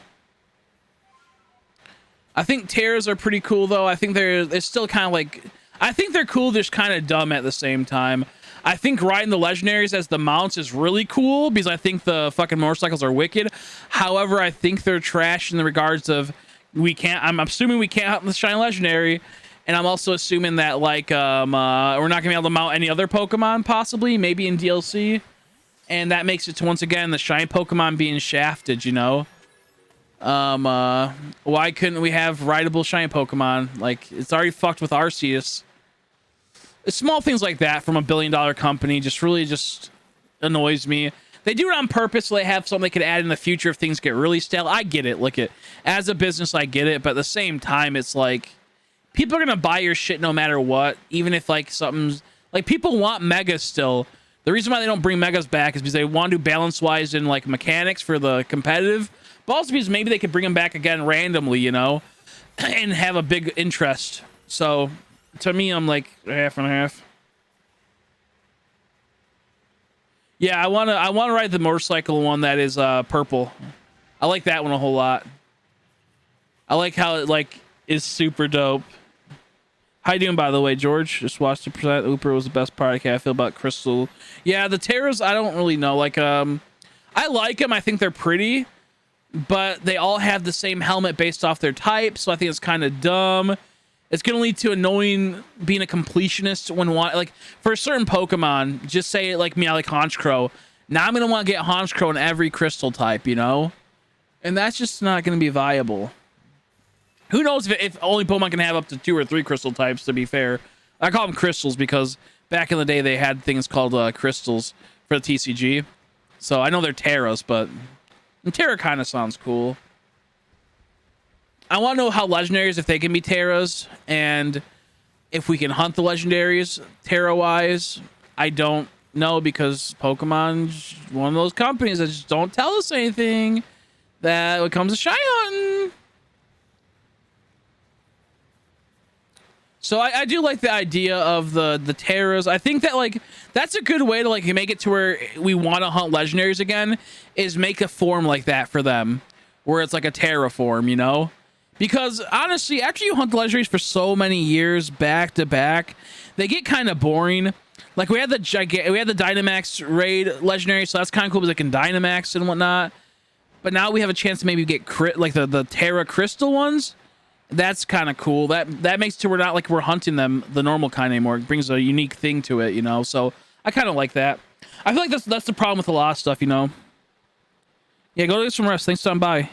I think Terras are pretty cool, though. I think it's still kind of like... I think they're cool, just kind of dumb at the same time. I think riding the legendaries as the mounts is really cool because I think the fucking motorcycles are wicked. However, I think they're trash in the regards of I'm assuming we can't hunt the shiny legendary, and I'm also assuming that like we're not gonna be able to mount any other Pokemon possibly, maybe in DLC, and that makes it to once again the shiny Pokemon being shafted. You know, why couldn't we have rideable shiny Pokemon? Like it's already fucked with Arceus. Small things like that from a billion-dollar company just really just annoys me. They do it on purpose so they have something they could add in the future if things get really stale. I get it. Look, as a business, I get it. But at the same time, it's like people are going to buy your shit no matter what. Even if like something's like people want Megas still. The reason why they don't bring Megas back is because they want to do balance-wise in like mechanics for the competitive. But also because maybe they could bring them back again randomly, you know, and have a big interest. So... to me, I'm like half and half. Yeah, I wanna ride the motorcycle one that is purple. I like that one a whole lot. I like how it like is super dope. How you doing, by the way, George? Just watched the present. Uber was the best part. I can't feel about Crystal. Yeah, the Terras, I don't really know. Like I like them. I think they're pretty, but they all have the same helmet based off their type, so I think it's kind of dumb. It's going to lead to annoying being a completionist when like for a certain Pokemon, just say like me, I like Honchkrow. Now I'm going to want to get Honchkrow in every crystal type, you know? And that's just not going to be viable. Who knows if only Pokemon can have up to 2 or 3 crystal types, to be fair. I call them crystals because back in the day they had things called crystals for the TCG. So I know they're Terras, but Terra kind of sounds cool. I want to know how legendaries, if they can be Terras, and if we can hunt the legendaries Terra-wise. I don't know because Pokemon's one of those companies that just don't tell us anything that when it comes to shiny hunting. So I do like the idea of the Terras. I think that like that's a good way to like make it to where we want to hunt legendaries again, is make a form like that for them where it's like a Terra form, you know? Because honestly, after you hunt the legendaries for so many years back to back, they get kind of boring. Like we had the Dynamax raid legendary, so that's kind of cool because they can Dynamax and whatnot. But now we have a chance to maybe get like the Terra Crystal ones. That's kind of cool. That makes it to where not like we're hunting them the normal kind anymore. It brings a unique thing to it, you know. So I kind of like that. I feel like that's the problem with a lot of stuff, you know. Yeah, go get some rest. Thanks for stopping by.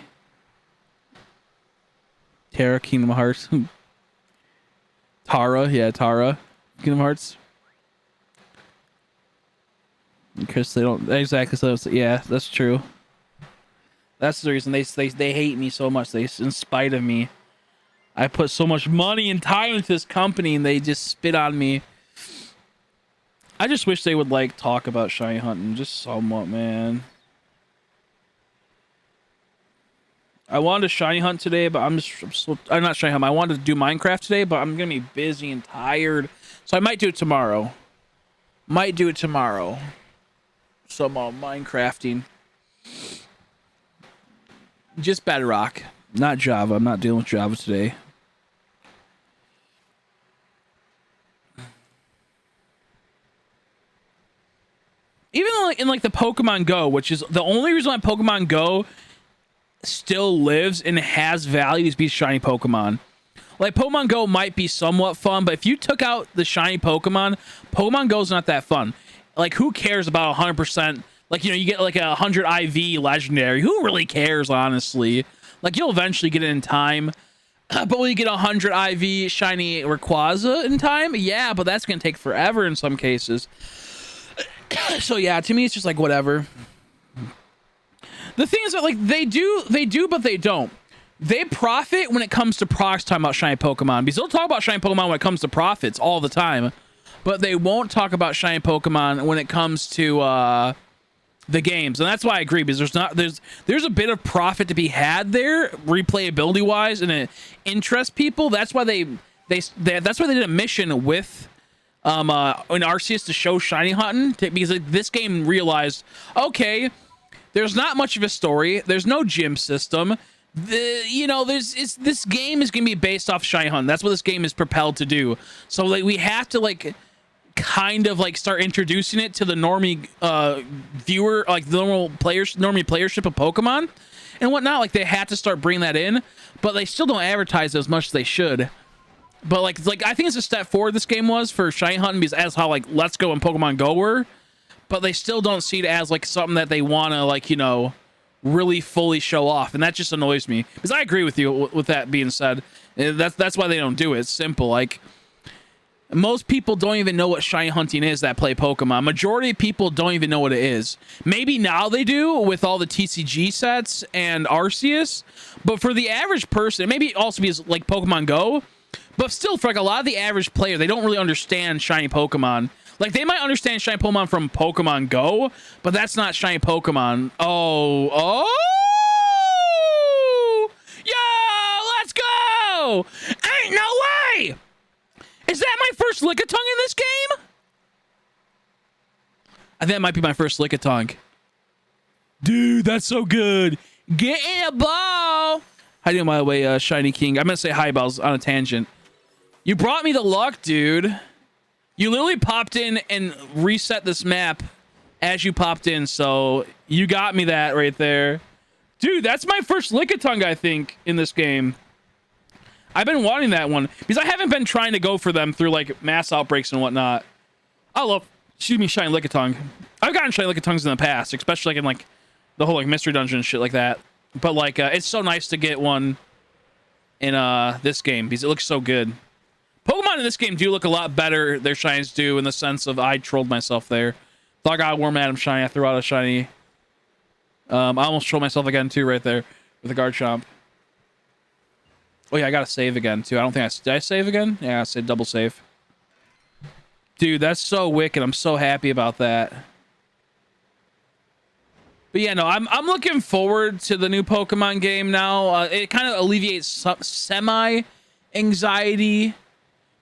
Terra, Kingdom Hearts. Tara, yeah, Tara. Kingdom Hearts. Because they don't exactly, so yeah, that's true. That's the reason they hate me so much. In spite of me, I put so much money and time into this company, and they just spit on me. I just wish they would like talk about shiny hunting just somewhat, man. I wanted to shiny hunt today, but I'm not shiny hunt. I wanted to do Minecraft today, but I'm gonna be busy and tired, so I might do it tomorrow. Some Minecrafting. Just Bedrock, not Java. I'm not dealing with Java today. Even in like the Pokemon Go, which is the only reason why Pokemon Go still lives and has value is because shiny Pokemon. Like Pokemon Go might be somewhat fun, but if you took out the shiny Pokemon Go's not that fun. Like, who cares about 100%? Like, you know, you get like a 100 IV legendary. Who really cares, honestly? Like, you'll eventually get it in time. But will you get 100 IV shiny Rayquaza in time? Yeah, but that's going to take forever in some cases. So, yeah, to me, it's just like, whatever. The thing is that, like, they do, but they don't. They profit when it comes to procs talking about shiny Pokemon. Because they'll talk about shiny Pokemon when it comes to profits all the time. But they won't talk about shiny Pokemon when it comes to the games. And that's why I agree, because there's a bit of profit to be had there, replayability wise, and it interests people. That's why that's why they did a mission with in Arceus to show shiny hunting, because like, this game realized, okay, there's not much of a story, there's no gym system. This game is gonna be based off shiny hunting. That's what this game is propelled to do. So like we have to like kind of like start introducing it to the normie viewer, like the normie playership of Pokemon and whatnot. Like they had to start bringing that in, but they still don't advertise it as much as they should. But like I think it's a step forward this game was for shiny hunting, because as how like Let's Go and Pokemon Go were, but they still don't see it as like something that they want to like, you know, really fully show off. And that just annoys me, because I agree with you with that being said. That's why they don't do it. It's simple. Like most people don't even know what shiny hunting is that play Pokemon. Majority of people don't even know what it is. Maybe now they do with all the TCG sets and Arceus, but for the average person, maybe also because like Pokemon Go, but still for like a lot of the average player, they don't really understand shiny Pokemon. Like they might understand shiny Pokemon from Pokemon Go, but that's not shiny Pokemon. Oh, yo, let's go! Ain't no way! Is that my first Lickitung in this game? I think that might be my first Lickitung. Dude, that's so good. Get in a ball. How you doing, by the way, Shiny King? I'm going to say hi, Bells, on a tangent. You brought me the luck, dude. You literally popped in and reset this map as you popped in, so you got me that right there. Dude, that's my first Lickitung, I think, in this game. I've been wanting that one because I haven't been trying to go for them through like mass outbreaks and whatnot. I love, excuse me, shiny Lickitung. I've gotten shiny Lickitungs in the past, especially like in like the whole like mystery dungeon and shit like that. But like it's so nice to get one in this game because it looks so good. Pokemon in this game do look a lot better. Their shinies do, in the sense of I trolled myself there. Thought I got a Warm Atom shiny. I threw out a shiny. I almost trolled myself again too right there with a Garchomp. Oh yeah, I gotta save again too. I don't think did I save again? Yeah, I said double save. Dude, that's so wicked. I'm so happy about that. But yeah, no, I'm looking forward to the new Pokemon game now. It kind of alleviates some semi anxiety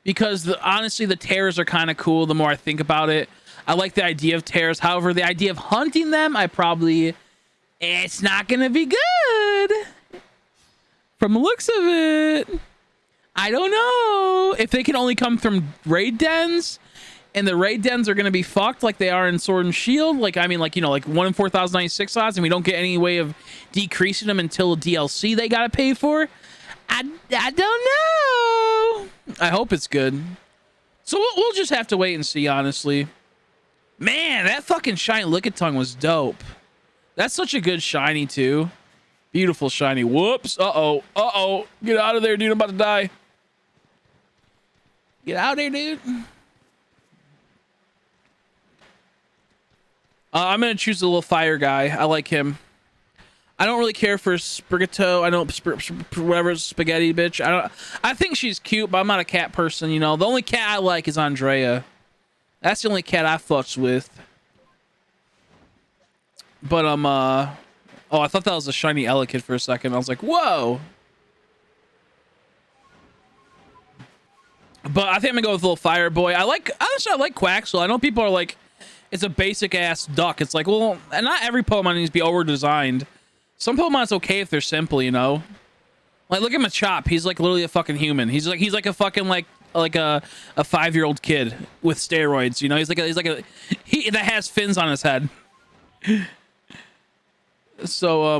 because honestly the tears are kind of cool. The more I think about it, I like the idea of tears. However, the idea of hunting them, it's not gonna be good. From the looks of it, I don't know if they can only come from raid dens, and the raid dens are going to be fucked like they are in Sword and Shield. Like, I mean, like, you know, like 1 in 4,096 odds, and we don't get any way of decreasing them until DLC they got to pay for. I don't know. I hope it's good. So we'll just have to wait and see, honestly. Man, that fucking shiny Lickitung was dope. That's such a good shiny, too. Beautiful shiny. Whoops. Uh-oh. Uh-oh. Get out of there, dude. I'm about to die. Get out of there, dude. I'm going to choose the little fire guy. I like him. I don't really care for Sprigato. I don't... whatever, spaghetti bitch. I think she's cute, but I'm not a cat person, you know. The only cat I like is Andrea. That's the only cat I fucks with. But, oh, I thought that was a shiny Elekid for a second. I was like, whoa. But I think I'm gonna go with little fire boy. Honestly, I like Quaxwell. I know people are like, it's a basic ass duck. It's like, well, and not every Pokemon needs to be over designed. Some Pokemon's okay if they're simple, you know. Like, look at Machop. He's like literally a fucking human. He's like a fucking like a 5-year-old kid with steroids. You know, he's like a that has fins on his head. So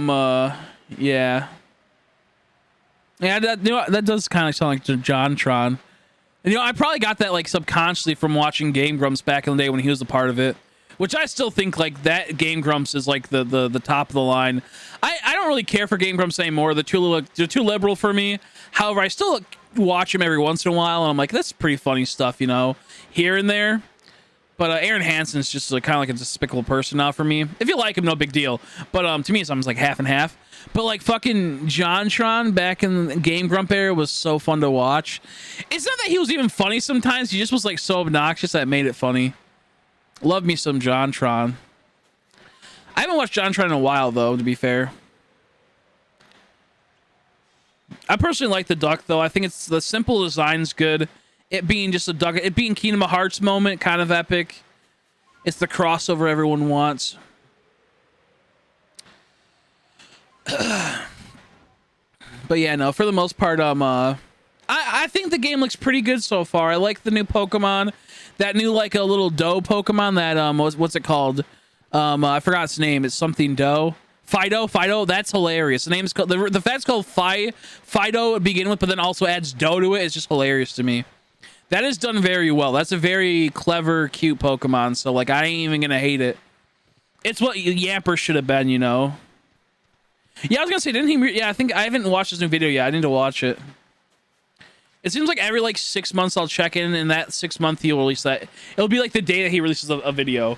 yeah, that does kind of sound like JonTron. And, you know, I probably got that like subconsciously from watching Game Grumps back in the day when he was a part of it. which I still think like that Game Grumps is like the top of the line. I don't really care for Game Grumps anymore. They're too liberal for me. However, I still watch them every once in a while, and I'm like, that's pretty funny stuff, you know, here and there. But Aaron Hansen's just kind of like a despicable person now for me. If you like him, no big deal. But to me, it's like half and half. But like fucking JonTron back in the Game Grump era was so fun to watch. It's not that he was even funny sometimes. He just was like so obnoxious that made it funny. Love me some JonTron. I haven't watched JonTron in a while though, to be fair. I personally like the duck though. I think it's the simple design's good. It being just a duck, it being Kingdom Hearts moment, kind of epic. It's the crossover everyone wants. But yeah, no, for the most part, I think the game looks pretty good so far. I like the new Pokemon, that new like a little doe Pokemon that what's it called? I forgot its name. It's something doe. Fido, that's hilarious. The name is called the fact's called Fido to begin with, but then also adds doe to it. It's just hilarious to me. That is done very well. That's a very clever, cute Pokemon. So like, I ain't even gonna hate it. It's what Yamper should have been, you know. Yeah, I was gonna say, didn't he? Yeah, I think I haven't watched this new video yet. I need to watch it. It seems like every like 6 months I'll check in, and that 6 month he'll release that. It'll be like the day that he releases a video.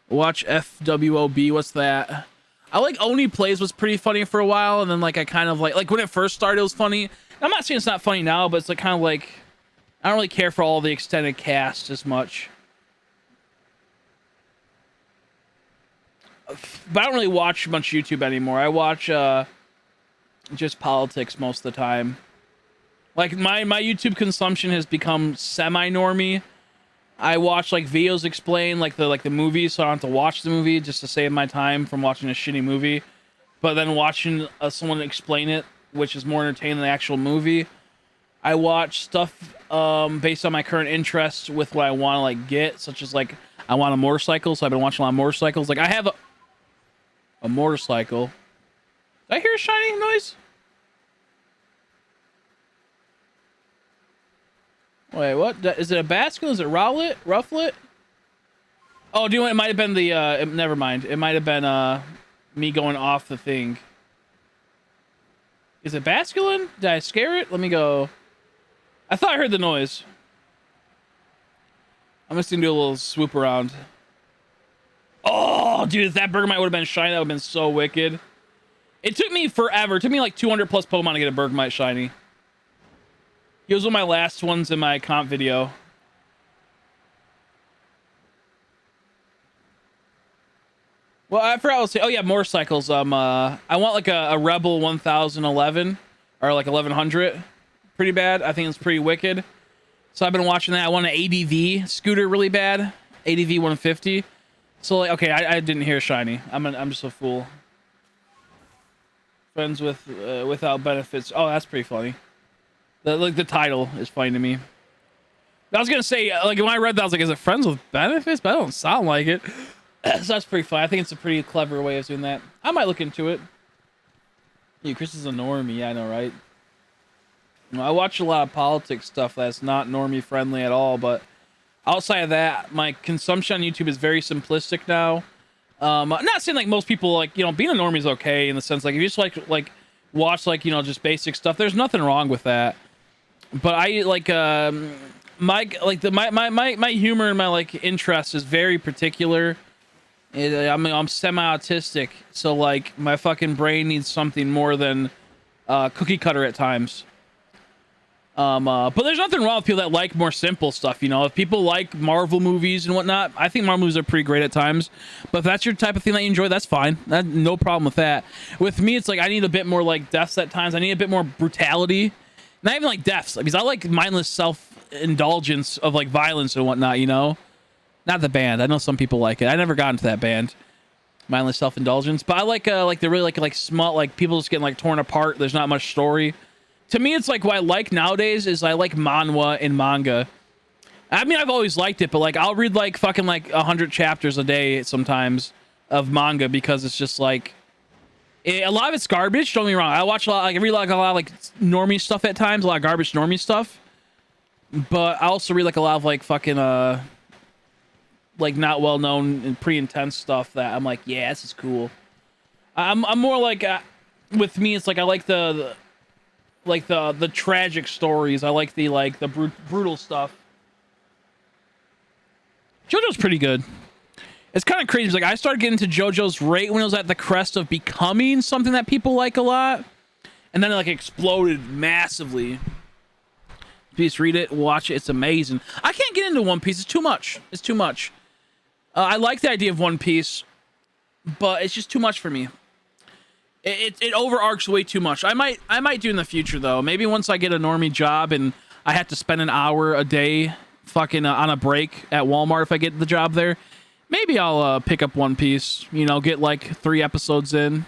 Watch FWOB. What's that? I like Oni Plays was pretty funny for a while, and then like I kind of like when it first started, it was funny. I'm not saying it's not funny now, but it's like kind of like I don't really care for all the extended cast as much. But I don't really watch much YouTube anymore. I watch just politics most of the time. Like my YouTube consumption has become semi-normie. I watch like videos explain like the movies, so I don't have to watch the movie just to save my time from watching a shitty movie. But then watching someone explain it, which is more entertaining than the actual movie. I watch stuff based on my current interests with what I want to like get, such as like I want a motorcycle, so I've been watching a lot of motorcycles. Like I have a motorcycle. Did I hear a shiny noise? Wait, what? Is it a Baskin? Is it Rowlet? Rufflet? Oh, do you know what? It might have been the, never mind. It might have been, me going off the thing. Is it Basculin? Did I scare it? Let me go. I thought I heard the noise. I'm just gonna do a little swoop around. Oh, dude, if that Bergmite would have been shiny, that would have been so wicked. It took me forever. It took me like 200 plus Pokemon to get a Bergmite shiny. He was one of my last ones in my comp video. Well, I forgot what I was saying. Oh yeah, motorcycles. I want like a Rebel 1011 or like 1100. Pretty bad. I think it's pretty wicked. So I've been watching that. I want an ADV scooter really bad. ADV 150. So like, okay, I didn't hear shiny. I'm just a fool. Friends with without benefits. Oh, that's pretty funny. The title is funny to me. I was gonna say, like when I read that, I was like, is it friends with benefits? But I don't sound like it. So that's pretty funny. I think it's a pretty clever way of doing that. I might look into it. Yeah, Chris is a normie. Yeah, I know, right? You know, I watch a lot of politics stuff that's not normie friendly at all, but outside of that, my consumption on YouTube is very simplistic now. I'm not saying like most people, like, you know, being a normie is okay in the sense like if you just like watch like, you know, just basic stuff, there's nothing wrong with that. But I like my humor and my like interest is very particular. I'm semi-autistic, so like my fucking brain needs something more than cookie cutter at times. But there's nothing wrong with people that like more simple stuff, you know. If people like Marvel movies and whatnot, I think Marvel movies are pretty great at times. But if that's your type of thing that you enjoy, that's fine. No problem with that. With me, it's like I need a bit more like deaths at times. I need a bit more brutality. Not even like deaths, because I like mindless self-indulgence of like violence and whatnot, you know. Not the band. I know some people like it. I never got into that band, mindless self-indulgence. But I like the really like small, like people just getting like torn apart. There's not much story. To me, it's like what I like nowadays is I like manhwa and manga. I mean, I've always liked it, but like I'll read like fucking like 100 chapters a day sometimes of manga because it's just like a lot of it's garbage. Don't get me wrong. I watch a lot, like I read like a lot of like normie stuff at times, a lot of garbage normie stuff. But I also read like a lot of like fucking like not well known and pretty intense stuff that I'm like, yeah, this is cool. I'm more like with me, it's like I like the tragic stories. I like the brutal stuff. JoJo's pretty good. It's kind of crazy. It's like I started getting into JoJo's right when it was at the crest of becoming something that people like a lot, and then it like exploded massively. Please read it, watch it. It's amazing. I can't get into One Piece. It's too much. It's too much. I like the idea of One Piece, but it's just too much for me. It overarches way too much. I might do in the future though. Maybe once I get a normie job and I have to spend an hour a day fucking on a break at Walmart if I get the job there. Maybe I'll pick up One Piece. You know, get like 3 episodes in.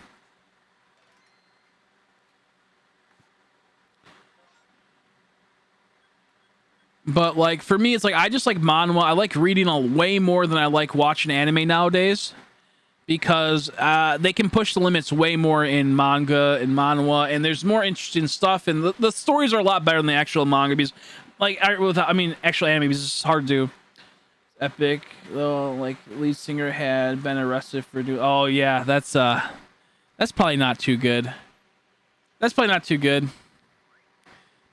But like for me, it's like I just like manhwa. I like reading way more than I like watching anime nowadays, because they can push the limits way more in manga and manhwa, and there's more interesting stuff, and the stories are a lot better than the actual manga. Because like actual anime is hard to do. Epic, though, like lead singer had been arrested for doing. Oh yeah, that's probably not too good. That's probably not too good.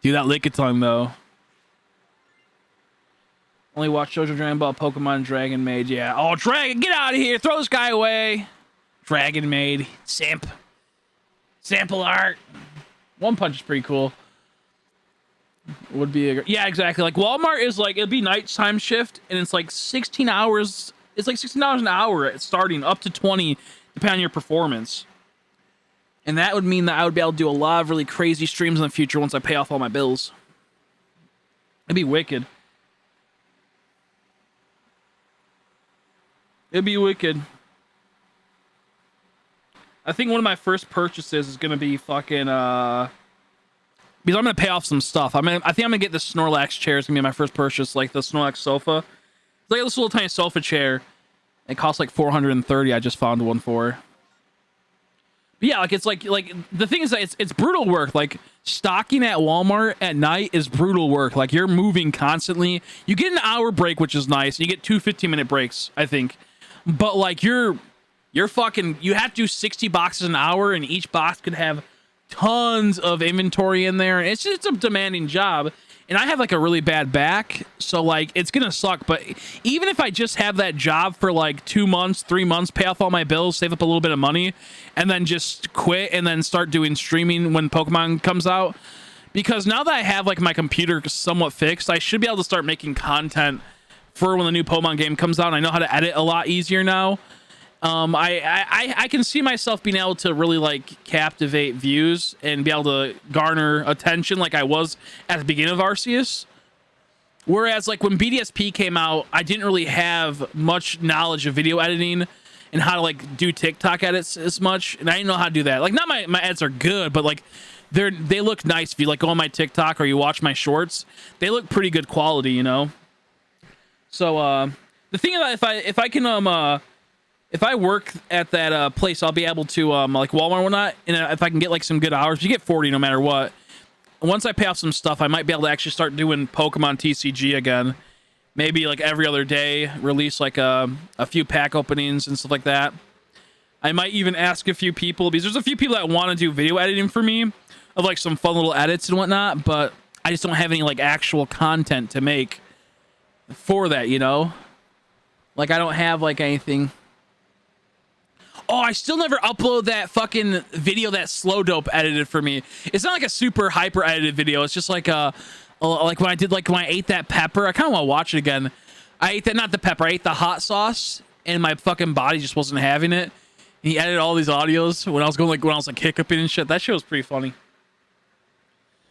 Dude, that lick tongue though. Only watch JoJo, Dragon Ball, Pokemon, Dragon Maid. Yeah. Oh, Dragon, get out of here! Throw this guy away. Dragon Maid, simp, sample art. One Punch is pretty cool. Would be yeah, exactly. Like Walmart is like it'd be nighttime shift, and it's like 16 hours. It's like $16 an hour at starting, up to 20, depending on your performance. And that would mean that I would be able to do a lot of really crazy streams in the future once I pay off all my bills. It'd be wicked. It'd be wicked. I think one of my first purchases is gonna be fucking because I'm gonna pay off some stuff. I think I'm gonna get the Snorlax chair. It's gonna be my first purchase, like the Snorlax sofa. It's like this little tiny sofa chair. It costs like $430. I just found one for. But yeah, like it's like the thing is that it's brutal work. Like stocking at Walmart at night is brutal work. Like you're moving constantly. You get an hour break, which is nice. You get 2 15-minute breaks, I think. But like you're fucking, you have to do 60 boxes an hour, and each box could have tons of inventory in there. It's a demanding job, and I have like a really bad back, so like it's gonna suck. But even if I just have that job for like 2 months, 3 months, pay off all my bills, save up a little bit of money, and then just quit and then start doing streaming when Pokemon comes out, because now that I have like my computer somewhat fixed, I should be able to start making content for when the new Pokemon game comes out. And I know how to edit a lot easier now. I can see myself being able to really like captivate views and be able to garner attention like I was at the beginning of Arceus. Whereas like when BDSP came out, I didn't really have much knowledge of video editing and how to like do TikTok edits as much, and I didn't know how to do that. Like not my edits are good, but like they look nice. If you like go on my TikTok or you watch my shorts, they look pretty good quality, you know. So the thing is that if I work at that place, I'll be able to like Walmart or whatnot, and if I can get like some good hours, you get 40 no matter what. Once I pay off some stuff, I might be able to actually start doing Pokemon TCG again. Maybe like every other day, release like a few pack openings and stuff like that. I might even ask a few people, because there's a few people that want to do video editing for me of like some fun little edits and whatnot, but I just don't have any like actual content to make for that, you know? Like I don't have like anything. Oh, I still never upload that fucking video that Slow Dope edited for me. It's not like a super hyper edited video. It's just like like when I ate that pepper. I kind of want to watch it again. I ate that, not the pepper. I ate the hot sauce, and my fucking body just wasn't having it. And he edited all these audios when I was like hiccuping and shit. That shit was pretty funny.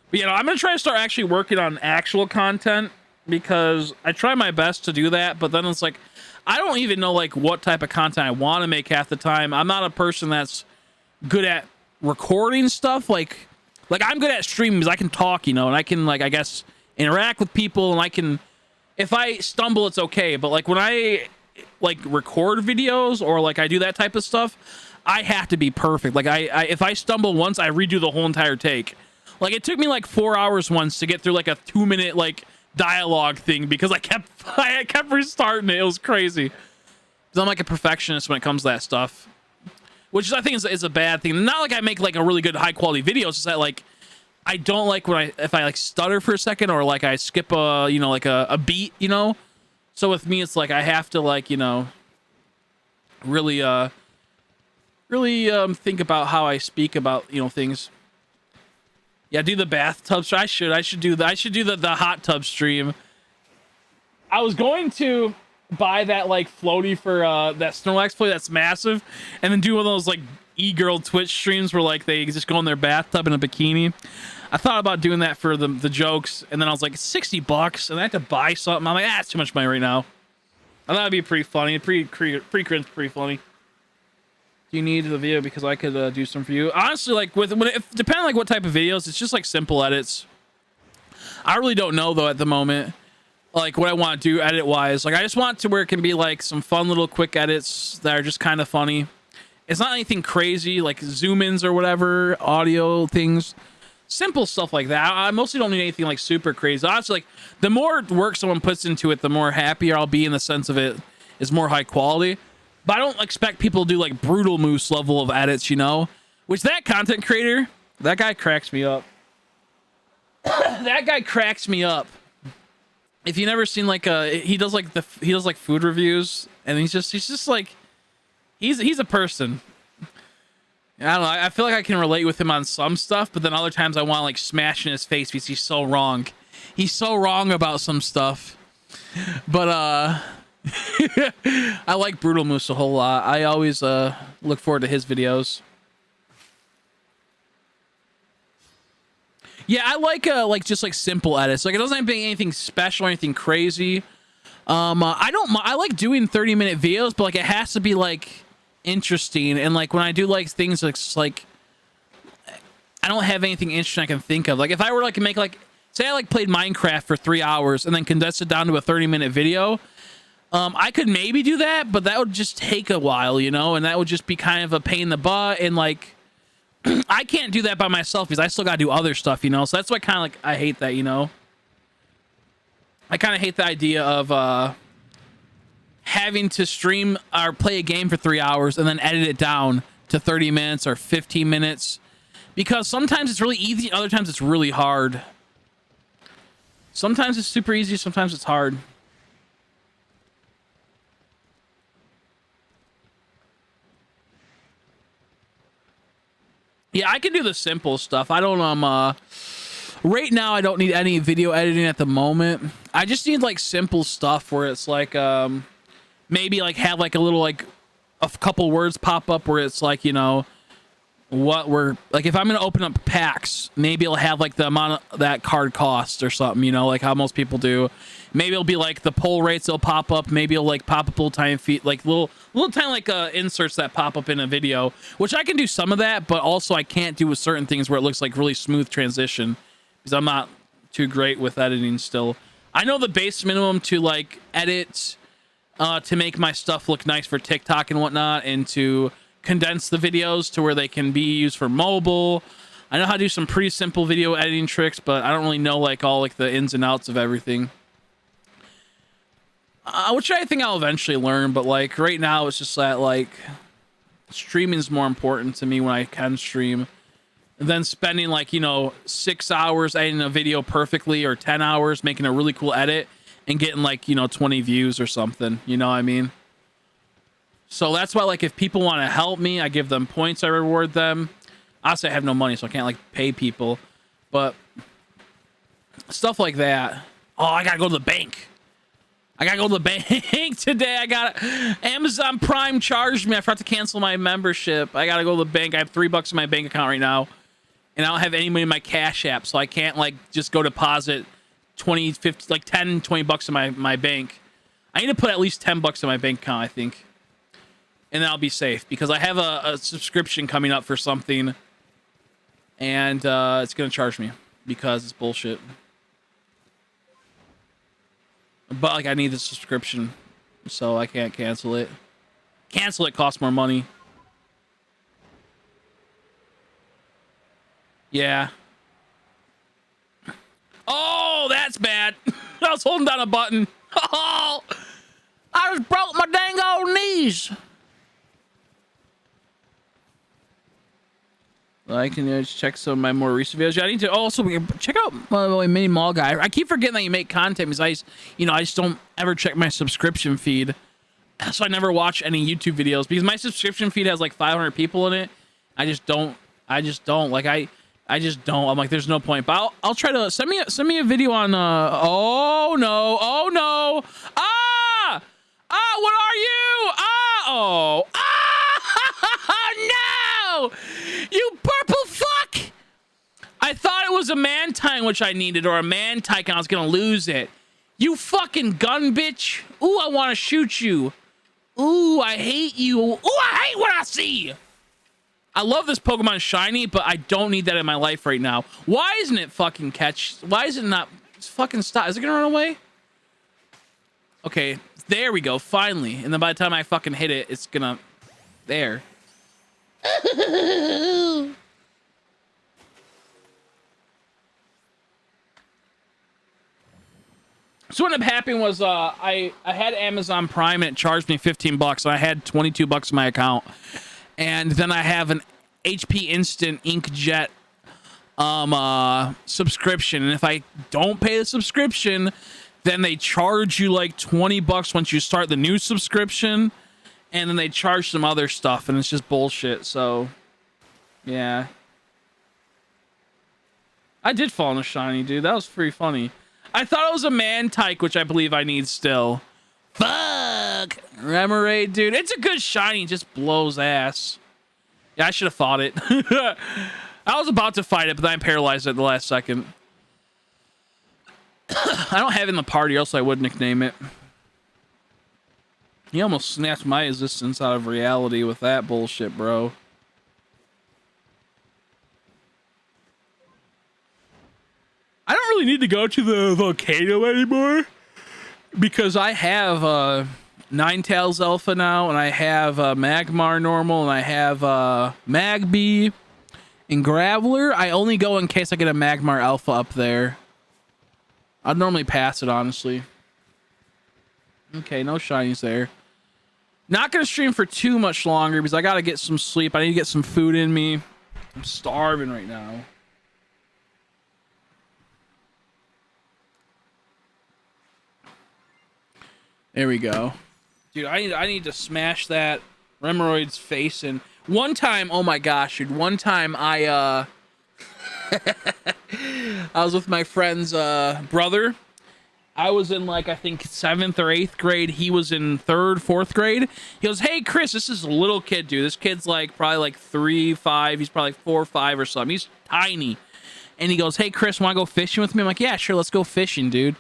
But you know, I'm gonna try to start actually working on actual content, because I try my best to do that, but then it's like I don't even know like what type of content I want to make half the time. I'm not a person that's good at recording stuff. Like I'm good at streaming because I can talk, you know, and I can like, I guess, interact with people, and I can, if I stumble, it's okay. But like when I like record videos or like I do that type of stuff, I have to be perfect. Like I if I stumble once, I redo the whole entire take. Like it took me like 4 hours once to get through like a 2-minute like dialogue thing because I kept restarting it. It was crazy. 'Cause I'm like a perfectionist when it comes to that stuff, which I think is a bad thing. Not like I make like a really good high quality video. It's just that like I don't like when if I like stutter for a second or like I skip a like a beat, So with me, it's like I have to like really think about how I speak about things. Yeah, do the bathtub. I should do that. I should do the hot tub stream. I was going to buy that like floaty for that Snorlax floaty that's massive, and then do one of those like e-girl Twitch streams where like they just go in their bathtub in a bikini. I thought about doing that for the jokes, and then I was like, $60, and I had to buy something. I'm like, it's too much money right now. I thought it'd be pretty funny, pretty cringe, pretty funny. Do you need the video because I could do some for you? Honestly, like depending like what type of videos, it's just like simple edits. I really don't know though at the moment, like what I want to do edit wise. Like I just want to where it can be like some fun little quick edits that are just kind of funny. It's not anything crazy like zoom ins or whatever, audio things. Simple stuff like that. I mostly don't need anything like super crazy. Honestly, like the more work someone puts into it, the more happier I'll be in the sense of it is more high quality. But I don't expect people to do like brutal moose level of edits, Which that content creator, that guy cracks me up. That guy cracks me up. If you never seen like he does like food reviews, and he's just like he's a person. I don't know. I feel like I can relate with him on some stuff, but then other times I want to like smash in his face because he's so wrong. He's so wrong about some stuff. But I like Brutal Moose a whole lot. I always look forward to his videos. Yeah, I like just like simple edits. Like it doesn't have to be anything special or anything crazy. I like doing 30-minute videos, but like it has to be like interesting, and like when I do like things like I don't have anything interesting I can think of. Like if I were like to make like say I like played Minecraft for 3 hours and then condensed it down to a 30-minute video, I could maybe do that, but that would just take a while, and that would just be kind of a pain in the butt, and like I can't do that by myself because I still gotta do other stuff, so that's why kind of like I hate that, I kind of hate the idea of having to stream or play a game for 3 hours and then edit it down to 30 minutes or 15 minutes, because sometimes it's really easy, other times it's really hard. Sometimes it's super easy, sometimes it's hard. Yeah, I can do the simple stuff. I don't right now I don't need any video editing at the moment. I just need like simple stuff where it's like maybe like have like a little like a couple words pop up where it's like what we're like, if I'm gonna open up packs, maybe it'll have like the amount of that card cost or something, like how most people do. Maybe it'll be like the pull rates will pop up. Maybe it'll like pop up little tiny feet, like little tiny like inserts that pop up in a video, which I can do some of that, but also I can't do with certain things where it looks like really smooth transition because I'm not too great with editing still. I know the base minimum to like edit to make my stuff look nice for TikTok and whatnot, and to condense the videos to where they can be used for mobile. I know how to do some pretty simple video editing tricks, but I don't really know like all like the ins and outs of everything. Which I think I'll eventually learn, but like right now it's just that like streaming is more important to me when I can stream than spending like 6 hours editing a video perfectly or 10 hours making a really cool edit and getting like 20 views or something, what I mean? So that's why like if people want to help me, I give them points, I reward them. Honestly, I have no money, so I can't like pay people, but stuff like that. Oh, I gotta go to the bank. I gotta go to the bank today. I got Amazon Prime charged me. I forgot to cancel my membership. I gotta go to the bank. I have $3 in my bank account right now, and I don't have any money in my Cash App, so I can't like just go deposit 20, 50, like 10, $20 in my bank. I need to put at least $10 in my bank account, I think, and then I'll be safe because I have a subscription coming up for something, and it's gonna charge me because it's bullshit. But like I need the subscription, so I can't cancel it. Cancel it costs more money. Yeah. Oh, that's bad. I was holding down a button. Oh, I just broke my dang old knees. I can just check some of my more recent videos. Yeah, I need to also check out my mini mall guy. I keep forgetting that you make content because I just don't ever check my subscription feed, so I never watch any YouTube videos because my subscription feed has like 500 people in it. I just don't. I just don't. I'm like, there's no point. But I'll try to send me a video on. Oh no! What are you? No! You purple fuck! I thought it was a Mantine which I needed, or a Mantike, and I was gonna lose it. You fucking gun bitch! Ooh, I want to shoot you. Ooh, I hate you. Ooh, I hate what I see. I love this Pokemon shiny, but I don't need that in my life right now. Why isn't it fucking catch? Why is it not fucking stop? Is it gonna run away? Okay, there we go, finally. And then by the time I fucking hit it, it's gonna... There. So what ended up happening was I had Amazon Prime and it charged me $15 and I had $22 in my account. And then I have an HP Instant Inkjet subscription, and if I don't pay the subscription, then they charge you like $20 once you start the new subscription, and then they charge some other stuff, and it's just bullshit. So yeah, I did fall in a shiny, dude. That was pretty funny. I thought it was a Mantike, which I believe I need still. Fuck! Remoraid, dude. It's a good shiny. It just blows ass. Yeah, I should have fought it. I was about to fight it, but then I paralyzed it at the last second. I don't have it in the party, or else I would nickname it. He almost snatched my existence out of reality with that bullshit, bro. I don't really need to go to the volcano anymore, because I have Ninetales Alpha now, and I have Magmar Normal, and I have Magby and Graveler. I only go in case I get a Magmar Alpha up there. I'd normally pass it, honestly. Okay, no shinies there. Not going to stream for too much longer because I got to get some sleep. I need to get some food in me. I'm starving right now. There we go. Dude, I need to smash that Remoraid's face in. One time, oh my gosh, dude. One time I was with my friend's brother. I was in like, I think 7th or 8th grade. He was in 3rd, 4th grade. He goes, hey, Chris, this is a little kid, dude. This kid's like probably like 3, 5. He's probably like 4 or 5 or something. He's tiny. And he goes, hey, Chris, want to go fishing with me? I'm like, yeah, sure. Let's go fishing, dude.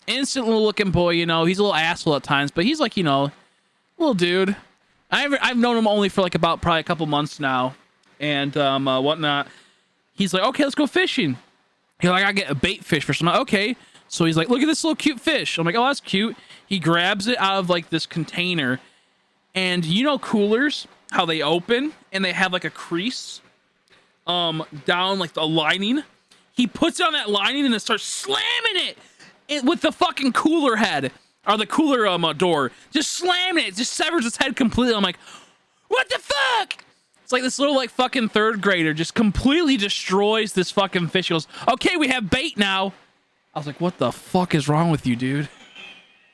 Instant little looking boy, you know. He's a little asshole at times, but he's like, you know, little dude. I've known him only for like about probably a couple months now, and whatnot. He's like, okay, let's go fishing. He's like, I gotta get a bait fish for some. Okay, so he's like, look at this little cute fish. I'm like, oh, that's cute. He grabs it out of like this container, and you know coolers, how they open and they have like a crease, down like the lining. He puts it on that lining and then starts slamming it with the fucking cooler head. Or the cooler door. Just slamming it. Just severs its head completely. I'm like, what the fuck? It's like this little like fucking 3rd grader just completely destroys this fucking fish. He goes, okay, we have bait now. I was like, what the fuck is wrong with you, dude?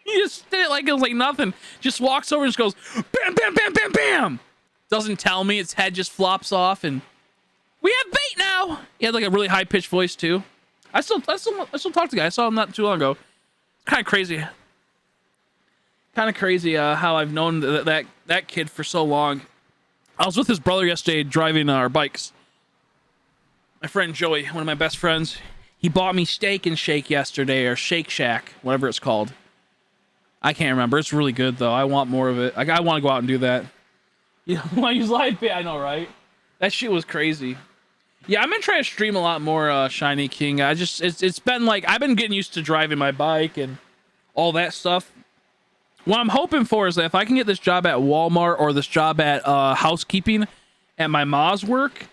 He just did it like it was like nothing. Just walks over and just goes, bam, bam, bam, bam, bam. Doesn't tell me. Its head just flops off and we have bait now. He had like a really high pitched voice too. I still talk to the guy. I saw him not too long ago. It's kind of crazy. How I've known that kid for so long. I was with his brother yesterday driving our bikes. My friend Joey, one of my best friends, he bought me Steak and Shake yesterday, or Shake Shack, whatever it's called. I can't remember. It's really good though. I want more of it. Like, I want to go out and do that. You know, want to use live bait? I know, right? That shit was crazy. Yeah, I'm gonna try to stream a lot more Shiny King. It's been like I've been getting used to driving my bike and all that stuff. What I'm hoping for is that if I can get this job at Walmart or this job at housekeeping at my ma's work,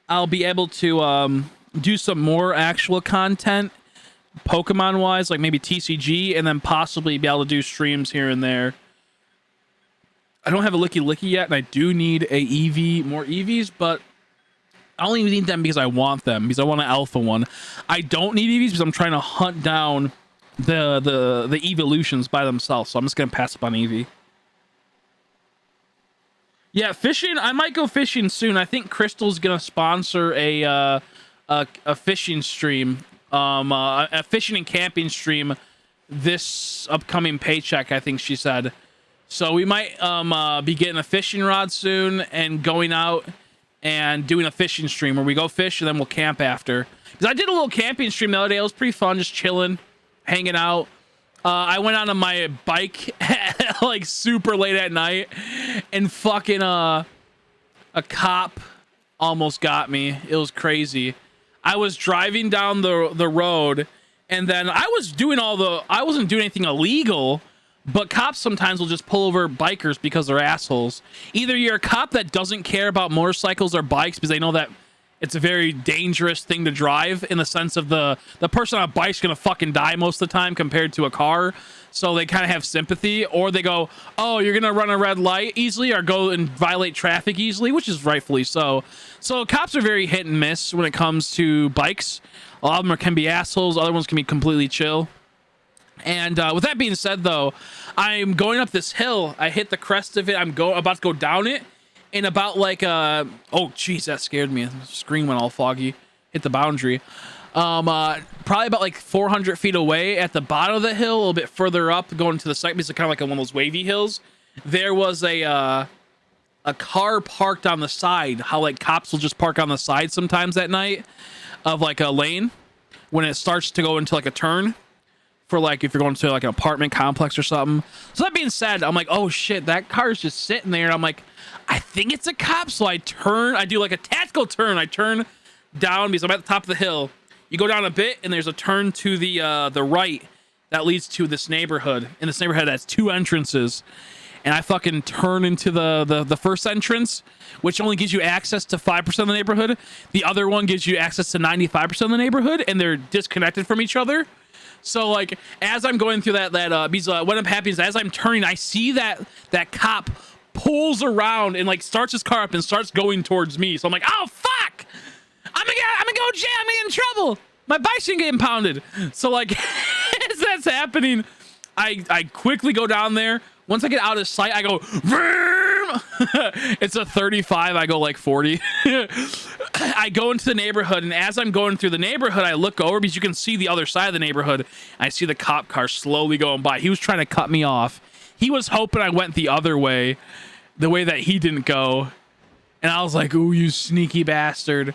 I'll be able to do some more actual content Pokemon wise, like maybe TCG, and then possibly be able to do streams here and there. I don't have a Licky Licky yet, and I do need a Eevee, more Eevees, but I only need them because I want them, because I want an alpha one. I don't need Eevees because I'm trying to hunt down the evolutions by themselves, so I'm just gonna pass up on Eevee. Yeah, fishing. I might go fishing soon. I think Crystal's gonna sponsor a fishing stream, a fishing and camping stream this upcoming paycheck, I think she said. So we might be getting a fishing rod soon and going out and doing a fishing stream where we go fish and then we'll camp after. Because I did a little camping stream the other day. It was pretty fun, just chilling, hanging out. I went on my bike like super late at night, and fucking a cop almost got me. It was crazy. I was driving down the road, and then I wasn't doing anything illegal, but cops sometimes will just pull over bikers because they're assholes. Either you're a cop that doesn't care about motorcycles or bikes because they know that it's a very dangerous thing to drive, in the sense of the person on a bike's gonna fucking die most of the time compared to a car, so they kind of have sympathy. Or they go, oh, you're gonna run a red light easily or go and violate traffic easily, which is rightfully so. So cops are very hit and miss when it comes to bikes. A lot of them can be assholes, other ones can be completely chill. And with that being said, though, I'm going up this hill. I hit the crest of it. I'm about to go down it. In about like oh jeez, that scared me. The screen went all foggy. Hit the boundary. Probably about like 400 feet away at the bottom of the hill, a little bit further up, going to the side, because it's kind of like one of those wavy hills. There was a car parked on the side. How like cops will just park on the side sometimes at night of like a lane when it starts to go into like a turn. For like if you're going to like an apartment complex or something. So that being said, I'm like, oh shit, that car's just sitting there, and I'm like, I think it's a cop. So I do like a tactical turn. I turn down because I'm at the top of the hill. You go down a bit, and there's a turn to the right that leads to this neighborhood. In this neighborhood has 2 entrances, and I fucking turn into the first entrance, which only gives you access to 5% of the neighborhood. The other one gives you access to 95% of the neighborhood, and they're disconnected from each other. So like as I'm going through that because what I'm happy is as I'm turning, I see that cop pulls around and like starts his car up and starts going towards me. So I'm like, oh fuck, I'm gonna go jail. I'm gonna get in trouble. My bike's gonna get impounded. So like as that's happening, I quickly go down there. Once I get out of sight, I go vroom. It's a 35. I go like 40. I go into the neighborhood, and as I'm going through the neighborhood, I look over because you can see the other side of the neighborhood. I see the cop car slowly going by. He was trying to cut me off. He was hoping I went the other way, the way that he didn't go. And I was like, ooh, you sneaky bastard.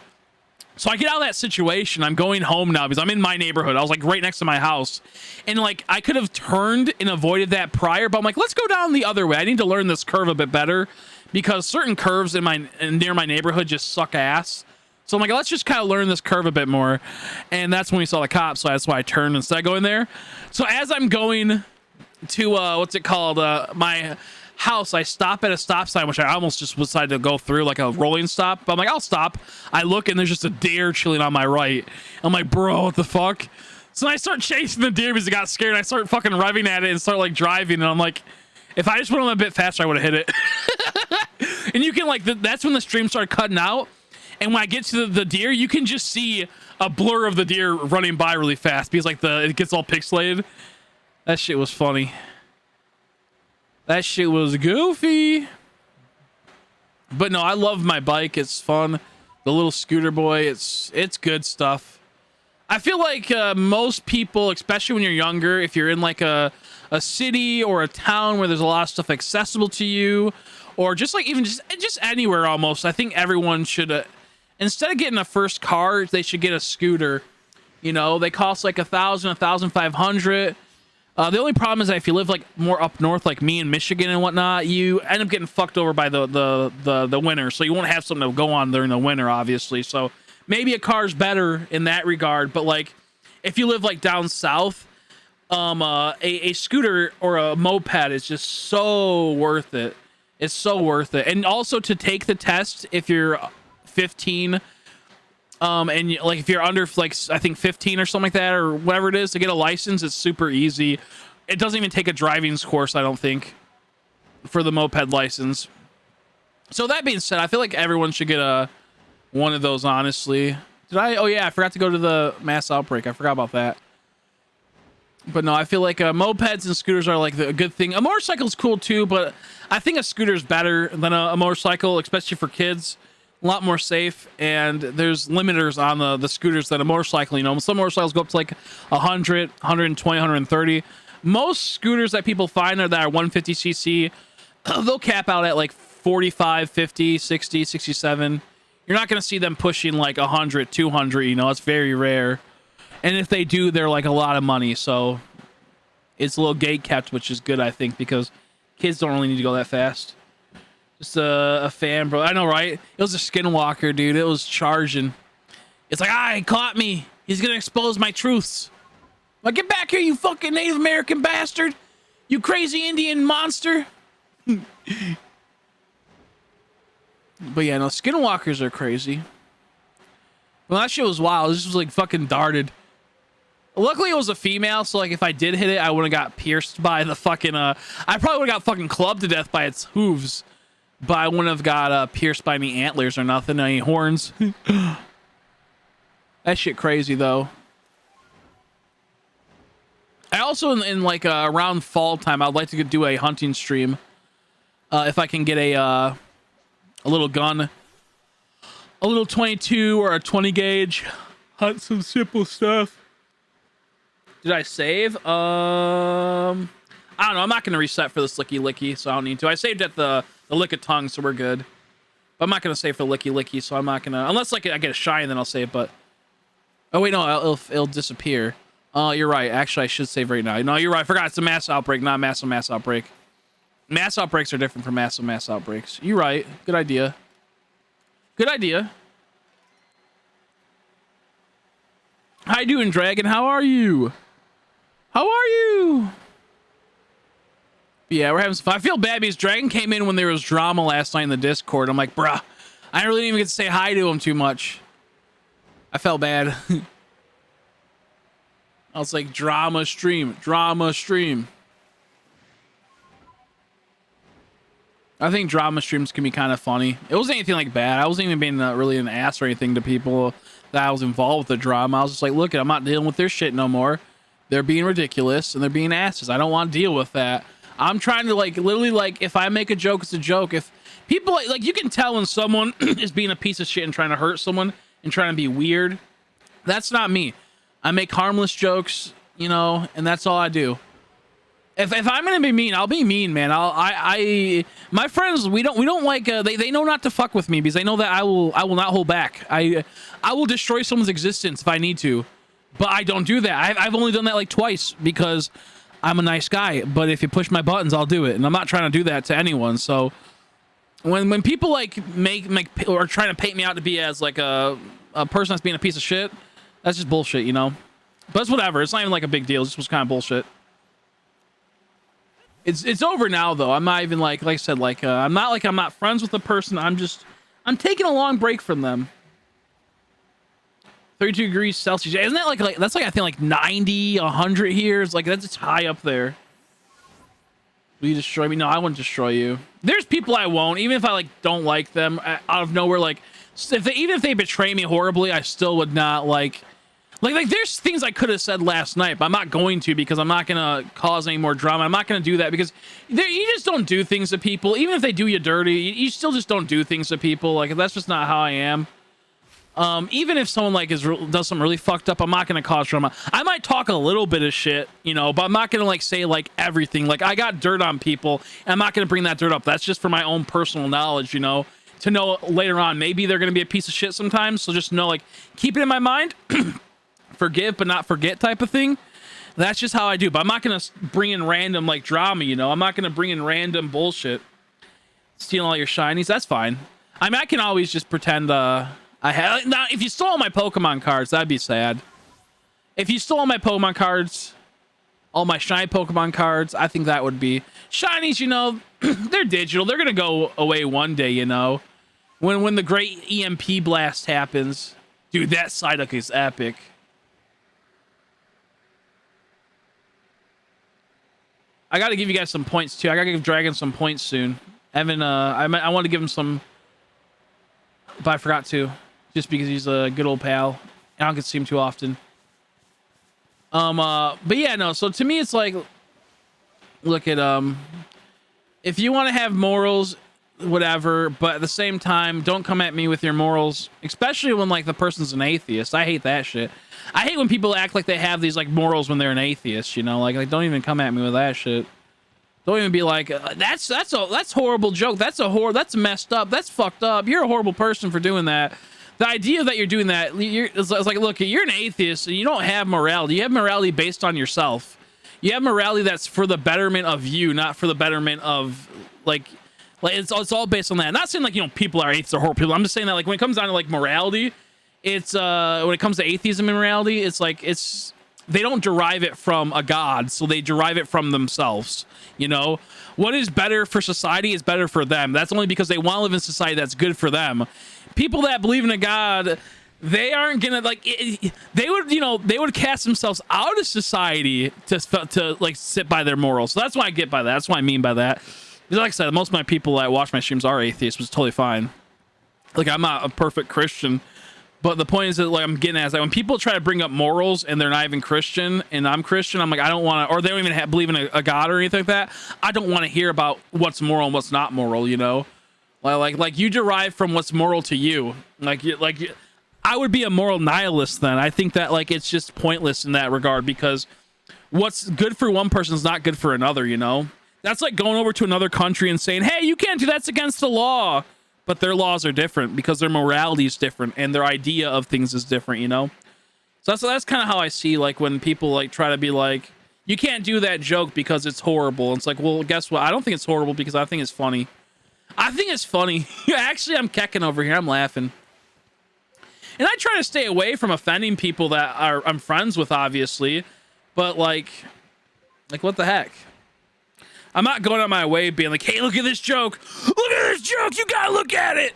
So I get out of that situation. I'm going home now because I'm in my neighborhood. I was like right next to my house. And like I could have turned and avoided that prior, but I'm like, let's go down the other way. I need to learn this curve a bit better because certain curves near my neighborhood just suck ass. So I'm like, let's just kind of learn this curve a bit more. And that's when we saw the cops. So that's why I turned instead of going there. So as I'm going to my house, I stop at a stop sign, which I almost just decided to go through like a rolling stop, but I'm like, I'll stop. I look, and there's just a deer chilling on my right. I'm like, bro, what the fuck? So I start chasing the deer because I got scared. I start fucking revving at it and start like driving, and I'm like, if I just went on a bit faster, I would have hit it. And you can like that's when the stream started cutting out, and when I get to the deer, you can just see a blur of the deer running by really fast because like it gets all pixelated. That shit was funny. That shit was goofy. But no, I love my bike. It's fun. The little scooter boy, it's good stuff. I feel like most people, especially when you're younger, if you're in like a city or a town where there's a lot of stuff accessible to you, or just like even just anywhere almost, I think everyone should, instead of getting a first car, they should get a scooter. You know, they cost like $1,000, $1,500. The only problem is that if you live like more up north, like me in Michigan and whatnot, you end up getting fucked over by the winter. So you won't have something to go on during the winter, obviously. So maybe a car's better in that regard. But like, if you live like down south, a scooter or a moped is just so worth it. It's so worth it. And also to take the test if you're 15 And like if you're under like I think 15 or something like that or whatever it is to get a license, it's super easy. It doesn't even take a driving course, I don't think, for the moped license. So that being said, I feel like everyone should get one of those, honestly. Did I? Oh yeah, I forgot to go to the mass outbreak. I forgot about that. But no, I feel like mopeds and scooters are like a good thing. A motorcycle's cool too, but I think a scooter's better than a motorcycle, especially for kids. A lot more safe, and there's limiters on the scooters than a motorcycle. You know, some motorcycles go up to like 100, 120, 130. Most scooters that people find that are 150cc, they'll cap out at like 45, 50, 60, 67. You're not going to see them pushing like 100, 200, you know, it's very rare. And if they do, they're like a lot of money. So it's a little gate kept, which is good, I think, because kids don't really need to go that fast. Just a fan, bro. I know, right? It was a skinwalker, dude. It was charging. It's like, he caught me. He's going to expose my truths. Like, get back here, you fucking Native American bastard. You crazy Indian monster. But yeah, no, skinwalkers are crazy. Well, that shit was wild. This was like fucking darted. Luckily, it was a female, so like if I did hit it, I would have got pierced by the fucking I probably would have got fucking clubbed to death by its hooves, but I wouldn't have got pierced by any antlers or nothing, any horns. That shit crazy though. I also in like around fall time, I'd like to do a hunting stream if I can get a little gun, a little 22 or a 20 gauge, hunt some simple stuff. Did I save? I don't know. I'm not going to reset for this Licky Licky, so I don't need to. I saved at the Lick of Tongue, so we're good. But I'm not going to save for Licky Licky, so I'm not going to... Unless like I get a shine, then I'll save, but... Oh, wait, no. It'll disappear. You're right. Actually, I should save right now. No, you're right. I forgot. It's a mass outbreak, not massive mass outbreak. Mass outbreaks are different from massive mass outbreaks. You're right. Good idea. Good idea. How you doing, Dragon? How are you? How are you? Yeah, we're having some fun. I feel bad because Dragon came in when there was drama last night in the Discord. I'm like, bruh, I really didn't even get to say hi to him too much. I felt bad. I was like, drama stream, drama stream. I think drama streams can be kind of funny. It wasn't anything like bad. I wasn't even being really an ass or anything to people that I was involved with the drama. I was just like, look, I'm not dealing with their shit no more. They're being ridiculous and they're being asses. I don't want to deal with that. I'm trying to like literally like if I make a joke, it's a joke. If people like you can tell when someone is being a piece of shit and trying to hurt someone and trying to be weird. That's not me. I make harmless jokes, you know, and that's all I do. If I'm gonna be mean, I'll be mean, man. My friends, we don't like they know not to fuck with me because they know that I will not hold back. I will destroy someone's existence if I need to, but I don't do that. I've only done that like twice because I'm a nice guy. But if you push my buttons, I'll do it, and I'm not trying to do that to anyone. So when people like make or trying to paint me out to be as like a person that's being a piece of shit, that's just bullshit, you know. But it's whatever. It's not even like a big deal. It just was kind of bullshit. It's over now though. I'm not even like I said, like I'm not friends with the person. I'm taking a long break from them. 32 degrees Celsius. Isn't that like that's like I think like 90, 100 here? It's like that's high up there. Will you destroy me? No, I wouldn't destroy you. There's people I won't, even if I like don't like them out of nowhere. Like even if they betray me horribly, I still would not like there's things I could have said last night, but I'm not going to because I'm not gonna cause any more drama. I'm not gonna do that because you just don't do things to people. Even if they do you dirty, you still just don't do things to people. Like that's just not how I am. Even if someone like does something really fucked up, I'm not gonna cause drama. I might talk a little bit of shit, you know, but I'm not gonna like say like everything. Like I got dirt on people, and I'm not gonna bring that dirt up. That's just for my own personal knowledge, you know, to know later on maybe they're gonna be a piece of shit sometimes. So just know, like, keep it in my mind. Forgive but not forget type of thing. That's just how I do. But I'm not gonna bring in random like drama, you know. I'm not gonna bring in random bullshit. Stealing all your shinies, that's fine. I mean, I can always just pretend I have. Now, if you stole all my Pokemon cards, that'd be sad. If you stole all my Pokemon cards, all my shiny Pokemon cards, I think that would be shinies. You know, they're digital. They're gonna go away one day. You know, when the great EMP blast happens. Dude, that Psyduck is epic. I got to give you guys some points too. I got to give Dragon some points soon. Evan, I want to give him some, but I forgot to, just because he's a good old pal. I don't get to see him too often. But yeah, no. So to me, it's like, look at if you want to have morals, whatever, but at the same time, don't come at me with your morals, especially when like the person's an atheist. I hate that shit. I hate when people act like they have these like morals when they're an atheist, you know, like don't even come at me with that shit. Don't even be like, that's horrible joke. That's messed up. That's fucked up. You're a horrible person for doing that. The idea that you're doing that, it's like, look, you're an atheist and you don't have morality. You have morality based on yourself. You have morality that's for the betterment of you, not for the betterment of like it's all based on that. I'm not saying like, you know, people are atheists or horrible people. I'm just saying that like when it comes down to like morality, it's when it comes to atheism and morality, it's like they don't derive it from a god, so they derive it from themselves. You know, what is better for society is better for them. That's only because they want to live in society that's good for them. People that believe in a god, they aren't gonna like they would cast themselves out of society to like sit by their morals. So that's what I get by that. That's what I mean by that. Because like I said, most of my people that watch my streams are atheists, which is totally fine. Like I'm not a perfect Christian, but the point is that like I'm getting at is that when people try to bring up morals and they're not even Christian and I'm Christian, I'm like, I don't want to, or they don't even believe in a god or anything like that. I don't want to hear about what's moral and what's not moral, you know? Like you derive from what's moral to you. I would be a moral nihilist then. I think that like it's just pointless in that regard because what's good for one person is not good for another, you know? That's like going over to another country and saying, hey, you can't do that's against the law. But their laws are different because their morality is different and their idea of things is different, you know? So that's kind of how I see like when people like try to be like, you can't do that joke because it's horrible. And it's like, well, guess what? I don't think it's horrible because I think it's funny. I think it's funny. Actually, I'm kecking over here. I'm laughing. And I try to stay away from offending people that I'm friends with, obviously. But like what the heck? I'm not going out my way being like, hey, look at this joke. Look at this joke. You gotta look at it.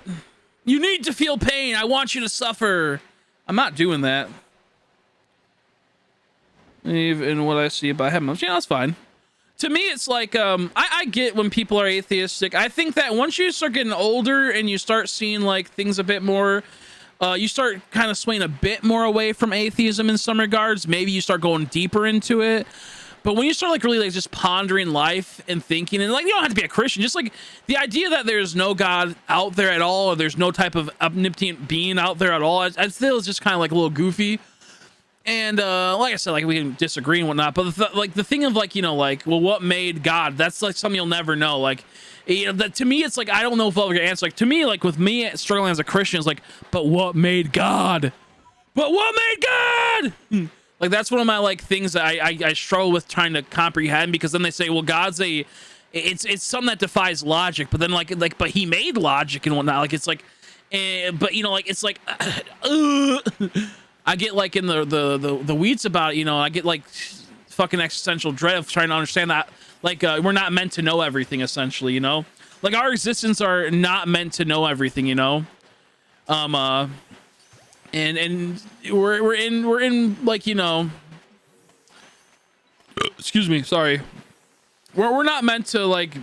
You need to feel pain. I want you to suffer. I'm not doing that. Even what I see about him, yeah, that's fine. To me, it's like, I get when people are atheistic. I think that once you start getting older and you start seeing like things a bit more, you start kind of swaying a bit more away from atheism in some regards. Maybe you start going deeper into it. But when you start like really like just pondering life and thinking, and like you don't have to be a Christian, just like the idea that there's no God out there at all, or there's no type of omnipotent being out there at all, I feel is just kind of like a little goofy. And like I said, like we can disagree and whatnot, but the thing of like, you know, like, well, what made God? That's like something you'll never know. Like, you know, that to me, it's like I don't know if I'll ever get an answer. Like to me, like with me struggling as a Christian, it's like, but what made God? But what made God? Like that's one of my like things that I struggle with trying to comprehend, because then they say, well, God's it's something that defies logic, but then like but he made logic and whatnot. Like it's like, but you know, like it's like, I get like in the weeds about it, you know. I get like fucking existential dread of trying to understand that like we're not meant to know everything, essentially, you know. Like our existence are not meant to know everything, you know. And we're in like, you know, excuse me, sorry, we're not meant to like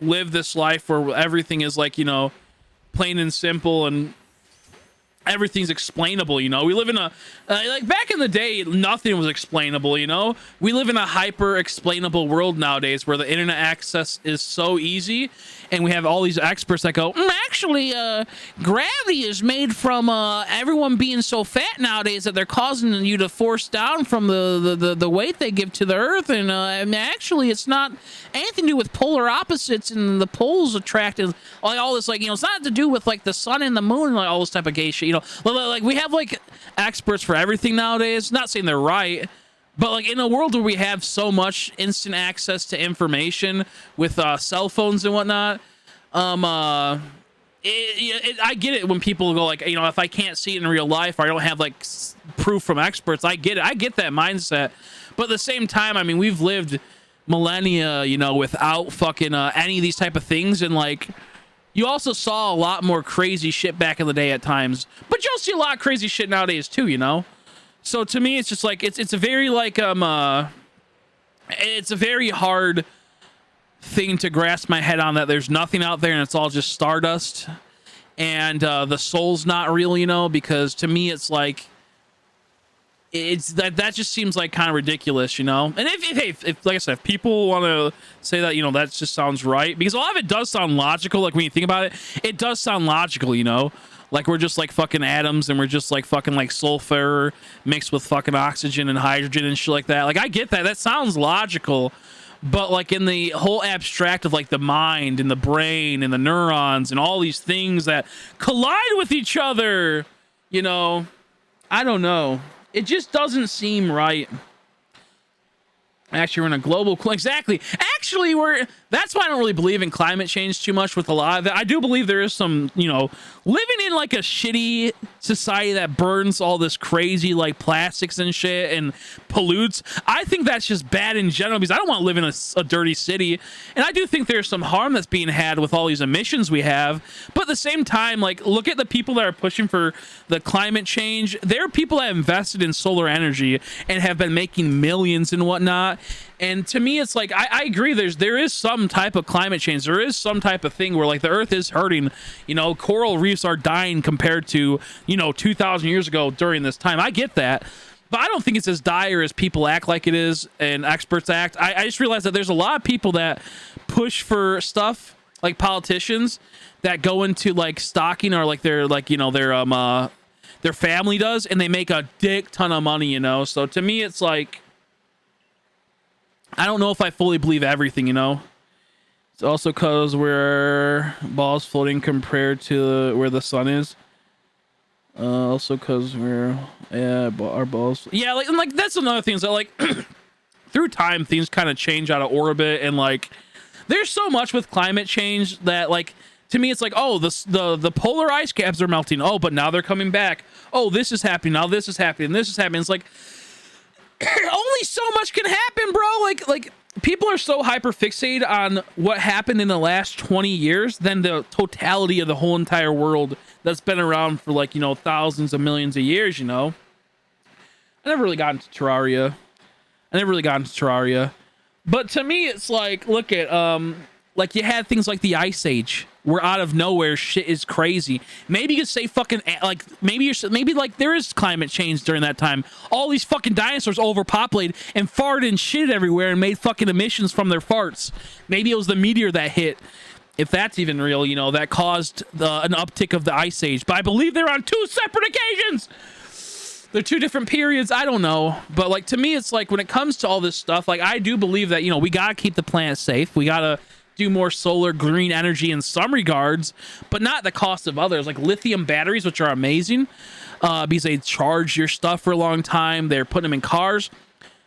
live this life where everything is like, you know, plain and simple and everything's explainable, you know. We live in a like back in the day, nothing was explainable, you know. We live in a hyper explainable world nowadays where the internet access is so easy, and we have all these experts that go, actually gravity is made from everyone being so fat nowadays that they're causing you to force down from the weight they give to the earth, and actually it's not anything to do with polar opposites and the poles attracting like all this, like, you know, it's not to do with like the sun and the moon and like all this type of gay shit, you know. Like we have like experts for everything nowadays. Not saying they're right, but like in a world where we have so much instant access to information with cell phones and whatnot, I get it when people go like, you know, if I can't see it in real life or I don't have like proof from experts, I get it. I get that mindset. But at the same time, I mean, we've lived millennia, you know, without fucking any of these type of things, and like you also saw a lot more crazy shit back in the day at times, but you'll see a lot of crazy shit nowadays too, you know? So to me, it's just like, it's a very like, it's a very hard thing to grasp my head on, that there's nothing out there and it's all just stardust, and the soul's not real, you know? Because to me, it's like, it's that just seems like kind of ridiculous, you know? And if like I said, if people want to say that, you know, that just sounds right, because a lot of it does sound logical. Like when you think about it, it does sound logical, you know? Like we're just like fucking atoms, and we're just like fucking like sulfur mixed with fucking oxygen and hydrogen and shit like that. Like I get that. That sounds logical. But like in the whole abstract of like the mind and the brain and the neurons and all these things that collide with each other, you know, I don't know. It just doesn't seem right. Actually, we're in a global... Exactly. Actually, that's why I don't really believe in climate change too much with a lot of it. I do believe there is some, you know, living in like a shitty society that burns all this crazy like plastics and shit and pollutes. I think that's just bad in general, because I don't want to live in a dirty city. And I do think there's some harm that's being had with all these emissions we have. But at the same time, like, look at the people that are pushing for the climate change. There are people that invested in solar energy and have been making millions and whatnot. And to me, it's like, I agree, there is some type of climate change. There is some type of thing where like the earth is hurting, you know, coral reefs are dying compared to, you know, 2,000 years ago during this time. I get that, but I don't think it's as dire as people act like it is and experts act. I just realized that there's a lot of people that push for stuff, like politicians that go into like stocking, or like their, like, you know, their family does, and they make a dick ton of money, you know? So to me, it's like, I don't know if I fully believe everything, you know? It's also because we're balls floating compared to where the sun is. Also because we're, yeah, our balls. Yeah, like that's another thing. Is that like through time, things kind of change out of orbit, and like there's so much with climate change that like, to me, it's like, oh, the polar ice caps are melting. Oh, but now they're coming back. Oh, this is happening. Now this is happening. This is happening. It's like, only so much can happen, bro. Like people are so hyper fixated on what happened in the last 20 years than the totality of the whole entire world that's been around for like, you know, thousands of millions of years, you know? I never really got into Terraria. But to me, it's like, look at, like you had things like the Ice Age, where out of nowhere shit is crazy. Maybe you could say fucking like maybe like there is climate change during that time. All these fucking dinosaurs overpopulated and farted and shit everywhere and made fucking emissions from their farts. Maybe it was the meteor that hit, if that's even real, you know, that caused an uptick of the Ice Age. But I believe they're on two separate occasions. They're two different periods. I don't know. But like, to me, it's like when it comes to all this stuff, like I do believe that, you know, we gotta keep the planet safe. We gotta do more solar green energy in some regards, but not at the cost of others, like lithium batteries, which are amazing because they charge your stuff for a long time. They're putting them in cars.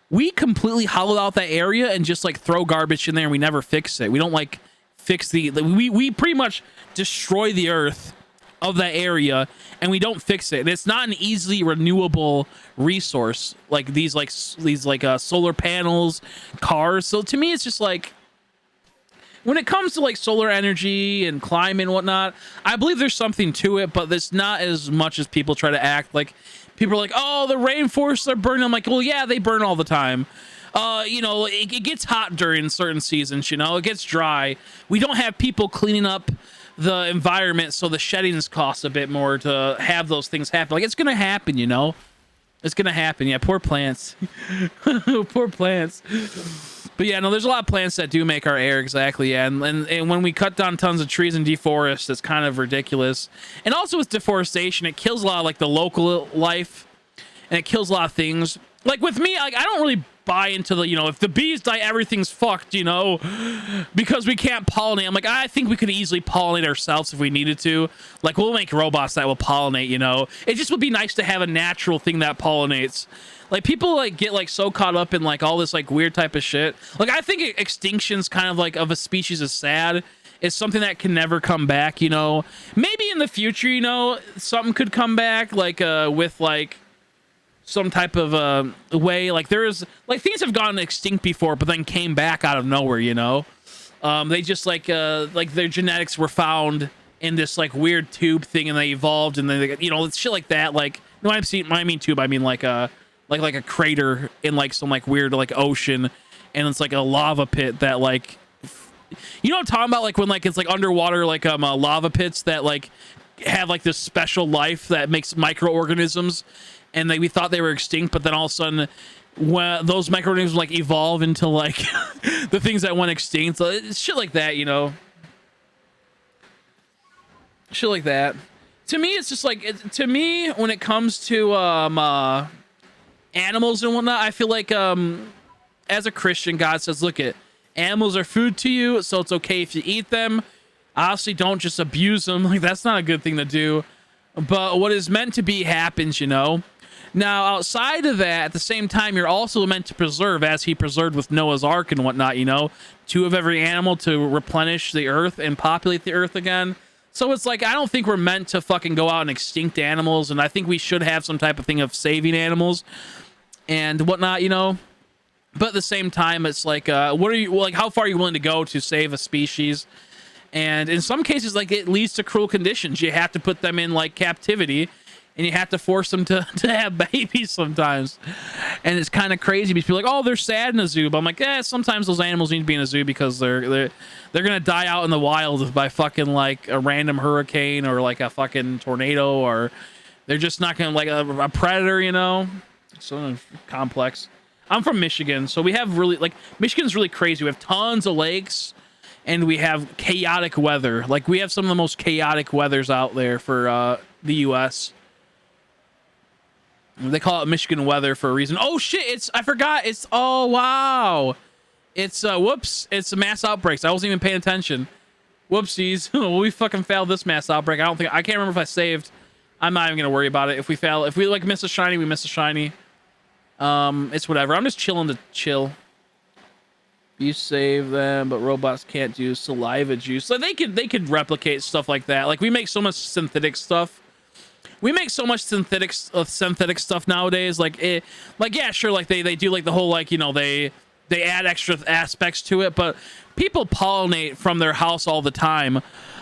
We completely hollowed out that area and just like throw garbage in there, and we never fix it. We don't like fix we pretty much destroy the earth of that area, and we don't fix it. And it's not an easily renewable resource like these solar panels, cars. So to me, it's just like, when it comes to like solar energy and climate and whatnot, I believe there's something to it, but it's not as much as people try to act. Like people are like, oh, the rainforests are burning. I'm like, well, yeah, they burn all the time. You know, it gets hot during certain seasons, you know, it gets dry. We don't have people cleaning up the environment, so the sheddings cost a bit more to have those things happen. Like, it's going to happen, you know? It's going to happen. Yeah, poor plants. Poor plants. But yeah, no, there's a lot of plants that do make our air, exactly, yeah. And when we cut down tons of trees and deforest, it's kind of ridiculous. And also with deforestation, it kills a lot of like the local life, and it kills a lot of things. Like with me, like I don't really buy into the, you know, if the bees die, everything's fucked, you know, because we can't pollinate. I'm like, I think we could easily pollinate ourselves if we needed to. Like we'll make robots that will pollinate, you know. It just would be nice to have a natural thing that pollinates. Like people like get like so caught up in like all this like weird type of shit. Like I think extinction's kind of like of a species is sad. It's something that can never come back, you know. Maybe in the future, you know, something could come back like with like some type of way. Like there is like things have gone extinct before but then came back out of nowhere, you know. They just like their genetics were found in this like weird tube thing, and they evolved, and then they, you know, it's shit like that. Like, no, I mean tube. I mean like a crater in like some like weird like ocean, and it's like a lava pit that like, you know what I'm talking about? Like when like it's like underwater like lava pits that like have like this special life that makes microorganisms, and we thought they were extinct, but then all of a sudden, when those microorganisms like evolve into like the things that went extinct. So it's shit like that, you know. Shit like that. To me, it's just like to me when it comes to animals and whatnot, I feel like as a Christian, God says, look, animals are food to you, so it's okay if you eat them. Obviously, don't just abuse them. Like, that's not a good thing to do. But what is meant to be happens, you know. Now, outside of that, at the same time, you're also meant to preserve, as he preserved with Noah's Ark and whatnot, you know. 2 of every animal to replenish the earth and populate the earth again. So it's like, I don't think we're meant to fucking go out and extinct animals, and I think we should have some type of thing of saving animals and whatnot, you know. But at the same time, it's like, what are you, like, how far are you willing to go to save a species? And in some cases, like, it leads to cruel conditions. You have to put them in like captivity, and you have to force them to have babies sometimes. And it's kind of crazy because people are like, oh, they're sad in a zoo. But I'm like, sometimes those animals need to be in a zoo because they're gonna die out in the wild by fucking like a random hurricane or like a fucking tornado, or they're just not gonna like a predator, you know. So complex. I'm from Michigan, so we have really like Michigan's really crazy. We have tons of lakes, and we have chaotic weather. Like, we have some of the most chaotic weathers out there for the U.S. They call it Michigan weather for a reason. Oh shit! I forgot. Oh wow! It's whoops! It's mass outbreaks. I wasn't even paying attention. Whoopsies! We fucking failed this mass outbreak. I can't remember if I saved. I'm not even gonna worry about it. If we fail, if we like miss a shiny, we miss a shiny. It's whatever. I'm just chilling to chill. You save them, but robots can't do saliva juice. So they could replicate stuff like that. Like, we make so much synthetic stuff. We make so much synthetic stuff nowadays. Like, yeah, sure. Like they do like the whole, like, you know, they add extra aspects to it, but people pollinate from their house all the time.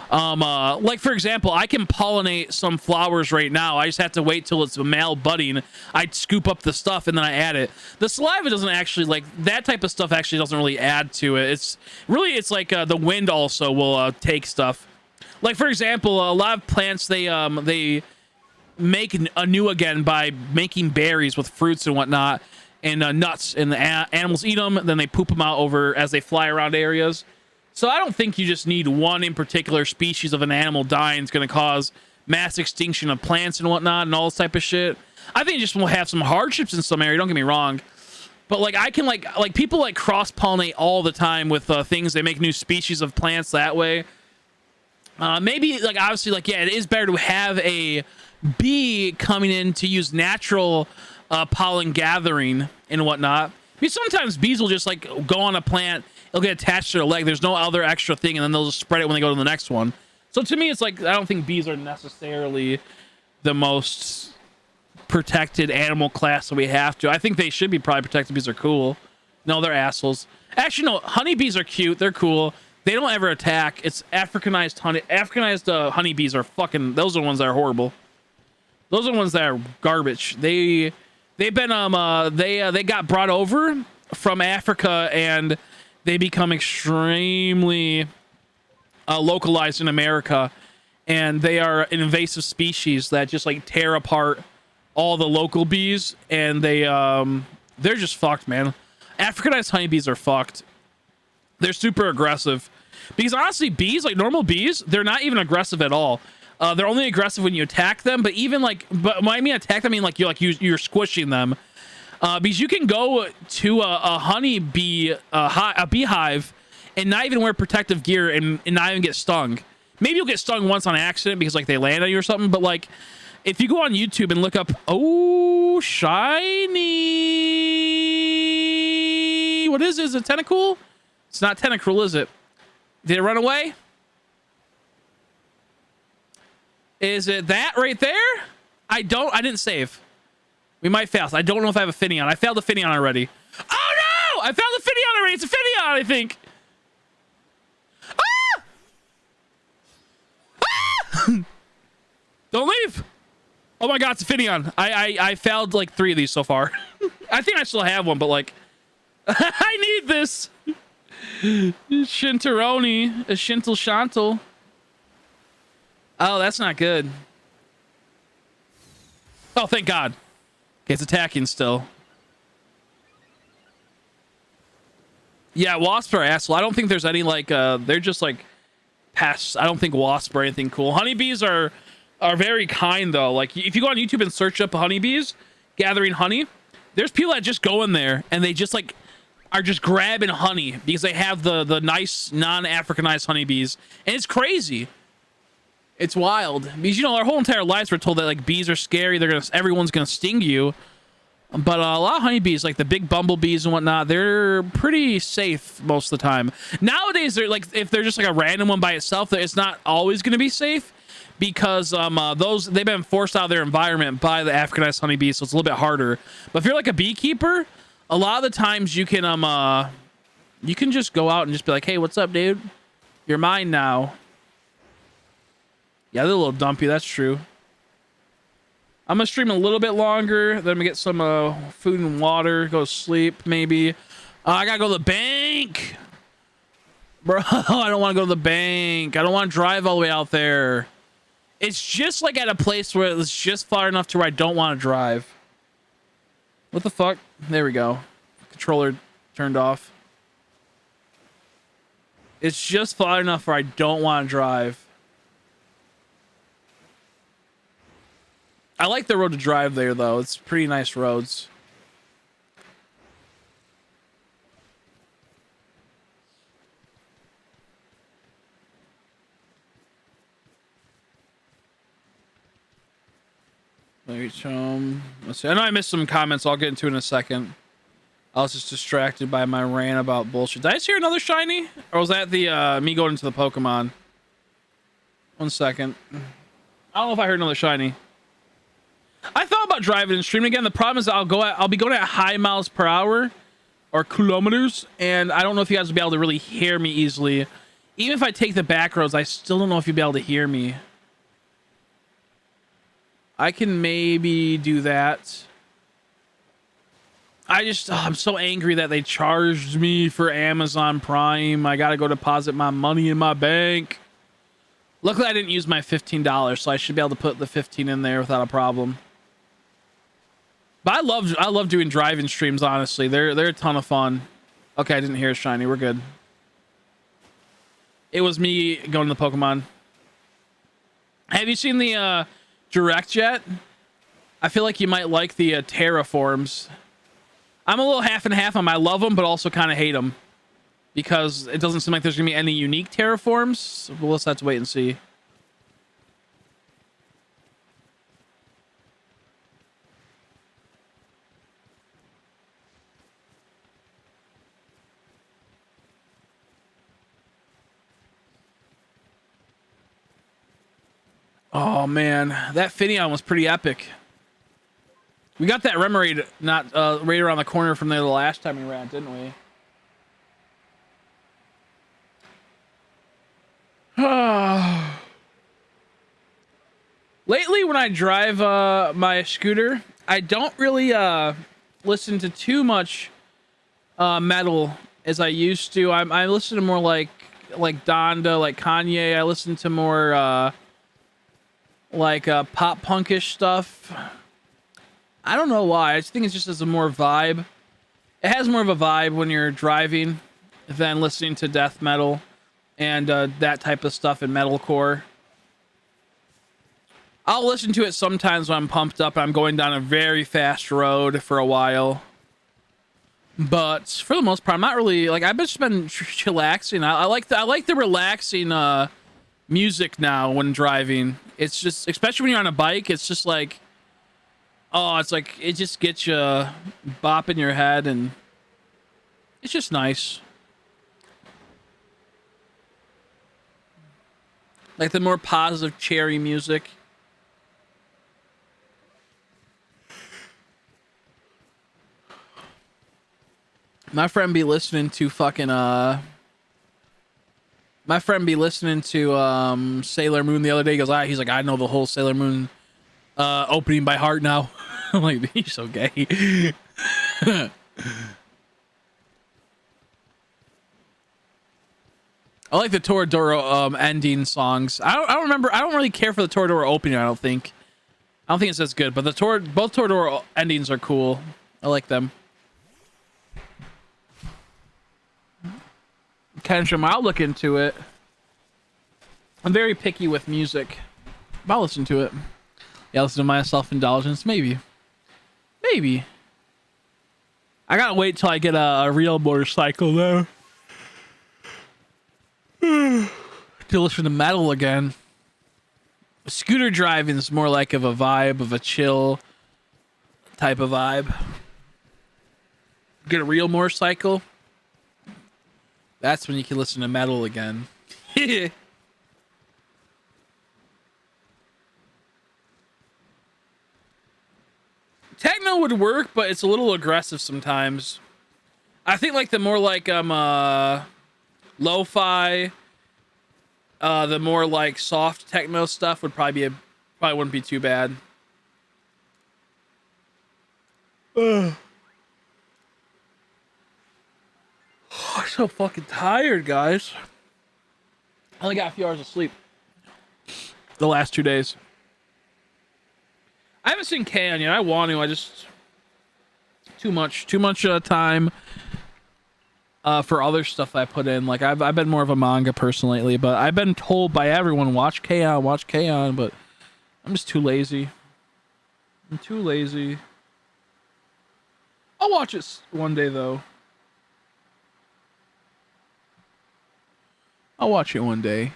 Like, for example, I can pollinate some flowers right now. I just have to wait till it's a male budding. I scoop up the stuff and then I add it. The saliva doesn't actually, like, that type of stuff actually doesn't really add to it. It's like the wind also will take stuff. Like, for example, a lot of plants, they make anew again by making berries with fruits and whatnot, and nuts, and the animals eat them, then they poop them out over as they fly around areas. So I don't think you just need one in particular species of an animal dying. It's going to cause mass extinction of plants and whatnot and all this type of shit. I think you just will have some hardships in some area. Don't get me wrong. But like, I can like people like cross pollinate all the time with things. They make new species of plants that way. Maybe like, obviously, like, yeah, it is better to have a bee coming in to use natural pollen gathering and whatnot. Because sometimes bees will just like go on a plant. It'll get attached to their leg. There's no other extra thing, and then they'll just spread it when they go to the next one. So to me, it's like, I don't think bees are necessarily the most protected animal class that we have to. I think they should be probably protected. Bees are cool. No, they're assholes. Actually, no, honeybees are cute. They're cool. They don't ever attack. It's Africanized honeybees are fucking, those are the ones that are horrible. Those are the ones that are garbage. They've been they got brought over from Africa, and they become extremely localized in America, and they are an invasive species that just like tear apart all the local bees, and they're just fucked, man. Africanized honeybees are fucked. They're super aggressive because honestly, bees, like normal bees, they're not even aggressive at all. They're only aggressive when you attack them, but even like, but when I mean attack them, I mean like you're squishing them. Because you can go to a honeybee, a beehive, and not even wear protective gear and not even get stung. Maybe you'll get stung once on accident because like they land on you or something. But like, if you go on YouTube and look up, oh, shiny, what is it? Is it tentacle? It's not tentacle, is it? Did it run away? Is it that right there? I didn't save. We might fail. I don't know if I have a Finneon. I failed a Finneon already. Oh no! I found the Finneon already. It's a Finneon, I think. Don't leave. Oh my god, it's a Finion. I failed like 3 of these so far. I think I still have one, but like I need this. Shinteroni, a Shintle Shantle. Oh, that's not good. Oh, thank God. Okay, it's attacking still. Yeah, wasps are asshole. I don't think there's any like they're just like pests. I don't think wasps are anything cool. Honeybees are very kind though. Like if you go on YouTube and search up honeybees gathering honey, there's people that just go in there and they just like are just grabbing honey because they have the nice non-Africanized honeybees, and it's crazy. It's wild because, you know, our whole entire lives we're told that like bees are scary. Everyone's gonna sting you, but a lot of honeybees, like the big bumblebees and whatnot, they're pretty safe most of the time. Nowadays, they're like, if they're just like a random one by itself, it's not always gonna be safe because those, they've been forced out of their environment by the Africanized honeybees, so it's a little bit harder. But if you're like a beekeeper, a lot of the times you can just go out and just be like, hey, what's up, dude? You're mine now. Yeah, they're a little dumpy. That's true. I'm gonna stream a little bit longer. Then I'm gonna get some food and water. Go to sleep, maybe. I gotta go to the bank, bro. I don't want to go to the bank. I don't want to drive all the way out there. It's just like at a place where it's just far enough to where I don't want to drive. What the fuck? There we go. Controller turned off. It's just far enough where I don't want to drive. I like the road to drive there, though. It's pretty nice roads. Let's see. I know I missed some comments. I'll get into it in a second. I was just distracted by my rant about bullshit. Did I just hear another shiny? Or was that the me going into the Pokemon? 1 second. I don't know if I heard another shiny. I thought about driving and streaming again. The problem is I'll be going at high miles per hour or kilometers, and I don't know if you guys will be able to really hear me easily. Even if I take the back roads, I still don't know if you'll be able to hear me. I can maybe do that. I'm so angry that they charged me for Amazon Prime. I gotta go deposit my money in my bank. Luckily, I didn't use my $15, so I should be able to put the 15 in there without a problem. But I love doing driving streams, honestly. They're a ton of fun. Okay, I didn't hear a shiny. We're good. It was me going to the Pokemon. Have you seen the Direct yet? I feel like you might like the Terraforms. I'm a little half and half on them. I love them, but also kind of hate them. Because it doesn't seem like there's going to be any unique Terraforms. So we'll just have to wait and see. Oh man, that Finion was pretty epic. We got that Remoraid not right around the corner from there the last time we ran, didn't we? Lately, when I drive my scooter, I don't really listen to too much metal as I used to. I listen to more like Donda, like Kanye. I listen to more like pop punkish stuff. I don't know why. I just think it's just as a more vibe. It has more of a vibe when you're driving than listening to death metal and that type of stuff in metalcore. I'll listen to it sometimes when I'm pumped up and I'm going down a very fast road for a while. But for the most part, I'm not really like, I've just been chillaxing. I like the relaxing music now when driving. It's just, especially when you're on a bike, it's just like, oh, it's like, it just gets you bopping your head and it's just nice. Like the more positive cherry music. My friend be listening to fucking My friend be listening to Sailor Moon the other day. He goes, he's like, I know the whole Sailor Moon opening by heart now. I'm like, he's so gay. I like the Toradora ending songs. I don't remember. I don't really care for the Toradora opening. I don't think it's as good. But both Toradora endings are cool. I like them. Kensham, I'll look into it. I'm very picky with music. I'll listen to it. Yeah, listen to my self-indulgence. Maybe. I gotta wait till I get a real motorcycle though. To listen to metal again. Scooter driving is more like of a vibe, of a chill type of vibe. Get a real motorcycle. That's when you can listen to metal again. Techno would work, but it's a little aggressive sometimes. I think like the more like lo-fi, the more like soft techno stuff would probably wouldn't be too bad. I'm so fucking tired, guys. I only got a few hours of sleep the last 2 days. I haven't seen Can yet. I want to. I just too much time for other stuff I put in. Like I've been more of a manga person lately, but I've been told by everyone watch K-On, but I'm just too lazy. I'm too lazy. I'll watch it one day though. I'll watch it one day.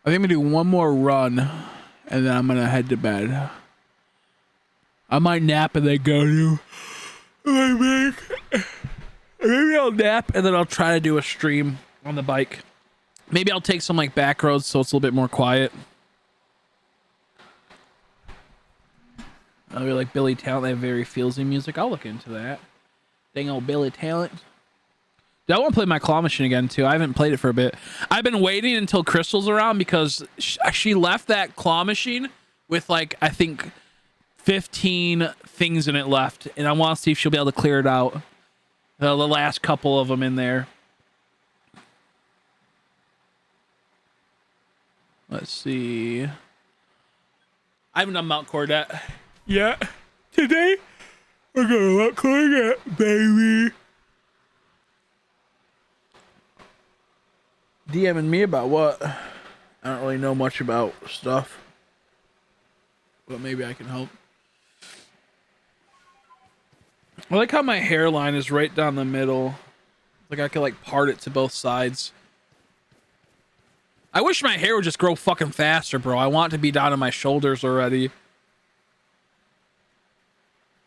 I think I'm gonna do one more run, and then I'm gonna head to bed. I might nap and then go to my bed. Maybe I'll nap and then I'll try to do a stream on the bike. Maybe I'll take some like back roads so it's a little bit more quiet. I'll be like Billy Talent. They have very feelsy music. I'll look into that. Dang old Billy Talent. I want to play my claw machine again too. I haven't played it for a bit. I've been waiting until Crystal's around because she left that claw machine with like I think 15 things in it left, and I want to see if she'll be able to clear it out. The last couple of them in there. Let's see. I haven't done Mount Cordette yet. Today we're gonna Mount Cordette, baby. DMing me about what? I don't really know much about stuff, but maybe I can help. I like how my hairline is right down the middle. Like I could like part it to both sides. I wish my hair would just grow fucking faster, bro. I want it to be down to my shoulders already.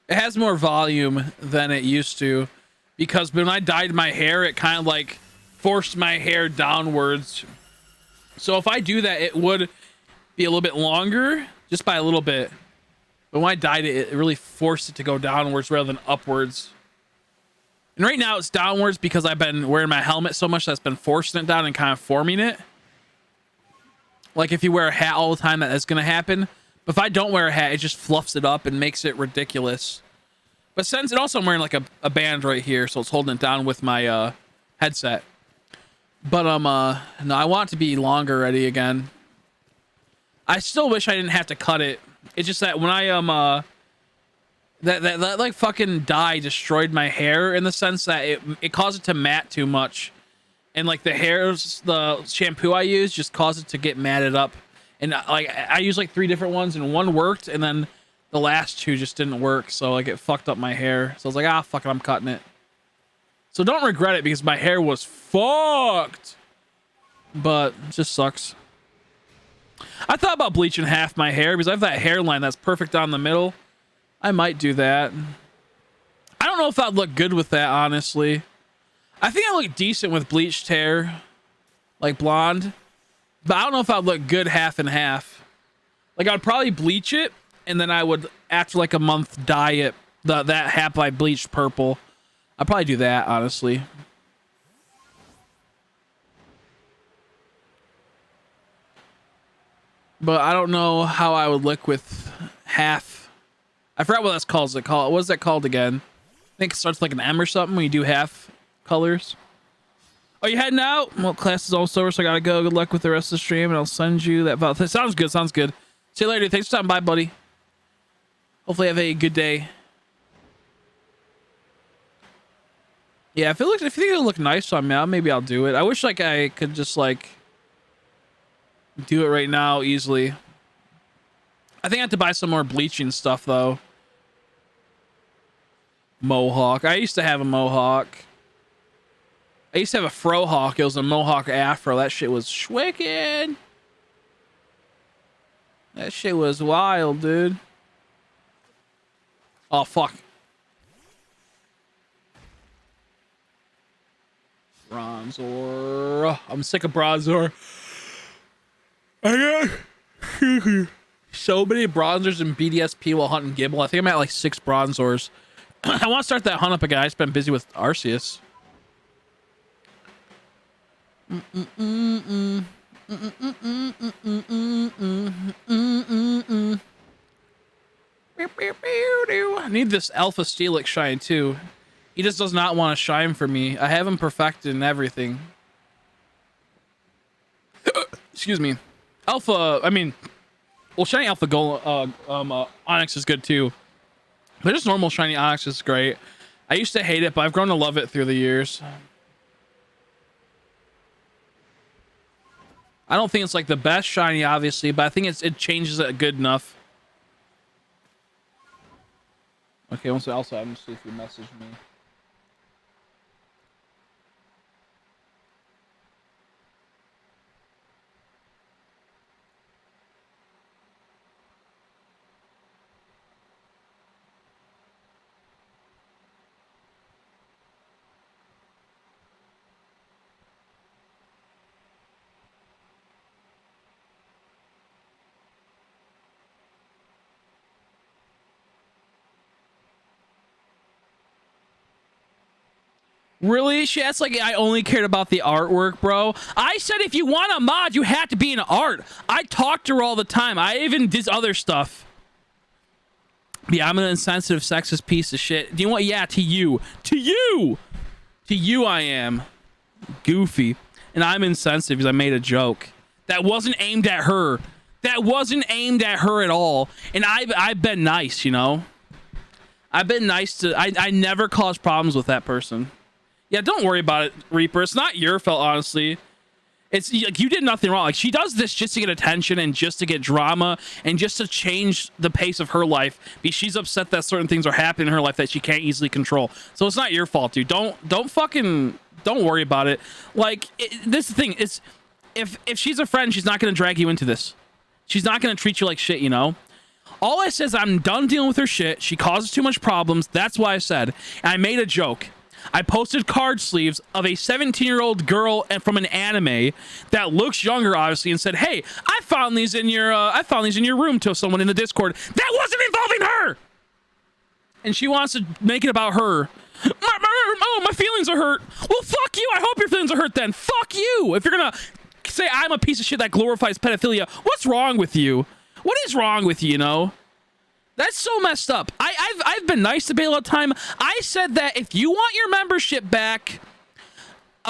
It has more volume than it used to, because when I dyed my hair, it kind of like forced my hair downwards. So if I do that, it would be a little bit longer, just by a little bit. But when I dyed it, it really forced it to go downwards rather than upwards. And right now it's downwards because I've been wearing my helmet so much that's been forcing it down and kind of forming it. Like if you wear a hat all the time, that's going to happen. But if I don't wear a hat, it just fluffs it up and makes it ridiculous. But since it also I'm wearing like a band right here, so it's holding it down with my headset. But no, I want it to be longer already again. I still wish I didn't have to cut it. It's just that when I that like fucking dye destroyed my hair in the sense that it caused it to matte too much. And like the shampoo I use just caused it to get matted up. And like I used like 3 different ones and one worked, and then the last 2 just didn't work. So like it fucked up my hair. So I was like, fuck it, I'm cutting it. So don't regret it because my hair was fucked. But it just sucks. I thought about bleaching half my hair because I have that hairline that's perfect down the middle. I might do that. I don't know if I'd look good with that, honestly. I think I look decent with bleached hair. Like blonde. But I don't know if I'd look good half and half. Like I'd probably bleach it, and then I would after like a month dye it that half I bleached purple. I'd probably do that, honestly. But I don't know how I would look with half. I forgot what that's called. What is that called again? I think it starts like an M or something when you do half colors. Oh, you heading out? Well, class is almost over, so I gotta go. Good luck with the rest of the stream, and I'll send you that file. Sounds good. Sounds good. See you later. Thanks for stopping by, buddy. Hopefully, have a good day. Yeah, if you think it'll look nice on me, maybe I'll do it. I wish like I could just like do it right now easily. I think I have to buy some more bleaching stuff though. Mohawk. I used to have a mohawk. I used to have a frohawk. It was a mohawk afro. That shit was wicked. That shit was wild, dude. Oh fuck. Bronzor. I'm sick of Bronzor. I got so many Bronzors and BDSP while hunting Gibble. I think I'm at like 6 Bronzors. I want to start that hunt up again. I just been busy with Arceus. I need this Alpha Steelix shine too. He just does not want to shine for me. I have him perfected and everything. Excuse me. Alpha, I mean, well, shiny Alpha Gold, Onyx is good too. But just normal shiny Onyx is great. I used to hate it, but I've grown to love it through the years. I don't think it's like the best shiny, obviously, but I think it changes it good enough. Okay, once also I'm gonna see if you message me. Really? That's like I only cared about the artwork, bro. I said if you want a mod, you have to be in art. I talk to her all the time. I even did other stuff. Yeah, I'm an insensitive, sexist piece of shit. Do you want? Yeah, to you. To you! To you I am. Goofy. And I'm insensitive because I made a joke. That wasn't aimed at her. That wasn't aimed at her at all. And I've been nice, you know? I've been nice to... I never caused problems with that person. Yeah, don't worry about it, Reaper. It's not your fault, honestly. It's like you did nothing wrong. Like she does this just to get attention and just to get drama and just to change the pace of her life because she's upset that certain things are happening in her life that she can't easily control. So it's not your fault, dude. Don't worry about it. Like this is the thing is, if she's a friend, she's not gonna drag you into this. She's not gonna treat you like shit, you know. All I said is I'm done dealing with her shit. She causes too much problems. That's why I said. And I made a joke. I posted card sleeves of a 17-year-old girl from an anime that looks younger, obviously, and said, "Hey, I found these in your room." To someone in the Discord that wasn't involving her, and she wants to make it about her. My feelings are hurt. Well, fuck you. I hope your feelings are hurt. Then fuck you. If you're gonna say I'm a piece of shit that glorifies pedophilia, what's wrong with you? What is wrong with you? You know? That's so messed up. I've been nice to Bail all the time. I said that if you want your membership back,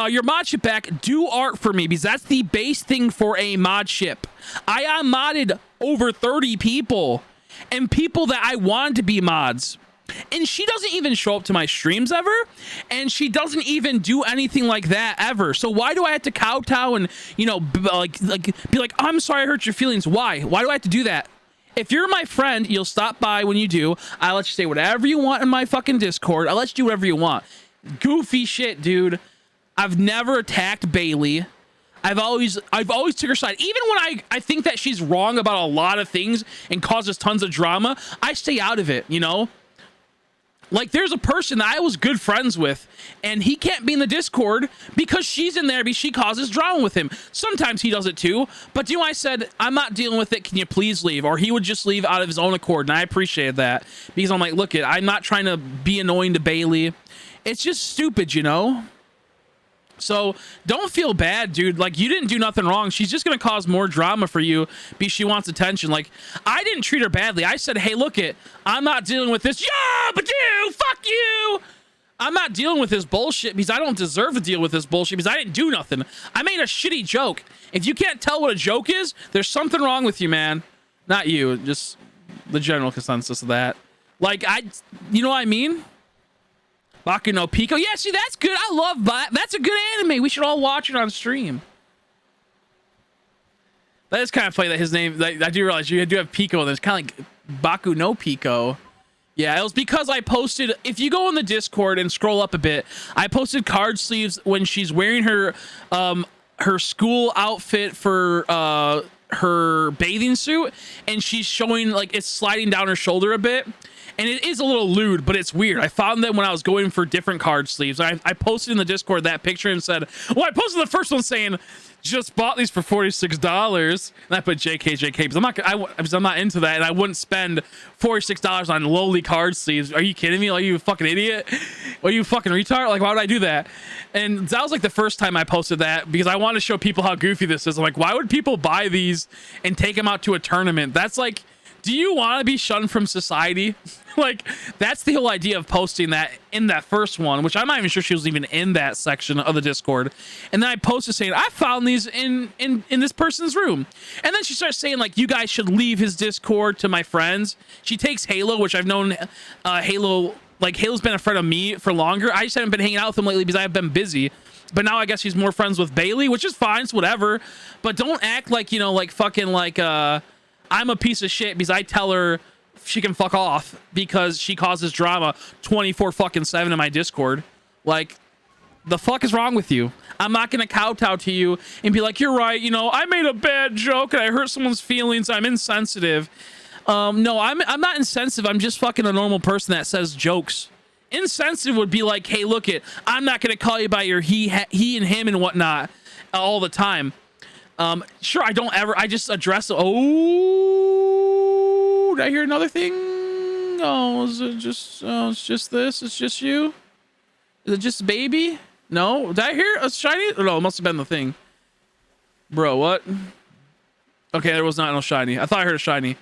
your mod ship back, do art for me because that's the base thing for a mod ship. I modded over 30 people and people that I wanted to be mods. And she doesn't even show up to my streams ever, and she doesn't even do anything like that ever. So why do I have to kowtow and be like, I'm sorry I hurt your feelings? Why do I have to do that? If you're my friend, you'll stop by when you do. I'll let you say whatever you want in my fucking Discord. I'll let you do whatever you want. Goofy shit, dude. I've never attacked Bailey. I've always took her side. Even when I think that she's wrong about a lot of things and causes tons of drama, I stay out of it, you know? Like, there's a person that I was good friends with, and he can't be in the Discord because she's in there because she causes drama with him. Sometimes he does it too, but I said, I'm not dealing with it. Can you please leave? Or he would just leave out of his own accord, and I appreciated that because I'm like, look, I'm not trying to be annoying to Bailey. It's just stupid, you know? So don't feel bad, dude. Like, you didn't do nothing wrong. She's just going to cause more drama for you because she wants attention. Like, I didn't treat her badly. I said, hey, look I'm not dealing with this. Yeah, but you, fuck you. I'm not dealing with this bullshit because I don't deserve to deal with this bullshit because I didn't do nothing. I made a shitty joke. If you can't tell what a joke is, there's something wrong with you, man. Not you, just the general consensus of that. Like, you know what I mean? Baku no Pico. Yeah, see, that's good. I love that. That's a good anime. We should all watch it on stream. That is kind of funny that his name, I do realize you do have Pico, and it's kind of like Baku no Pico. Yeah, it was because I posted, if you go on the Discord and scroll up a bit, I posted card sleeves when she's wearing her school outfit for her bathing suit, and she's showing, like, it's sliding down her shoulder a bit. And it is a little lewd, but it's weird. I found them when I was going for different card sleeves. I posted in the Discord that picture and said, well, I posted the first one saying, just bought these for $46. And I put JK because I'm not into that, and I wouldn't spend $46 on lowly card sleeves. Are you kidding me? Are you a fucking idiot? Are you a fucking retard? Like, why would I do that? And that was like the first time I posted that because I wanted to show people how goofy this is. I'm like, why would people buy these and take them out to a tournament? That's like, do you want to be shunned from society? Like, that's the whole idea of posting that in that first one, which I'm not even sure she was even in that section of the Discord. And then I posted saying, I found these in this person's room. And then she starts saying, like, you guys should leave his Discord to my friends. She takes Halo, which I've known Halo, like, Halo's been a friend of me for longer. I just haven't been hanging out with him lately because I've been busy. But now I guess she's more friends with Bailey, which is fine. It's whatever. But don't act like, you know, like fucking like, I'm a piece of shit because I tell her she can fuck off because she causes drama 24/7 in my Discord. Like, the fuck is wrong with you? I'm not gonna kowtow to you and be like, you're right, you know, I made a bad joke and I hurt someone's feelings, I'm insensitive. No, I'm not insensitive. I'm just fucking a normal person that says jokes. Insensitive would be like, hey, look I'm not gonna call you by your he and him and whatnot all the time. Sure, I just address it. Oh, did I hear another thing? Oh, is it just, it's just this? It's just you? Is it just baby? No? Did I hear a shiny? Oh, no, it must have been the thing. Bro, what? Okay, there was not no shiny. I thought I heard a shiny.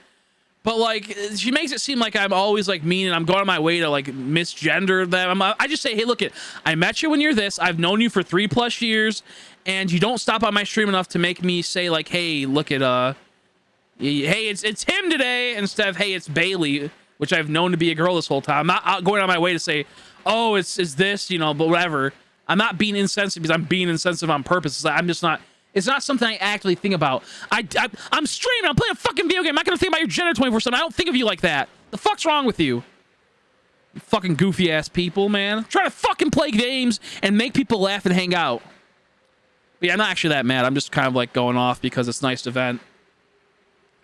But, like, she makes it seem like I'm always, like, mean and I'm going on my way to, like, misgender them. I just say, hey, look, I met you when you're this. I've known you for 3+ years. And you don't stop on my stream enough to make me say, like, hey, look hey, it's him today, instead of, hey, it's Bailey, which I've known to be a girl this whole time. I'm not going on my way to say, oh, it's this, you know, but whatever. I'm not being insensitive because I'm being insensitive on purpose. I'm just not. It's not something I actively think about. I'm streaming. I'm playing a fucking video game. I'm not going to think about your gender 24/7. I don't think of you like that. The fuck's wrong with you? You fucking goofy ass people, man. I'm trying to fucking play games and make people laugh and hang out. But yeah, I'm not actually that mad. I'm just kind of like going off because it's nice to vent.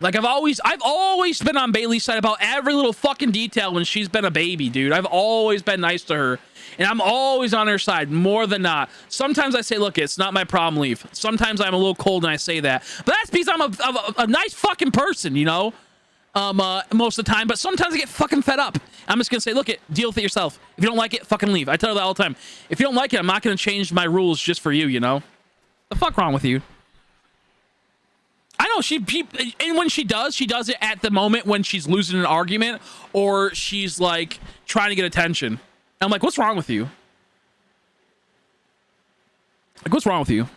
Like, I've always been on Bailey's side about every little fucking detail when she's been a baby, dude. I've always been nice to her. And I'm always on her side, more than not. Sometimes I say, look, it's not my problem, leave. Sometimes I'm a little cold and I say that. But that's because I'm a nice fucking person, you know? Most of the time. But sometimes I get fucking fed up. I'm just going to say, look, deal with it yourself. If you don't like it, fucking leave. I tell her that all the time. If you don't like it, I'm not going to change my rules just for you, you know? The fuck wrong with you? I know and when she does it at the moment when she's losing an argument or she's like trying to get attention. And I'm like, what's wrong with you? Like, what's wrong with you?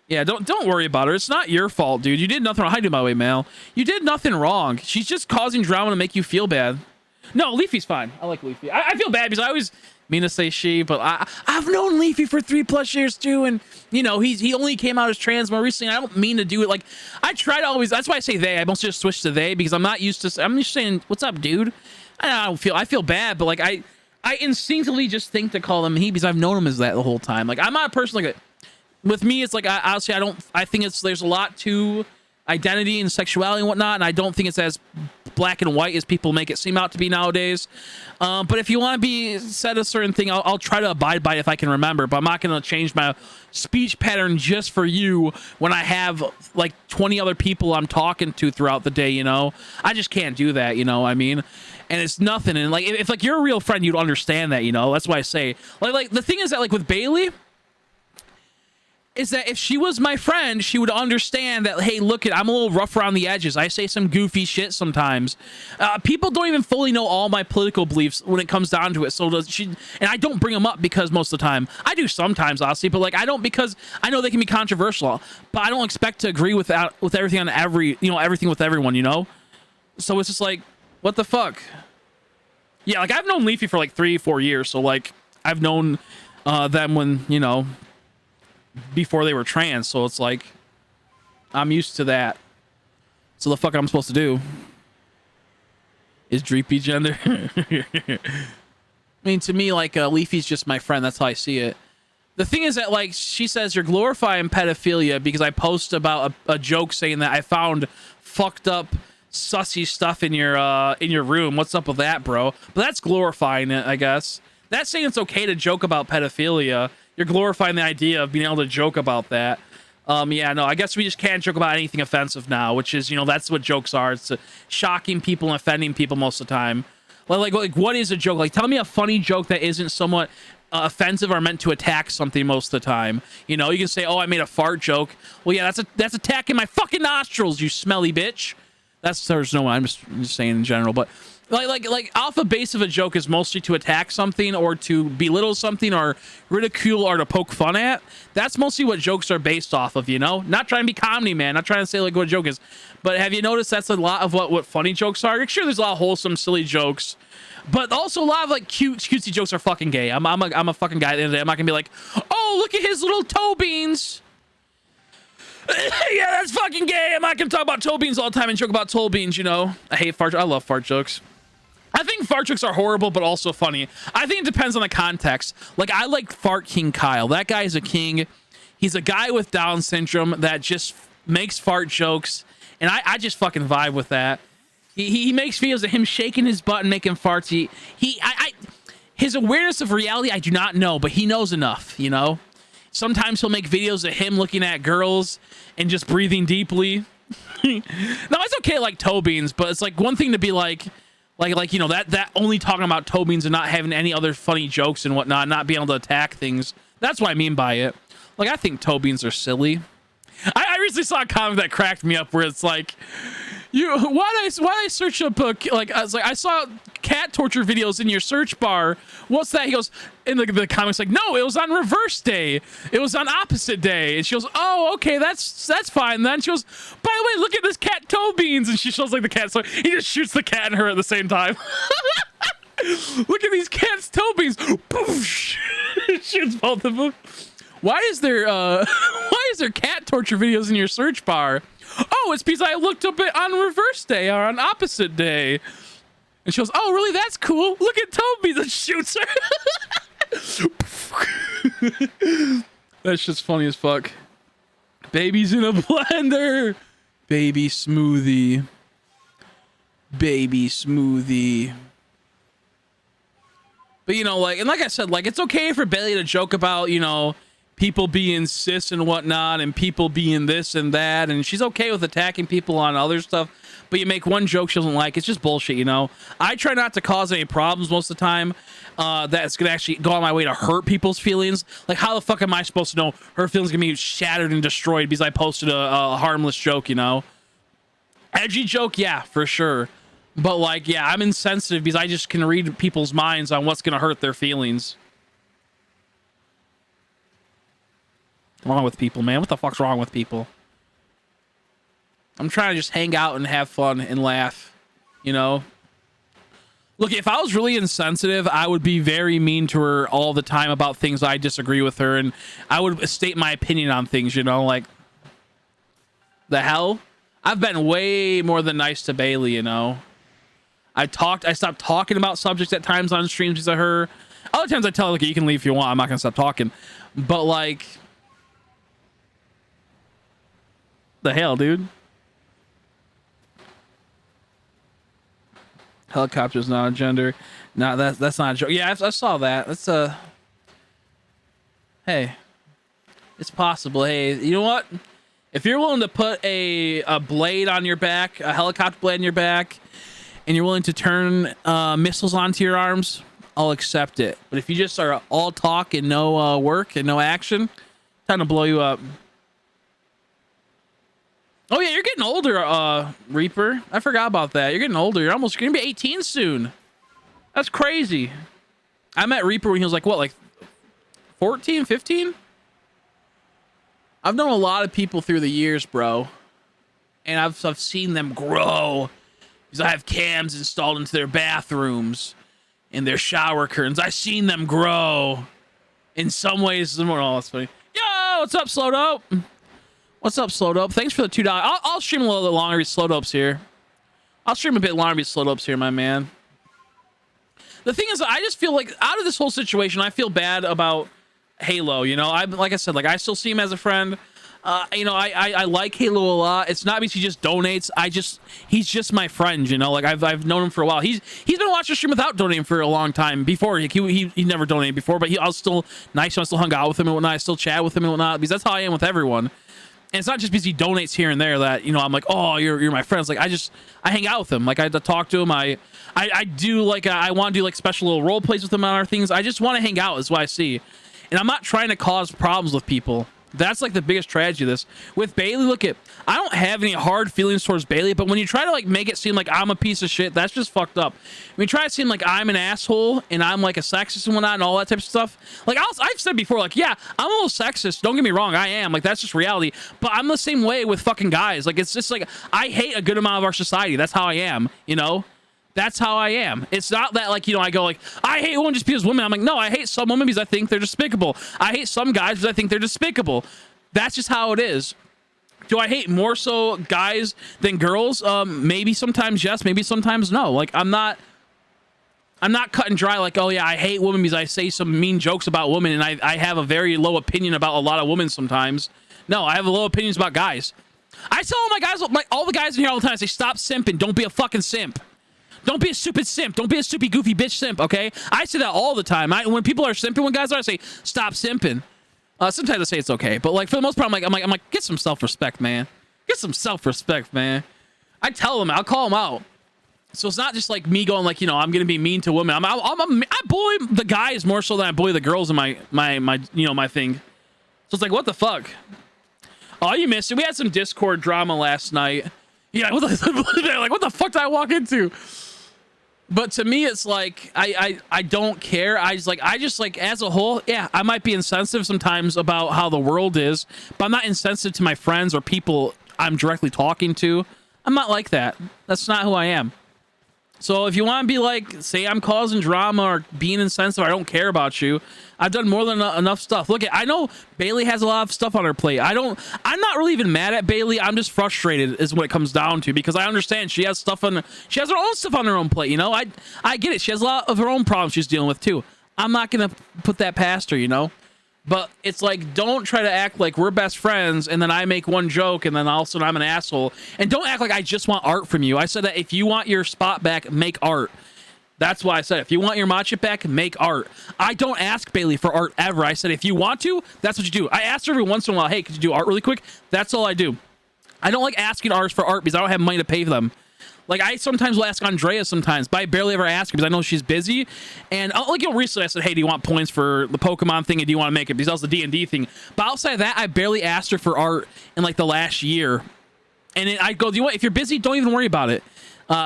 Yeah, don't worry about her. It's not your fault, dude. You did nothing wrong. Hi, do my way, Mal. You did nothing wrong. She's just causing drama to make you feel bad. No, Leafy's fine. I like Leafy. I feel bad because I always mean to say she, but I've known Leafy for 3+ years too, and you know he only came out as trans more recently. I don't mean to do it like I try to always. That's why I say they. I must just switch to they because I'm not used to. I'm just saying, what's up, dude? I feel bad, but like I instinctively just think to call him he because I've known him as that the whole time. Like I'm not a person like with me. It's like honestly I think there's a lot to identity and sexuality and whatnot, and I don't think it's as black and white as people make it seem out to be nowadays. But if you want to be said a certain thing, I'll try to abide by it if I can remember. But I'm not going to change my speech pattern just for you when I have like 20 other people I'm talking to throughout the day, you know? I just can't do that, you know what I mean? And it's nothing. And like, if like you're a real friend, you'd understand that, you know? That's why I say, like the thing is that like with Bailey, is that if she was my friend, she would understand that, hey, look, I'm a little rough around the edges. I say some goofy shit sometimes. People don't even fully know all my political beliefs when it comes down to it. So does she, and I don't bring them up because most of the time, I do sometimes, honestly, but like I don't, because I know they can be controversial, but I don't expect to agree with everything on everything with everyone, you know? So it's just like, what the fuck? Yeah, like I've known Leafy for like 3-4 years. So like I've known them when, you know, before they were trans, so it's like I'm used to that. So the fuck I'm supposed to do is dreepy gender. I mean, to me, like Leafy's just my friend. That's how I see it. The thing is that like she says you're glorifying pedophilia because I post about a joke saying that I found fucked up sussy stuff in your room. What's up with that, bro? But that's glorifying it, I guess. That's saying it's okay to joke about pedophilia. You're glorifying the idea of being able to joke about that. Yeah, no, I guess we just can't joke about anything offensive now, which is, you know, that's what jokes are. It's shocking people and offending people most of the time. Like, what is a joke? Like, tell me a funny joke that isn't somewhat offensive or meant to attack something most of the time. You know, you can say, oh, I made a fart joke. Well, yeah, that's attacking my fucking nostrils, you smelly bitch. There's no one. I'm just saying in general, but like alpha base of a joke is mostly to attack something or to belittle something or ridicule or to poke fun at. That's mostly what jokes are based off of, you know? Not trying to be comedy, man. Not trying to say like what a joke is. But have you noticed that's a lot of what funny jokes are? Sure, there's a lot of wholesome, silly jokes, but also a lot of like cutesy jokes are fucking gay. I'm a fucking guy at the end of the day. I'm not gonna be like, oh, look at his little toe beans. Yeah, that's fucking gay. I'm not gonna talk about toe beans all the time and joke about toe beans, you know? I hate fart. I love fart jokes. I think fart jokes are horrible, but also funny. I think it depends on the context. Like, I like Fart King Kyle. That guy is a king. He's a guy with Down syndrome that just makes fart jokes, and I just fucking vibe with that. He makes videos of him shaking his butt and making farts. His awareness of reality, I do not know, but he knows enough, you know? Sometimes he'll make videos of him looking at girls and just breathing deeply. Now, it's okay like toe beans, but it's like one thing to be like you know, that only talking about toe beans and not having any other funny jokes and whatnot, not being able to attack things. That's what I mean by it. Like, I think toe beans are silly. I recently saw a comment that cracked me up where it's like, why did I search up I saw cat torture videos in your search bar. What's that? He goes, in the comments like, no, it was on reverse day. It was on opposite day. And she goes, oh, okay, that's fine then. She goes, by the way, look at this cat toe beans. And she shows like the cat. So he just shoots the cat and her at the same time. Look at these cat's toe beans. Poof. Shoots both of them. Why is there cat torture videos in your search bar? Oh, it's because I looked up it on reverse day or on opposite day. And she goes, oh, really? That's cool. Look at Toby that shoots her. That's just funny as fuck. Baby's in a blender. Baby smoothie. Baby smoothie. But, you know, like, and like I said, like, it's okay for Bailey to joke about, you know, people being cis and whatnot and people being this and that, and she's okay with attacking people on other stuff, but you make one joke she doesn't like, it's just bullshit, you know? I try not to cause any problems most of the time that's gonna actually go on my way to hurt people's feelings. Like, how the fuck am I supposed to know her feelings gonna be shattered and destroyed because I posted a harmless joke, you know? Edgy joke, yeah, for sure. But, like, yeah, I'm insensitive because I just can read people's minds on what's gonna hurt their feelings. What's wrong with people, man? What the fuck's wrong with people? I'm trying to just hang out and have fun and laugh, you know? Look, if I was really insensitive, I would be very mean to her all the time about things I disagree with her, and I would state my opinion on things, you know? Like, the hell? I've been way more than nice to Bailey, you know? I stopped talking about subjects at times on streams because of her. Other times I tell her, like, you can leave if you want. I'm not going to stop talking. But, like, the hell, dude? Helicopter's not a gender. No, that's not a joke. Yeah, I saw that. That's hey, it's possible. Hey, you know what? If you're willing to put a blade on your back, a helicopter blade on your back, and you're willing to turn missiles onto your arms, I'll accept it. But if you just are all talk and no work and no action, time to blow you up. Oh yeah, you're getting older, Reaper. I forgot about that. You're getting older. You're gonna be 18 soon. That's crazy. I met Reaper when he was like, what, like 14, 15? I've known a lot of people through the years, bro. And I've seen them grow. Because I have cams installed into their bathrooms and their shower curtains. I've seen them grow. In some ways, oh, that's funny. Yo, what's up, Slow Dope? What's up, Slow Dope? Thanks for the $2. I'll stream a little bit longer with Slow Dope's here. I'll stream a bit longer with Slow Dope's here, my man. The thing is, I just feel like out of this whole situation, I feel bad about Halo. You know, like I said, like I still see him as a friend. You know, I like Halo a lot. It's not because he just donates. He's just my friend. You know, like I've known him for a while. He's been watching the stream without donating for a long time. Before he never donated before, but I was still nice. I still hung out with him and whatnot. I still chat with him and whatnot because that's how I am with everyone. And it's not just because he donates here and there that, you know, I'm like, oh, you're my friends. Like I hang out with him. Like I talk to him. I do like I want to do like special little role plays with him on our things. I just want to hang out is what I see. And I'm not trying to cause problems with people. That's like the biggest tragedy of this. With Bailey, look at, I don't have any hard feelings towards Bailey, but when you try to like make it seem like I'm a piece of shit, that's just fucked up. When you try to seem like I'm an asshole and I'm like a sexist and whatnot and all that type of stuff, like I've said before, like, yeah, I'm a little sexist. Don't get me wrong, I am. Like, that's just reality. But I'm the same way with fucking guys. Like, it's just like, I hate a good amount of our society. That's how I am, you know? That's how I am. It's not that, like, you know, I go like, I hate women just because women. I'm like, no, I hate some women because I think they're despicable. I hate some guys because I think they're despicable. That's just how it is. Do I hate more so guys than girls? Maybe sometimes yes, maybe sometimes no. Like, I'm not cut and dry like, oh yeah, I hate women because I say some mean jokes about women and I have a very low opinion about a lot of women sometimes. No, I have low opinions about guys. I tell all my guys, like all the guys in here all the time, I say, stop simping. Don't be a fucking simp. Don't be a stupid simp. Don't be a stupid, goofy bitch simp, okay? I say that all the time. When people are simping, when guys are, I say, stop simping. Sometimes I say it's okay, but like for the most part, I'm like, get some self-respect, man. Get some self-respect, man. I tell them, I'll call them out. So it's not just like me going like, you know, I'm gonna be mean to women. I bully the guys more so than I bully the girls in my you know, my thing. So it's like, what the fuck? Oh, you missed it. We had some Discord drama last night. Yeah, what the fuck did I walk into? But to me, it's like I don't care. I just like as a whole, yeah, I might be insensitive sometimes about how the world is, but I'm not insensitive to my friends or people I'm directly talking to. I'm not like that. That's not who I am. So if you want to be like, say I'm causing drama or being insensitive, I don't care about you. I've done more than enough stuff. Look, I know Bailey has a lot of stuff on her plate. I'm not really even mad at Bailey. I'm just frustrated is what it comes down to, because I understand she has her own stuff on her own plate. You know, I get it. She has a lot of her own problems she's dealing with too. I'm not going to put that past her, you know, but it's like, don't try to act like we're best friends and then I make one joke and then all of a sudden I'm an asshole. And don't act like I just want art from you. I said that if you want your spot back, make art. That's why I said, if you want your mod chip back, make art. I don't ask Bailey for art ever. I said, if you want to, that's what you do. I asked her every once in a while, hey, could you do art really quick? That's all I do. I don't like asking artists for art because I don't have money to pay for them. Like, I sometimes will ask Andrea sometimes, but I barely ever ask her because I know she's busy. And like, you know, recently I said, hey, do you want points for the Pokemon thing and do you want to make it? Because that was the D&D thing. But outside of that, I barely asked her for art in like the last year. And I go, do you want, if you're busy, don't even worry about it.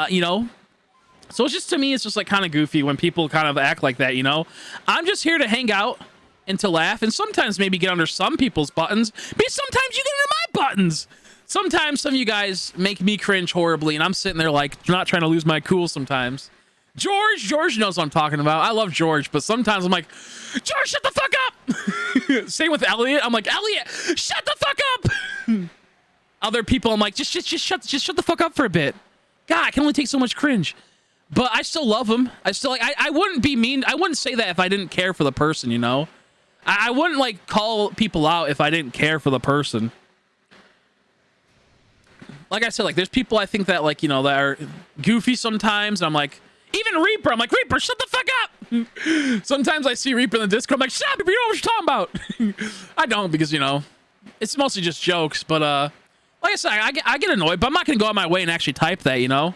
You know? So it's just, to me, it's just like kind of goofy when people kind of act like that, you know? I'm just here to hang out and to laugh and sometimes maybe get under some people's buttons, but sometimes you get under my buttons. Sometimes some of you guys make me cringe horribly and I'm sitting there like not trying to lose my cool sometimes. George knows what I'm talking about. I love George, but sometimes I'm like, George, shut the fuck up. Same with Elliot. I'm like, Elliot, shut the fuck up. Other people, I'm like, just shut the fuck up for a bit. God, I can only take so much cringe. But I still love him. I still like. I wouldn't be mean. I wouldn't say that if I didn't care for the person. You know, I wouldn't like call people out if I didn't care for the person. Like I said, like there's people I think that like, you know, that are goofy sometimes. And I'm like, Even Reaper, I'm like, Reaper, shut the fuck up. Sometimes I see Reaper in the Discord, I'm like, shut up, you know what you're talking about. I don't, because, you know, it's mostly just jokes, but like I said, I get annoyed, but I'm not gonna go out my way and actually type that, you know.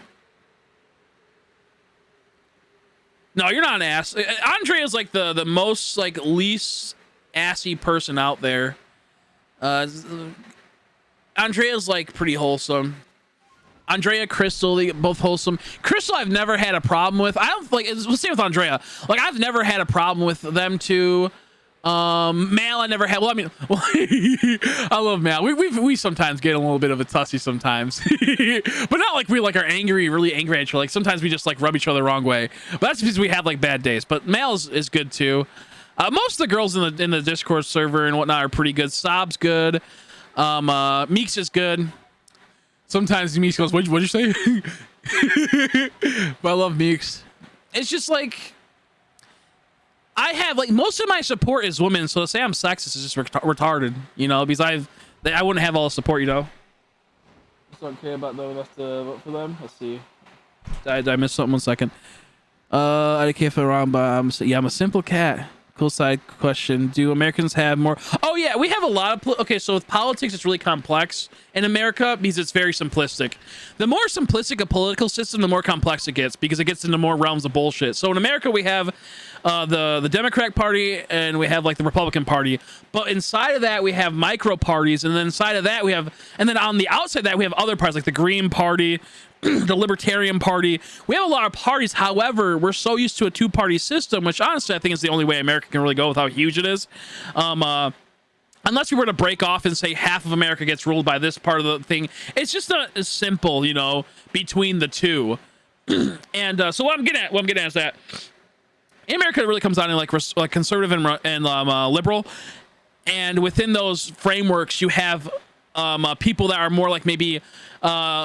No, you're not an ass. Andre is like the most like least assy person out there. Andrea's like pretty wholesome. Andrea, Crystal, they both wholesome. Crystal, I've never had a problem with. I don't like. It's the same with Andrea. Like, I've never had a problem with them two. Mal, I never had. Well, I mean, well, I love Mal. We sometimes get a little bit of a tussy sometimes, but not like we like are angry, really angry at each other. Like sometimes we just like rub each other the wrong way. But that's because we have like bad days. But Mal is good too. Most of the girls in the Discord server and whatnot are pretty good. Sob's good. Meeks is good. Sometimes Meeks goes, what'd you say? But I love Meeks. It's just like, I have like most of my support is women, so to say I'm sexist is just retarded, you know, because I wouldn't have all the support, you know. Just don't care about the rest to vote for them. Let's see. Did I miss something? 1 second. I don't care if I'm wrong, but I'm a simple cat. Cool side question. Do Americans have more? Oh yeah, we have a lot of okay, so with politics it's really complex in America because it's very simplistic. The more simplistic a political system, the more complex it gets because it gets into more realms of bullshit. So in America we have the Democratic Party and we have like the Republican Party, but inside of that we have micro parties, and then inside of that we have, and then on the outside of that we have other parties like the Green Party, the Libertarian Party. We have a lot of parties. However, we're so used to a two-party system, which honestly I think is the only way America can really go with how huge it is. Unless we were to break off and say half of America gets ruled by this part of the thing, it's just not as simple, you know, between the two. And so what I'm getting at is that in America it really comes down to like conservative and liberal, and within those frameworks you have people that are more like maybe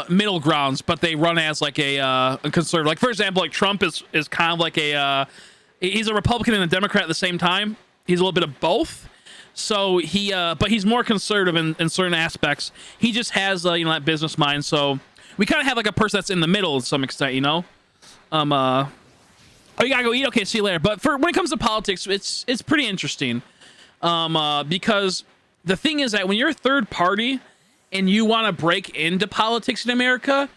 middle grounds, but they run as like a conservative. Like for example, like Trump is kind of like he's a Republican and a Democrat at the same time. He's a little bit of both. So but he's more conservative in certain aspects. He just has you know, that business mind. So we kind of have like a person that's in the middle to some extent, you know. Oh, you gotta go eat. Okay, see you later. But when it comes to politics, it's pretty interesting. Because the thing is that when you're a third party and you want to break into politics in America,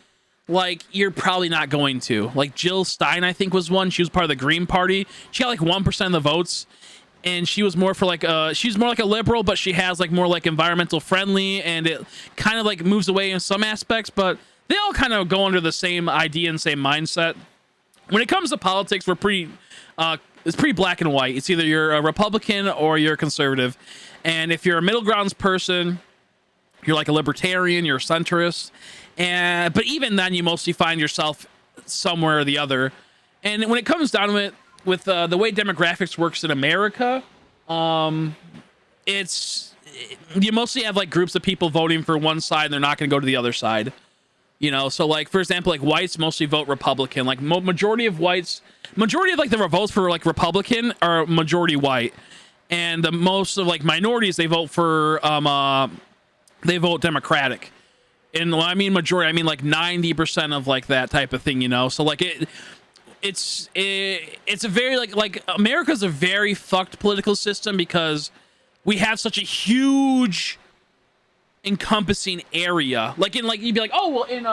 like, you're probably not going to. Like, Jill Stein, I think, was one. She was part of the Green Party. She got like 1% of the votes, and she was more for like she's more like a liberal, but she has like more like environmental friendly, and it kind of like moves away in some aspects, but they all kind of go under the same idea and same mindset. When it comes to politics, we're pretty it's pretty black and white. It's either you're a Republican or you're a conservative. And if you're a middle grounds person, you're like a libertarian, you're a centrist. But even then, you mostly find yourself somewhere or the other. And when it comes down to it, with the way demographics works in America, you mostly have like groups of people voting for one side and they're not going to go to the other side. You know, so like, for example, like whites mostly vote Republican. Like majority of like the votes for like Republican are majority white. And the most of like minorities, they vote for they vote Democratic. And when I mean majority, I mean like 90% of like that type of thing, you know. So like it's a very like America's a very fucked political system because we have such a huge encompassing area. Like in like you'd be like, oh well, in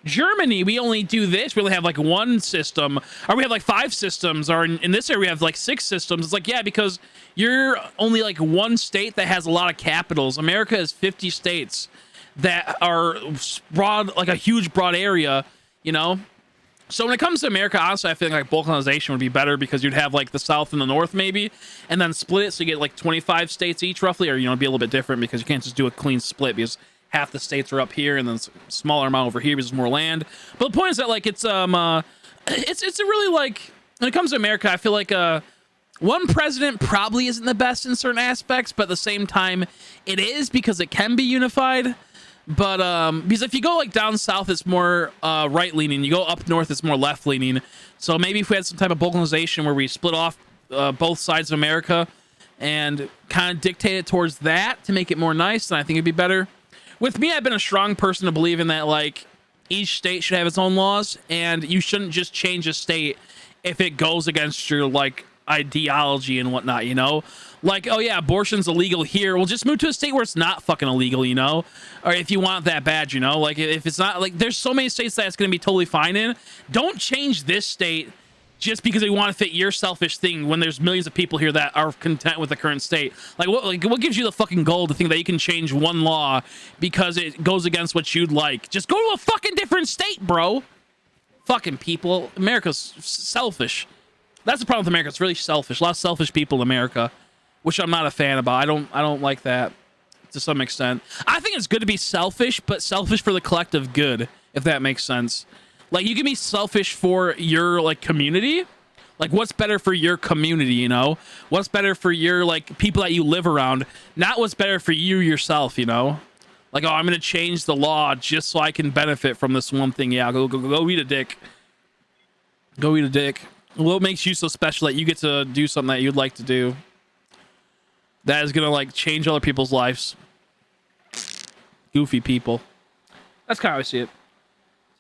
Germany we only do this, we only have like one system, or we have like 5 systems, or in this area we have like 6 systems. It's like, yeah, because you're only like one state that has a lot of capitals. America has 50 states that are broad, like a huge broad area, you know. So when it comes to America, honestly, I feel like balkanization would be better because you'd have like the South and the North maybe, and then split it so you get like 25 states each roughly, or, you know, it'd be a little bit different because you can't just do a clean split because half the states are up here and then a smaller amount over here because there's more land. But the point is that like it's a really like, when it comes to America, I feel like one president probably isn't the best in certain aspects, but at the same time it is because it can be unified. But because if you go like down south, it's more right leaning. You go up north, it's more left leaning. So maybe if we had some type of balkanization where we split off both sides of America and kind of dictate it towards that to make it more nice, then I think it'd be better. With me, I've been a strong person to believe in that, like, each state should have its own laws, and you shouldn't just change a state if it goes against your like ideology and whatnot, you know? Like, oh yeah, abortion's illegal here. Well, just move to a state where it's not fucking illegal, you know? Or if you want that bad, you know? Like, if it's not, like, there's so many states that it's going to be totally fine in. Don't change this state just because they want to fit your selfish thing when there's millions of people here that are content with the current state. Like, what gives you the fucking goal to think that you can change one law because it goes against what you'd like? Just go to a fucking different state, bro. Fucking people. America's selfish. That's the problem with America. It's really selfish. A lot of selfish people in America, which I'm not a fan about. I don't like that to some extent. I think it's good to be selfish, but selfish for the collective good, if that makes sense. Like, you can be selfish for your like community. Like, what's better for your community, you know? What's better for your like people that you live around, not what's better for you yourself, you know? Like, oh, I'm gonna change the law just so I can benefit from this one thing. Yeah, go eat a dick. Go eat a dick. What makes you so special that you get to do something that you'd like to do that is gonna like change other people's lives? Goofy people. That's kind of how I see it.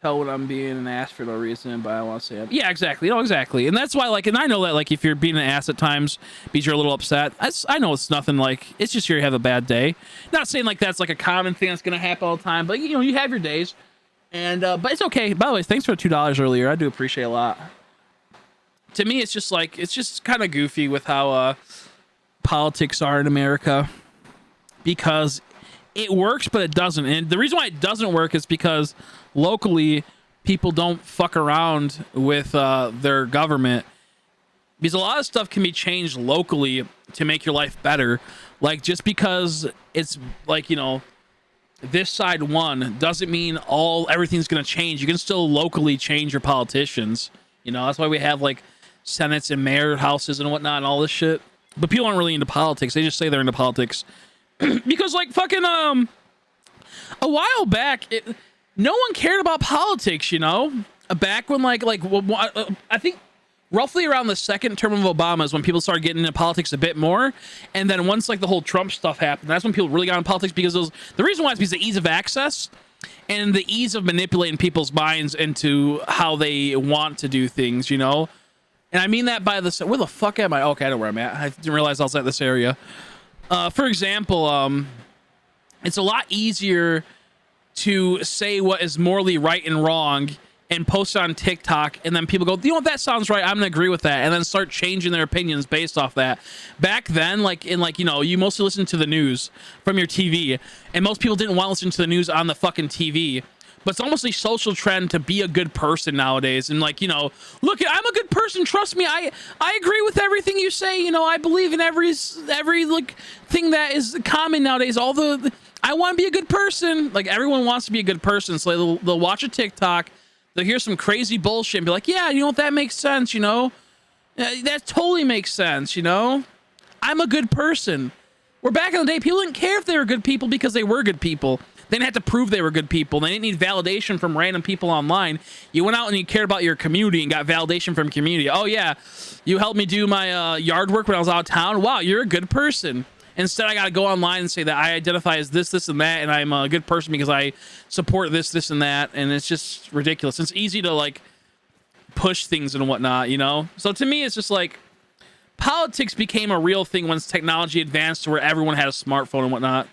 Tell when I'm being an ass for no reason, but I want to say it. Yeah, exactly. No, exactly. And that's why, like, and I know that, like, if you're being an ass at times because you're a little upset, I know it's nothing, like, it's just you have a bad day. Not saying, like, that's, like, a common thing that's going to happen all the time, but, you know, you have your days. And, but it's okay. By the way, thanks for the $2 earlier. I do appreciate a lot. To me, it's just, like, it's just kind of goofy with how politics are in America because it works, but it doesn't. And the reason why it doesn't work is because locally people don't fuck around with their government, because a lot of stuff can be changed locally to make your life better. Like, just because it's like, you know, this side won doesn't mean everything's gonna change. You can still locally change your politicians, you know. That's why we have like senates and mayor houses and whatnot and all this shit. But people aren't really into politics. They just say they're into politics because like fucking a while back no one cared about politics, you know? Back when, I think roughly around the second term of Obama is when people started getting into politics a bit more. And then once, like, the whole Trump stuff happened, that's when people really got into politics, because the reason why is because of the ease of access and the ease of manipulating people's minds into how they want to do things, you know? And I mean that by the... Where the fuck am I? Okay, I know where I'm at. I didn't realize I was at this area. For example, it's a lot easier to say what is morally right and wrong and post it on TikTok, and then people go, you know what, that sounds right, I'm gonna agree with that, and then start changing their opinions based off that. Back then, like, in, like, you know, you mostly listen to the news from your TV, and most people didn't want to listen to the news on the fucking TV. But it's almost a social trend to be a good person nowadays, and, like, you know, look, I'm a good person, trust me, I agree with everything you say, you know, I believe in every like thing that is common nowadays, I want to be a good person. Like, everyone wants to be a good person, so they'll watch a TikTok, they'll hear some crazy bullshit and be like, yeah, you know what, that makes sense, you know? That totally makes sense, you know? I'm a good person. Where back in the day, people didn't care if they were good people because they were good people. They didn't have to prove they were good people. They didn't need validation from random people online. You went out and you cared about your community and got validation from community. Oh, yeah, you helped me do my yard work when I was out of town. Wow, you're a good person. Instead, I got to go online and say that I identify as this, this, and that, and I'm a good person because I support this, this, and that, and it's just ridiculous. It's easy to, like, push things and whatnot, you know? So to me, it's just like, politics became a real thing once technology advanced to where everyone had a smartphone and whatnot.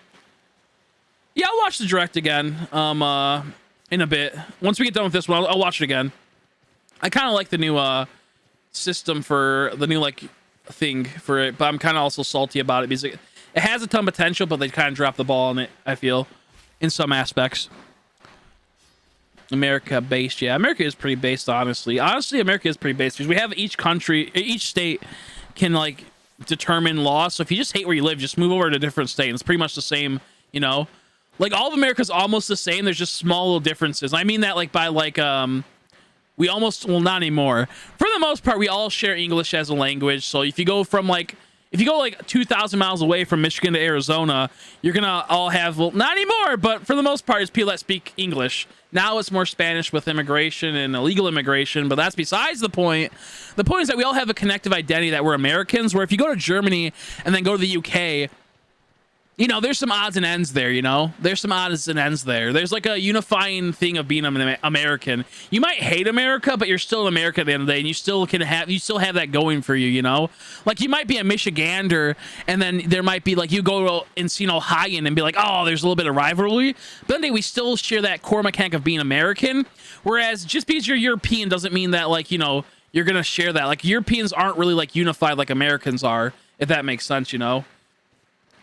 Yeah, I'll watch the direct again in a bit. Once we get done with this one, I'll watch it again. I kind of like the new system for the new, like, thing for it, but I'm kind of also salty about it because it has a ton of potential, but they kind of dropped the ball on it, I feel, in some aspects. America based, yeah, America is pretty based, honestly, America is pretty based because we have each state can, like, determine laws. So if you just hate where you live, just move over to a different state, and it's pretty much the same, you know, like, all of America's almost the same. There's just small little differences. I mean that, like, by, like, we almost, well, not anymore. For the most part, we all share English as a language. So if you go like 2,000 miles away from Michigan to Arizona, you're gonna all have, well, not anymore, but for the most part, it's people that speak English. Now it's more Spanish with immigration and illegal immigration, but that's besides the point. The point is that we all have a connective identity that we're Americans, where if you go to Germany and then go to the UK, you know, there's some odds and ends there, you know? There's some odds and ends there. There's like a unifying thing of being an American. You might hate America, but you're still an American at the end of the day, and you still have that going for you, you know? Like, you might be a Michigander, and then there might be, like, you go to Encino Ohio and be like, oh, there's a little bit of rivalry. But then we still share that core mechanic of being American, whereas just because you're European doesn't mean that, like, you know, you're going to share that. Like, Europeans aren't really, like, unified like Americans are, if that makes sense, you know?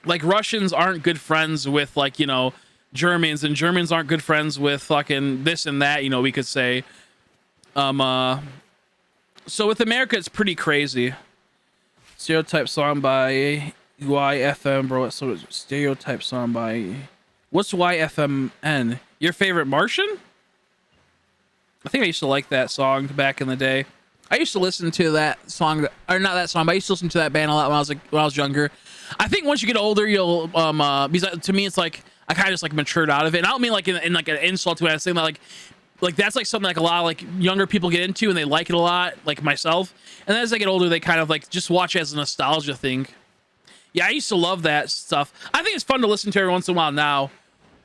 Like, Russians aren't good friends with, like, you know, Germans, and Germans aren't good friends with fucking this and that, you know, we could say. So with America, it's pretty crazy. Stereotype song by YFM, bro. So stereotype song by... What's YFMN? Your favorite Martian? I think I used to like that song back in the day. I used to listen to that song, or not that song, but I used to listen to that band a lot when I was younger. I think once you get older, you'll because to me it's like I kind of just like matured out of it. And I don't mean like in like an insult to it. I was saying that like that's like something like a lot of like younger people get into and they like it a lot, like myself. And then as I get older, they kind of like just watch it as a nostalgia thing. Yeah, I used to love that stuff. I think it's fun to listen to every once in a while now.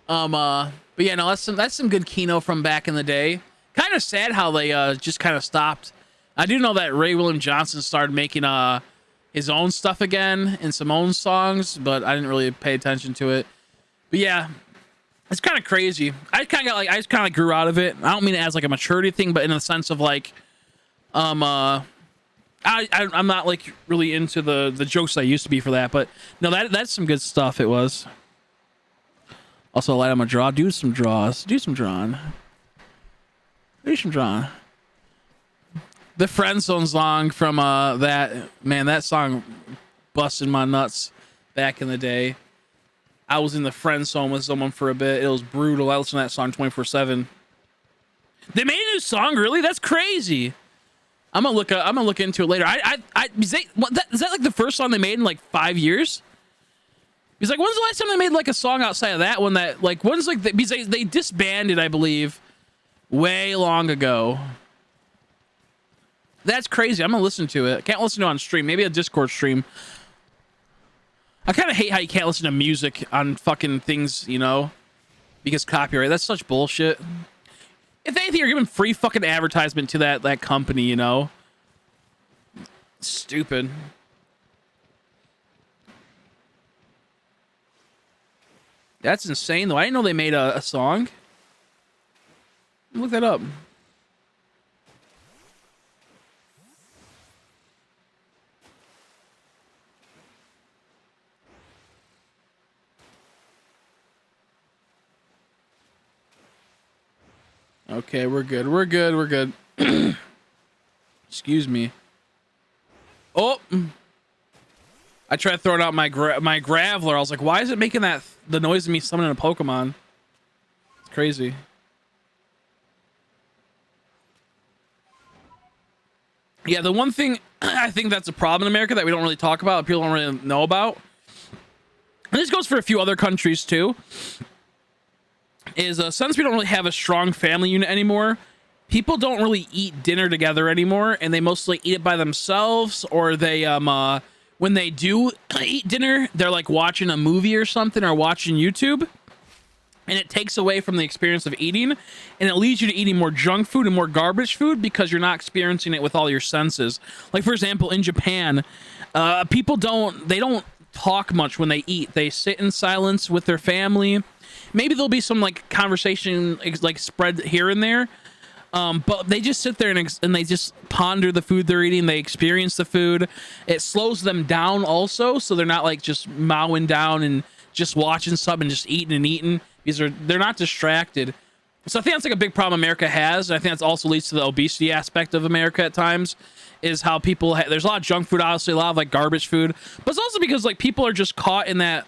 But yeah, no, that's some good Kino from back in the day. Kind of sad how they just kind of stopped. I do know that Ray William Johnson started making his own stuff again and some own songs, but I didn't really pay attention to it. But yeah, it's kind of crazy. I just kind of grew out of it. I don't mean it as like a maturity thing, but in the sense of like, I'm not like really into the jokes I used to be for that. But no, that's some good stuff. It was. Also, light on my draw. Do some draws. Do some drawing. Do some drawing. The Friend Zone song from that song busted my nuts back in the day. I was in the friend zone with someone for a bit. It was brutal. I listened to that song 24/7. They made a new song, really? That's crazy. I'm gonna look into it later. Is that like the first song they made in like 5 years? He's like, when's the last time they made like a song outside of that one that like when's like because they disbanded, I believe, way long ago. That's crazy. I'm gonna listen to it. I can't listen to it on stream. Maybe a Discord stream. I kind of hate how you can't listen to music on fucking things, you know, because copyright. That's such bullshit. If anything, you're giving free fucking advertisement to that company, you know. Stupid. That's insane, though. I didn't know they made a song. Look that up. Okay, we're good. We're good. We're good. Excuse me. Oh! I tried throwing out my Graveler. I was like, why is it making the noise of me summoning a Pokemon? It's crazy. Yeah, the one thing I think that's a problem in America that we don't really talk about, people don't really know about, and this goes for a few other countries too, is since we don't really have a strong family unit anymore, people don't really eat dinner together anymore, and they mostly eat it by themselves, or they when they do eat dinner, they're like watching a movie or something, or watching YouTube, and it takes away from the experience of eating, and it leads you to eating more junk food and more garbage food because you're not experiencing it with all your senses. Like, for example, in Japan, people don't talk much when they eat. They sit in silence with their family. Maybe there'll be some like conversation like spread here and there, but they just sit there and they just ponder the food they're eating. They experience the food. It slows them down also, so they're not like just mowing down and just watching something and just eating and eating, because they're not distracted. So I think that's like a big problem America has, and I think that also leads to the obesity aspect of America at times, is how people there's a lot of junk food, obviously a lot of like garbage food, but it's also because like people are just caught in that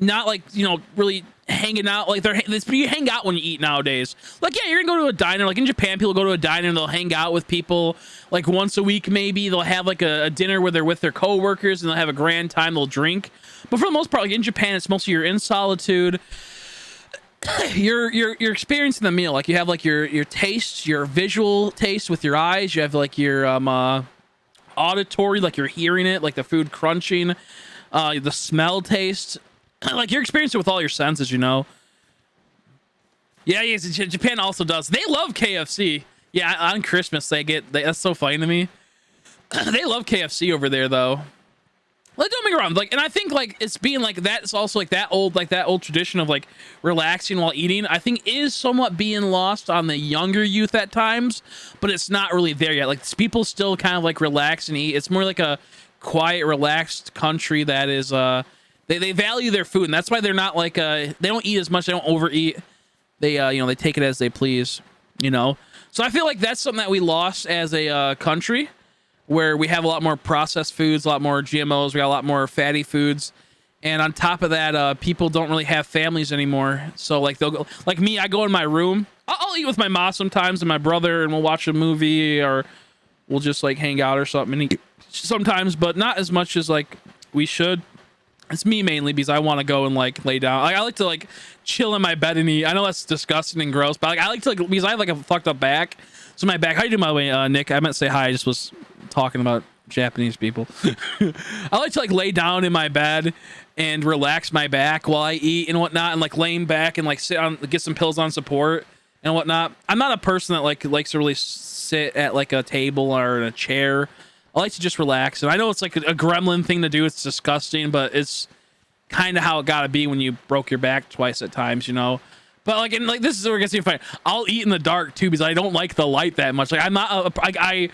not like, you know, really hanging out. Like you hang out when you eat nowadays. Like, yeah, you're gonna go to a diner. Like in Japan, people go to a diner and they'll hang out with people like once a week. Maybe they'll have like a dinner where they're with their coworkers and they'll have a grand time. They'll drink. But for the most part, like in Japan, it's mostly you're in solitude. You're experiencing the meal. Like you have like your taste, your visual taste with your eyes. You have like your auditory, like you're hearing it, like the food crunching, the smell taste, like you're experiencing it with all your senses, you know. Yeah, yes, Japan also does. They love KFC. Yeah, on Christmas that's so funny to me. They love KFC over there though. Like, don't get me wrong, like, and I think like it's being like that's also like that old tradition of like relaxing while eating, I think is somewhat being lost on the younger youth at times, but it's not really there yet. Like people still kind of like relax and eat. It's more like a quiet, relaxed country that is they value their food, and that's why they're not like they don't eat as much, they don't overeat. They they take it as they please, you know. So I feel like that's something that we lost as a country, where we have a lot more processed foods, a lot more GMOs, we got a lot more fatty foods. And on top of that, people don't really have families anymore. So like they'll go, like me, I go in my room, I'll eat with my mom sometimes and my brother, and we'll watch a movie, or we'll just like hang out or something and eat sometimes, but not as much as like we should. It's me mainly because I want to go and like lay down. I like to like chill in my bed and eat. I know that's disgusting and gross, but like I like to like, because I have like a fucked up back. So my back, how you doing, by the way, Nick? I meant to say hi. I just was talking about Japanese people. I like to like lay down in my bed and relax my back while I eat and whatnot, and like laying back and like sit on, get some pills on support and whatnot. I'm not a person that like likes to really sit at like a table or in a chair. I like to just relax, and I know it's like a gremlin thing to do. It's disgusting, but it's kind of how it gotta be when you broke your back twice at times, you know. But like, and like this is where it gets me funny. I'll eat in the dark too because I don't like the light that much. Like I'm not. I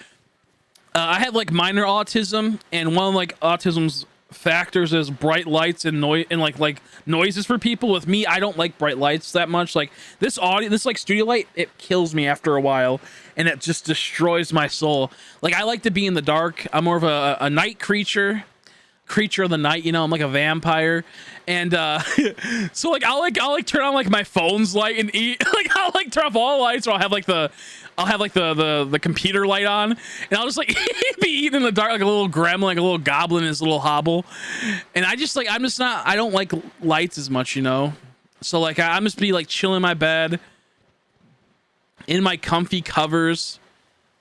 have like minor autism, and one of like autism's factors is bright lights and noise and like noises for people. With me, I don't like bright lights that much. Like this like studio light, it kills me after a while, and it just destroys my soul. Like I like to be in the dark. I'm more of a night creature of the night, you know. I'm like a vampire, and so like I'll turn on like my phone's light and eat. Like I'll like turn off all the lights, or I'll have like the computer light on, and I'll just like be eating in the dark like a little gremlin, like a little goblin in his little hobble. And I don't like lights as much, you know. So like I'm just be like chilling in my bed in my comfy covers,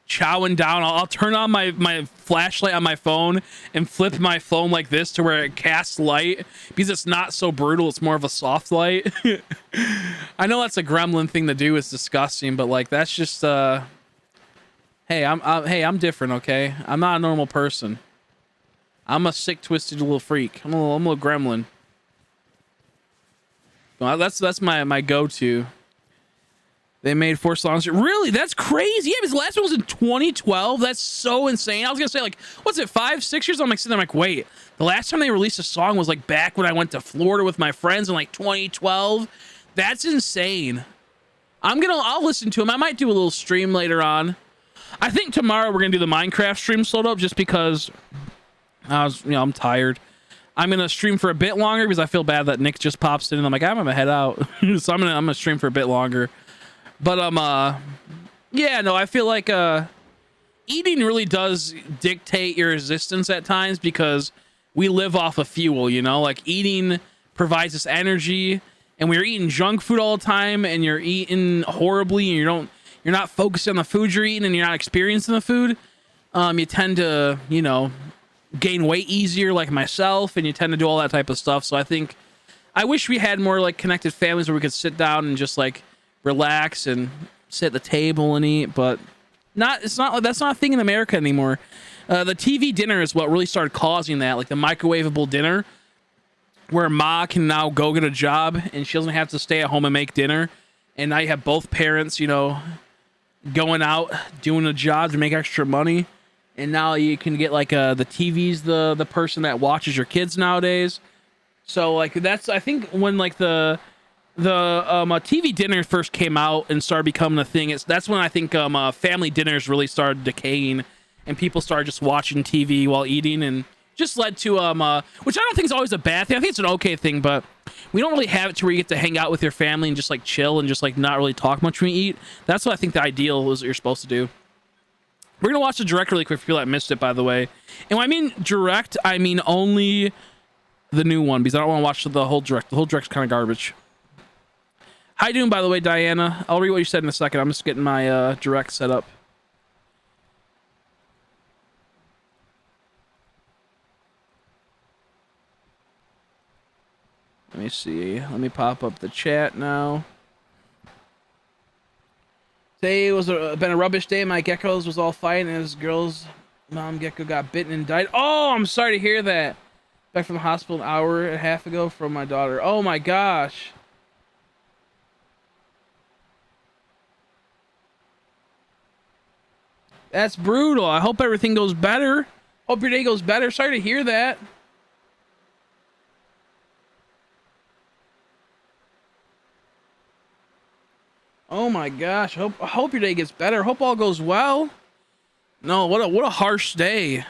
chowing down. I'll turn on my flashlight on my phone and flip my phone like this to where it casts light, because it's not so brutal, it's more of a soft light. I know that's a gremlin thing to do, it's disgusting, but like that's just hey, I'm different, okay? I'm not a normal person. I'm a sick, twisted little freak. I'm a little gremlin. Well, that's my go-to. They made 4 songs. Really? That's crazy. Yeah, because the last one was in 2012. That's so insane. I was going to say, like, what's it, 5-6 years? I'm like sitting there, I'm like, wait, the last time they released a song was like back when I went to Florida with my friends in like 2012. That's insane. I'll listen to them. I might do a little stream later on. I think tomorrow we're going to do the Minecraft stream slowed up just because I'm tired. I'm going to stream for a bit longer because I feel bad that Nick just pops in and I'm like, I'm going to head out. So I'm going to stream for a bit longer. But yeah, no, I feel like eating really does dictate your existence at times, because we live off of fuel, you know. Like eating provides us energy, and we're eating junk food all the time, and you're eating horribly, and you're not focused on the food you're eating, and you're not experiencing the food. You tend to, you know, gain weight easier, like myself, and you tend to do all that type of stuff. So I wish we had more like connected families where we could sit down and just like relax and sit at the table and eat, but that's not a thing in America anymore. The TV dinner is what really started causing that, like the microwavable dinner, where Ma can now go get a job and she doesn't have to stay at home and make dinner. And now you have both parents, you know, going out doing a job to make extra money. And now you can get like the TV's the person that watches your kids nowadays. So like that's, I think when like the TV dinner first came out and started becoming a thing, that's when I think family dinners really started decaying, and people started just watching TV while eating, and just led to which I don't think is always a bad thing. I think it's an okay thing, but we don't really have it to where you get to hang out with your family and just like chill and just like not really talk much when you eat. That's what I think the ideal is, what you're supposed to do. We're gonna watch the direct really quick for people that missed it, by the way. And when I mean direct, I mean only the new one, because I don't want to watch the whole direct. The whole direct's kind of garbage. How you doing, by the way, Diana? I'll read what you said in a second. I'm just getting my direct set up. Let me see. Let me pop up the chat now. Today was been a rubbish day. My geckos was all fine, and his girl's mom gecko got bitten and died. Oh, I'm sorry to hear that. Back from the hospital an hour and a half ago from my daughter. Oh my gosh. That's brutal. I hope everything goes better. Hope your day goes better. Sorry to hear that. Oh my gosh. I hope your day gets better. Hope all goes well. No, what a harsh day.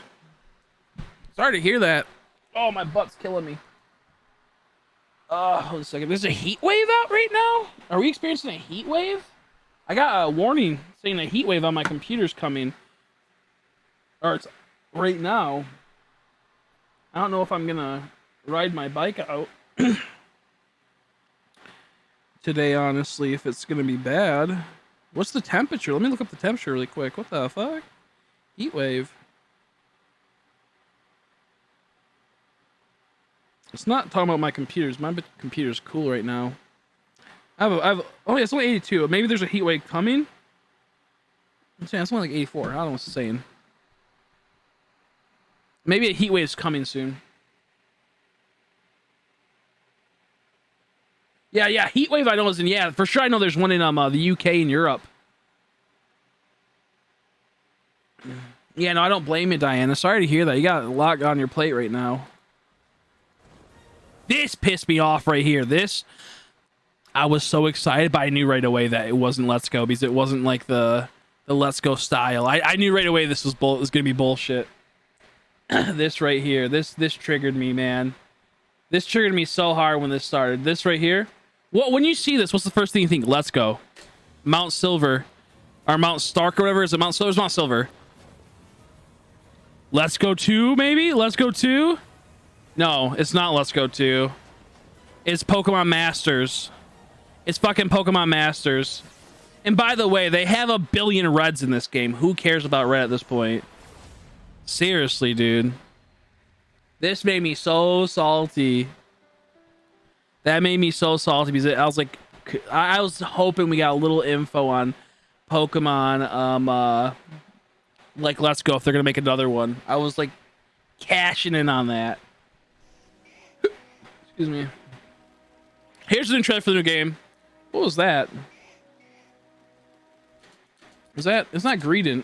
Sorry to hear that. Oh, my butt's killing me. Hold a second. There's a heat wave out right now? Are we experiencing a heat wave? I got a warning saying a heat wave on my computer's coming. Or it's right now. I don't know if I'm gonna ride my bike out today, honestly, if it's gonna be bad. What's the temperature? Let me look up the temperature really quick. What the fuck? Heat wave. It's not talking about my computers. My computer's cool right now. I have oh yeah, it's only 82. Maybe there's a heat wave coming. I'm saying it's only like 84. I don't know what it's saying. Maybe a heat wave's coming soon. Yeah, heat wave I know is in, yeah, for sure I know there's one in the UK and Europe. Yeah, no, I don't blame you, Diana. Sorry to hear that. You got a lot on your plate right now. This pissed me off right here. This, I was so excited, but I knew right away that it wasn't Let's Go because it wasn't like the Let's Go style. I knew right away this was gonna be bullshit. This right here, this triggered me, man. This triggered me so hard when this started. This right here. When you see this, what's the first thing you think? Let's Go. Mount Silver. Or Mount Stark or whatever. Is it Mount Silver? It's Mount Silver. Let's Go 2, maybe? Let's Go 2? No, it's not Let's Go 2. It's Pokemon Masters. It's fucking Pokemon Masters. And by the way, they have 1 billion reds in this game. Who cares about red at this point? Seriously, dude. This made me so salty. That made me so salty because I was like, I was hoping we got a little info on Pokemon, like Let's Go if they're gonna make another one. I was like cashing in on that. Excuse me. Here's the new trailer for the new game. What was that? Is that? It's not Greedent.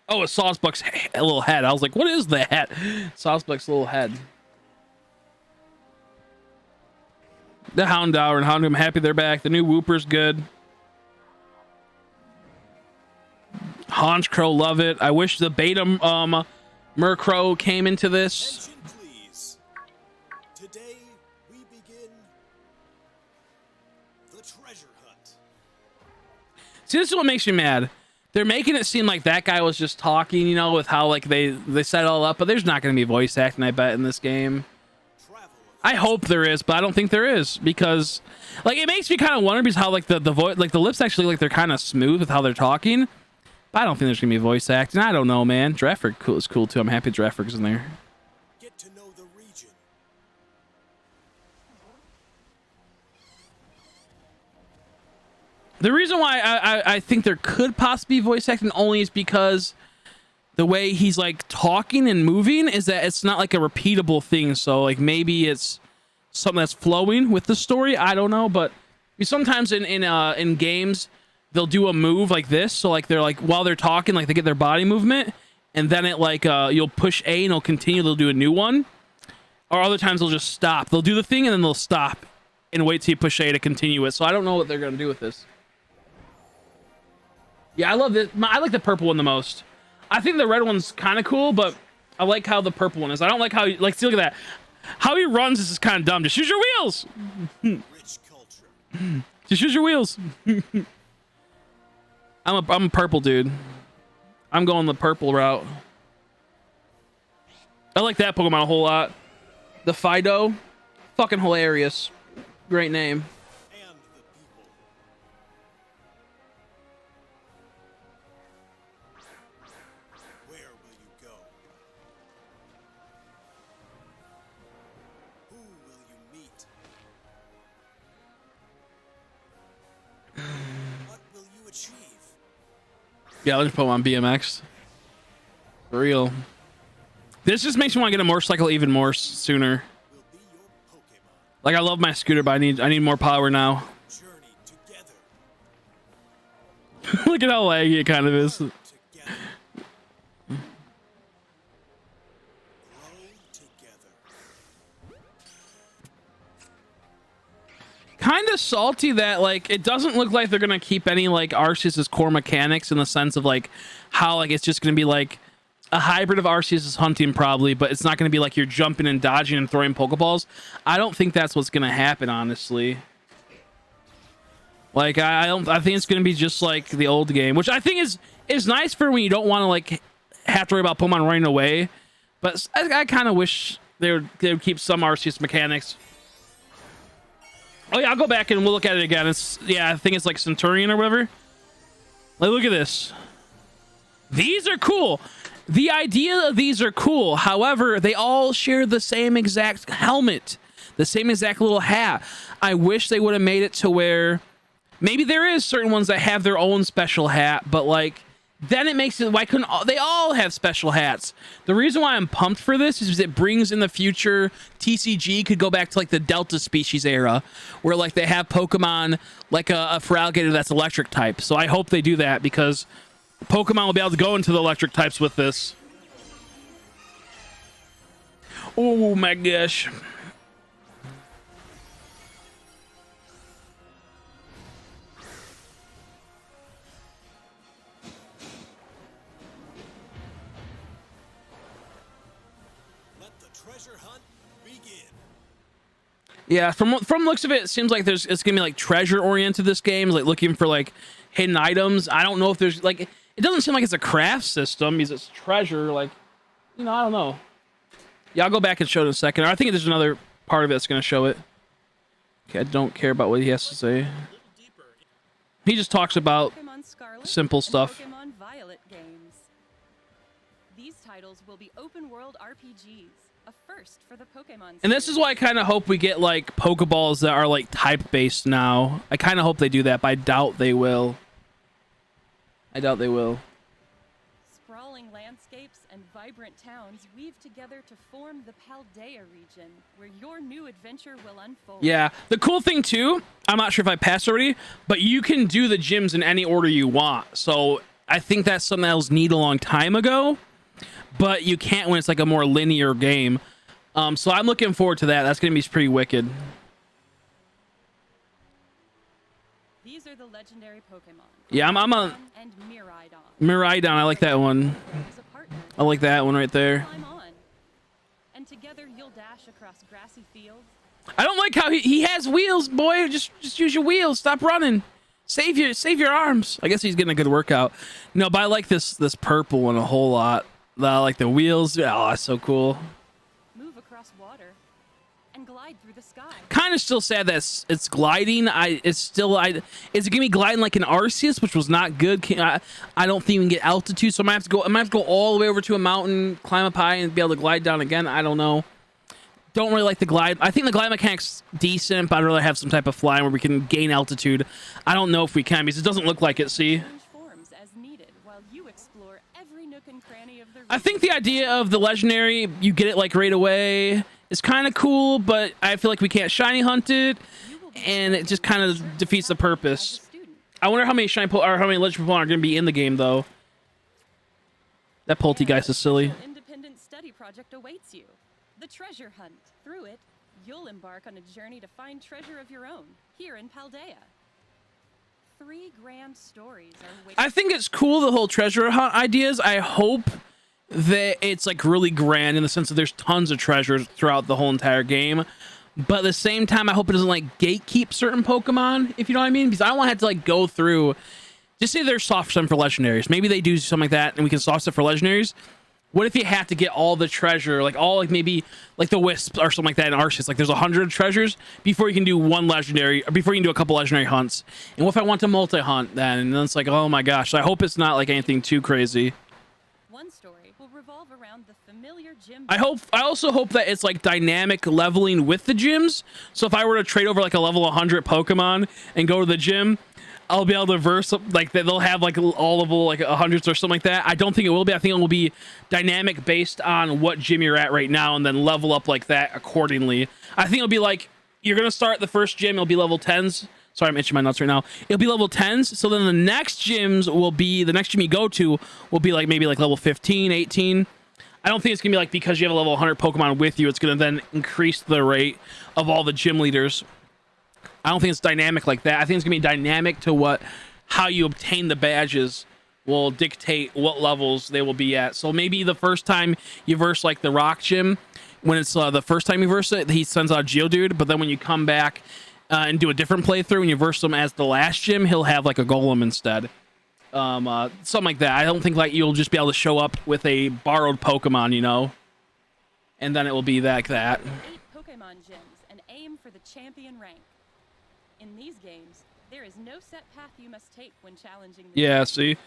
Oh, it's Sawsbuck's little head. I was like, what is that? Sawsbuck's little head. The Houndour and Houndour, I'm happy they're back. The new Wooper's good. Honchkrow, love it. I wish the beta Murkrow came into this. Attention, please. Today we begin the treasure hunt. See, this is what makes me mad. They're making it seem like that guy was just talking, you know, with how like they set it all up, but there's not going to be voice acting, I bet, in this game. I hope there is, but I don't think there is because, like, it makes me kind of wonder because how like the voice, like the lips actually like they're kind of smooth with how they're talking. But I don't think there's gonna be voice acting. I don't know, man. Giraffe is cool too. I'm happy Giraffe's in there. Get to know the region. The reason why I think there could possibly be voice acting only is because the way he's like talking and moving is that it's not like a repeatable thing. So like maybe it's something that's flowing with the story. I don't know, but sometimes in games they'll do a move like this. So like they're like while they're talking, like they get their body movement, and then it like you'll push A and it'll continue. They'll do a new one, or other times they'll just stop. They'll do the thing and then they'll stop and wait till you push A to continue it. So I don't know what they're gonna do with this. Yeah, I love this. I like the purple one the most. I think the red one's kind of cool, but I like how the purple one is. I don't like how, like, see, look at that. How he runs is just kind of dumb. Just use your wheels. Rich culture. Just use your wheels. I'm a purple dude. I'm going the purple route. I like that Pokemon a whole lot. The Fido, fucking hilarious. Great name. And the people. Where will you go? Who will you meet? Yeah, let's put him on BMX. For real. This just makes me want to get a motorcycle even more sooner. will be your Pokemon. Like, I love my scooter, but I need more power now. Journey together. Look at how laggy it kind of is. Together. Grow together. Kind of salty that, like, it doesn't look like they're gonna keep any, like, Arceus' core mechanics in the sense of, like, how, like, it's just gonna be like a hybrid of Arceus' hunting probably, but it's not gonna be like you're jumping and dodging and throwing Pokeballs. I don't think that's what's gonna happen, honestly. Like, I think it's gonna be just like the old game, which I think is nice for when you don't want to, like, have to worry about Pokemon running away. But I kind of wish they would keep some Arceus mechanics. Oh yeah, I'll go back and we'll look at it again. It's, yeah, I think it's like Centurion or whatever. Like, look at this. These are cool. The idea of these are cool. However, they all share the same exact helmet, the same exact little hat. I wish they would have made it to where maybe there is certain ones that have their own special hat, but, like, then it makes it, why couldn't they all have special hats? The reason why I'm pumped for this is it brings in the future TCG could go back to, like, the Delta species era where, like, they have Pokemon like a Feraligatr that's electric type. So I hope they do that because Pokemon will be able to go into the electric types with this. Oh my gosh. Let the treasure hunt begin. Yeah, from looks of it, it seems like it's gonna be like treasure oriented. This game is like looking for like hidden items. I don't know if there's like, it doesn't seem like it's a craft system because it's treasure. Like, you know, I don't know. Yeah, I'll go back and show it in a second. I think there's another part of it that's gonna show it. Okay, I don't care about what he has to say. He just talks about Pokemon Scarlet simple and stuff. Pokemon Violet games. These titles will be open world RPGs, a first for the Pokemon And this is why I kind of hope we get like Pokeballs that are like type based now. I kind of hope they do that, but I doubt they will. I doubt they will. Sprawling landscapes and vibrant towns weave together to form the Paldea region, where your new adventure will unfold. Yeah, the cool thing too, I'm not sure if I passed already, but you can do the gyms in any order you want. So I think that's something that was neat a long time ago, but you can't when it's like a more linear game. So I'm looking forward to that. That's going to be pretty wicked. These are the legendary Pokemon. Yeah, I'm a and Miraidon. Miraidon. I like that one. As a partner, I like that one right there. climb on. And together you'll dash across grassy fields. I don't like how he has wheels, boy. Just use your wheels. Stop running. Save your arms. I guess he's getting a good workout. No, but I like this purple one a whole lot. I like the wheels. Oh, that's so cool. Move across water and glide through the sky. Kind of still sad that it's gliding. Is it gonna be gliding like an Arceus, which was not good. I don't think we can get altitude, so I might have to go all the way over to a mountain, climb up high, and be able to glide down again. I don't know. Don't really like the glide. I think the glide mechanic's decent, but I'd rather have some type of flying where we can gain altitude. I don't know if we can because it doesn't look like it. See. Change forms as needed while you explore every nook and cranny of the I think the idea of the legendary, you get it like right away, is kind of cool, but I feel like we can't shiny hunt it, and it just kind of defeats the purpose. I wonder how many shiny or how many legendary Pokemon are going to be in the game though. That Pulte guy's is silly. Independent study project awaits you. The treasure hunt. Through it, you'll embark on a journey to find treasure of your own here in Paldea. 3 grand stories are waiting. I think it's cool, the whole treasure hunt ideas. I hope that it's like really grand in the sense that there's tons of treasures throughout the whole entire game. But at the same time, I hope it doesn't like gatekeep certain Pokemon, if you know what I mean. Because I don't want to have to like go through. Just say there's soft stuff for legendaries. Maybe they do something like that, and we can soft stuff for legendaries. What if you have to get all the treasure, like all like maybe like the wisps or something like that in Arceus? Like there's 100 treasures before you can do one legendary, or before you can do a couple legendary hunts. And what if I want to multi-hunt then? And then it's like, oh my gosh. So I hope it's not like anything too crazy. One story will revolve around the familiar gym. I also hope that it's like dynamic leveling with the gyms. So if I were to trade over like a level 100 Pokemon and go to the gym, I'll be able to verse like that. They'll have like all level like hundreds or something like that. I don't think it will be. I think it will be dynamic based on what gym you're at right now, and then level up like that accordingly. I think it'll be like you're gonna start the first gym. It'll be level 10s. Sorry, I'm itching my nuts right now. It'll be level 10s. So then the next gyms will be the next gym you go to will be like maybe like level 15, 18. I don't think it's gonna be like because you have a level 100 Pokemon with you, it's gonna then increase the rate of all the gym leaders. I don't think it's dynamic like that. I think it's gonna be dynamic to how you obtain the badges will dictate what levels they will be at. So maybe the first time you verse like the Rock Gym, when it's the first time you verse it, he sends out Geodude. But then when you come back and do a different playthrough and you verse him as the last gym, he'll have like a Golem instead. Something like that. I don't think like you'll just be able to show up with a borrowed Pokemon, you know, and then it will be like that. 8 Pokemon gyms and aim for the champion rank. In these games, there is no set path you must take when challenging the Yeah, champion.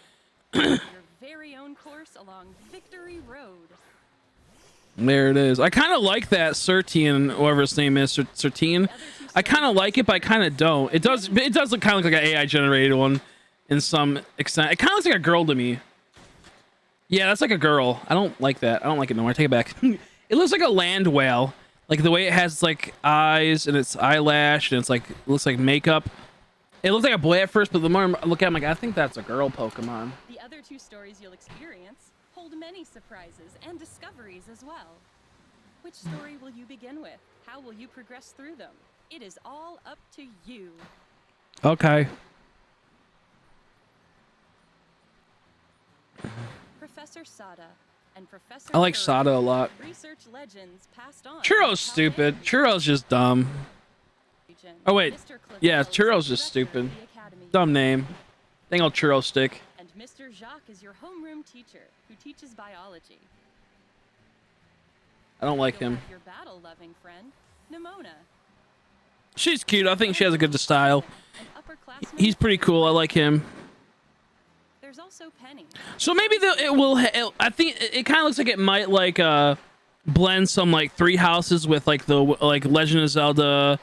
see? Your very own course along Victory Road. There it is. I kind of like that Sertian, whatever his name is, Sertine. I kind of like it, but I kind of don't. It does look kind of look like an AI generated one in some extent. It kind of looks like a girl to me. Yeah, that's like a girl. I don't like that. I don't like it no more. I take it back. It looks like a land whale. Like the way it has like eyes and its eyelash and it's like, it looks like makeup. It looks like a boy at first, but the more I look at it, I'm like, I think that's a girl Pokemon. The other 2 stories you'll experience hold many surprises and discoveries as well. Which story will you begin with? How will you progress through them? It is all up to you. Okay. Professor Sada and Professor I like Churro, Sada a lot. research legends passed on. Churro's from stupid. Paldea Churro's just dumb. region. Oh, wait. Mr. Cliff Yeah, Wells, Churro's just director of stupid. the academy. Dumb name. Dang old Churro stick. And Mr. Jacques is your homeroom teacher who teaches biology. I don't like You'll him. have your battle-loving friend, Nimona. She's cute. I think she has a good style. An upperclassman He's pretty cool. I like him. There's also Penny. So maybe it will. I think it kind of looks like it might like blend some like Three Houses with like the like Legend of Zelda,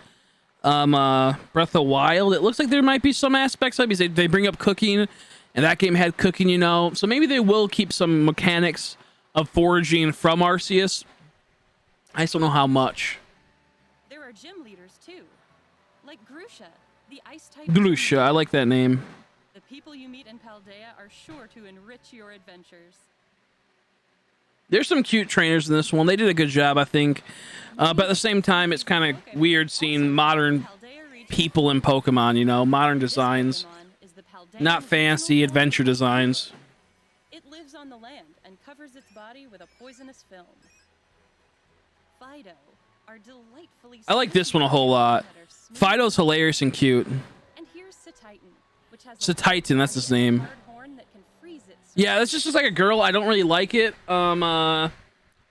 Breath of Wild. It looks like there might be some aspects of it because they bring up cooking, and that game had cooking, you know. So maybe they will keep some mechanics of foraging from Arceus. I just don't know how much. There are gym leaders too, like Grusha, the ice-type. Grusha, I like that name. The people you meet in Paldea are sure to enrich your adventures. There's some cute trainers in this one. They did a good job, I think. But at the same time, it's kind of weird seeing modern Paldea region. people in Pokemon, you know, modern This designs, Pokemon is the Paldean not fancy regional adventure forest. designs. It lives on the land and covers its body with a poisonous film. Fido are delightfully. I like this one a whole lot. that are smooth. Fido's hilarious and cute. And here's Satitan, which has Satitan, that's his name. hard horn that can freeze its Yeah, this just looks like a girl. I don't really like it. I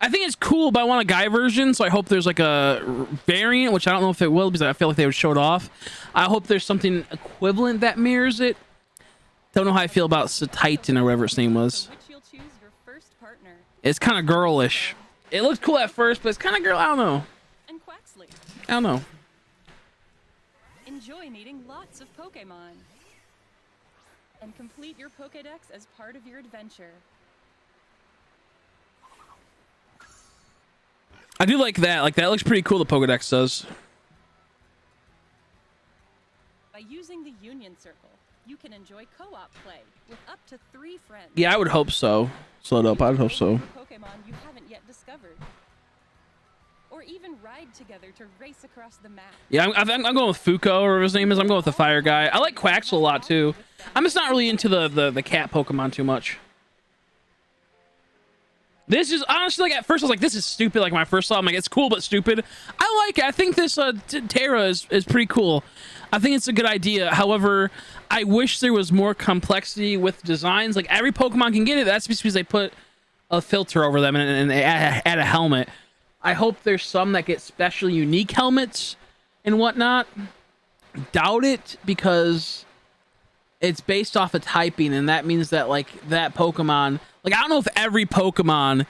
think it's cool, but I want a guy version, so I hope there's like a variant, which I don't know if it will because I feel like they would show it off. I hope there's something equivalent that mirrors it. Don't know how I feel about Satitan or whatever its name was. from which you'll choose your first partner. It's kind of girlish. It looks cool at first, but it's kind of girl. I don't know. And Quaxley. I don't know. Enjoy meeting lots of Pokemon. And complete your Pokédex as part of your adventure. I do like that. Like that looks pretty cool. The Pokedex does. By using the Union Circle, you can enjoy co-op play with up to 3 friends. Yeah, I would hope so. Slow it up. I would hope so. Pokemon you haven't yet discovered. Or even ride together to race across the map. Yeah, I'm going with Fuko, or his name is. I'm going with the fire guy. I like Quaxel a lot too. I'm just not really into the cat Pokemon too much. This is honestly like at first I was like, this is stupid. Like when I first saw it, I'm like, it's cool but stupid. I like it. I think this Terra is pretty cool. I think it's a good idea. However, I wish there was more complexity with designs. Like every Pokemon can get it. That's because they put a filter over them and they add a helmet. I hope there's some that get special unique helmets and whatnot. Doubt it because it's based off of typing, and that means that like that Pokemon, like I don't know if every Pokemon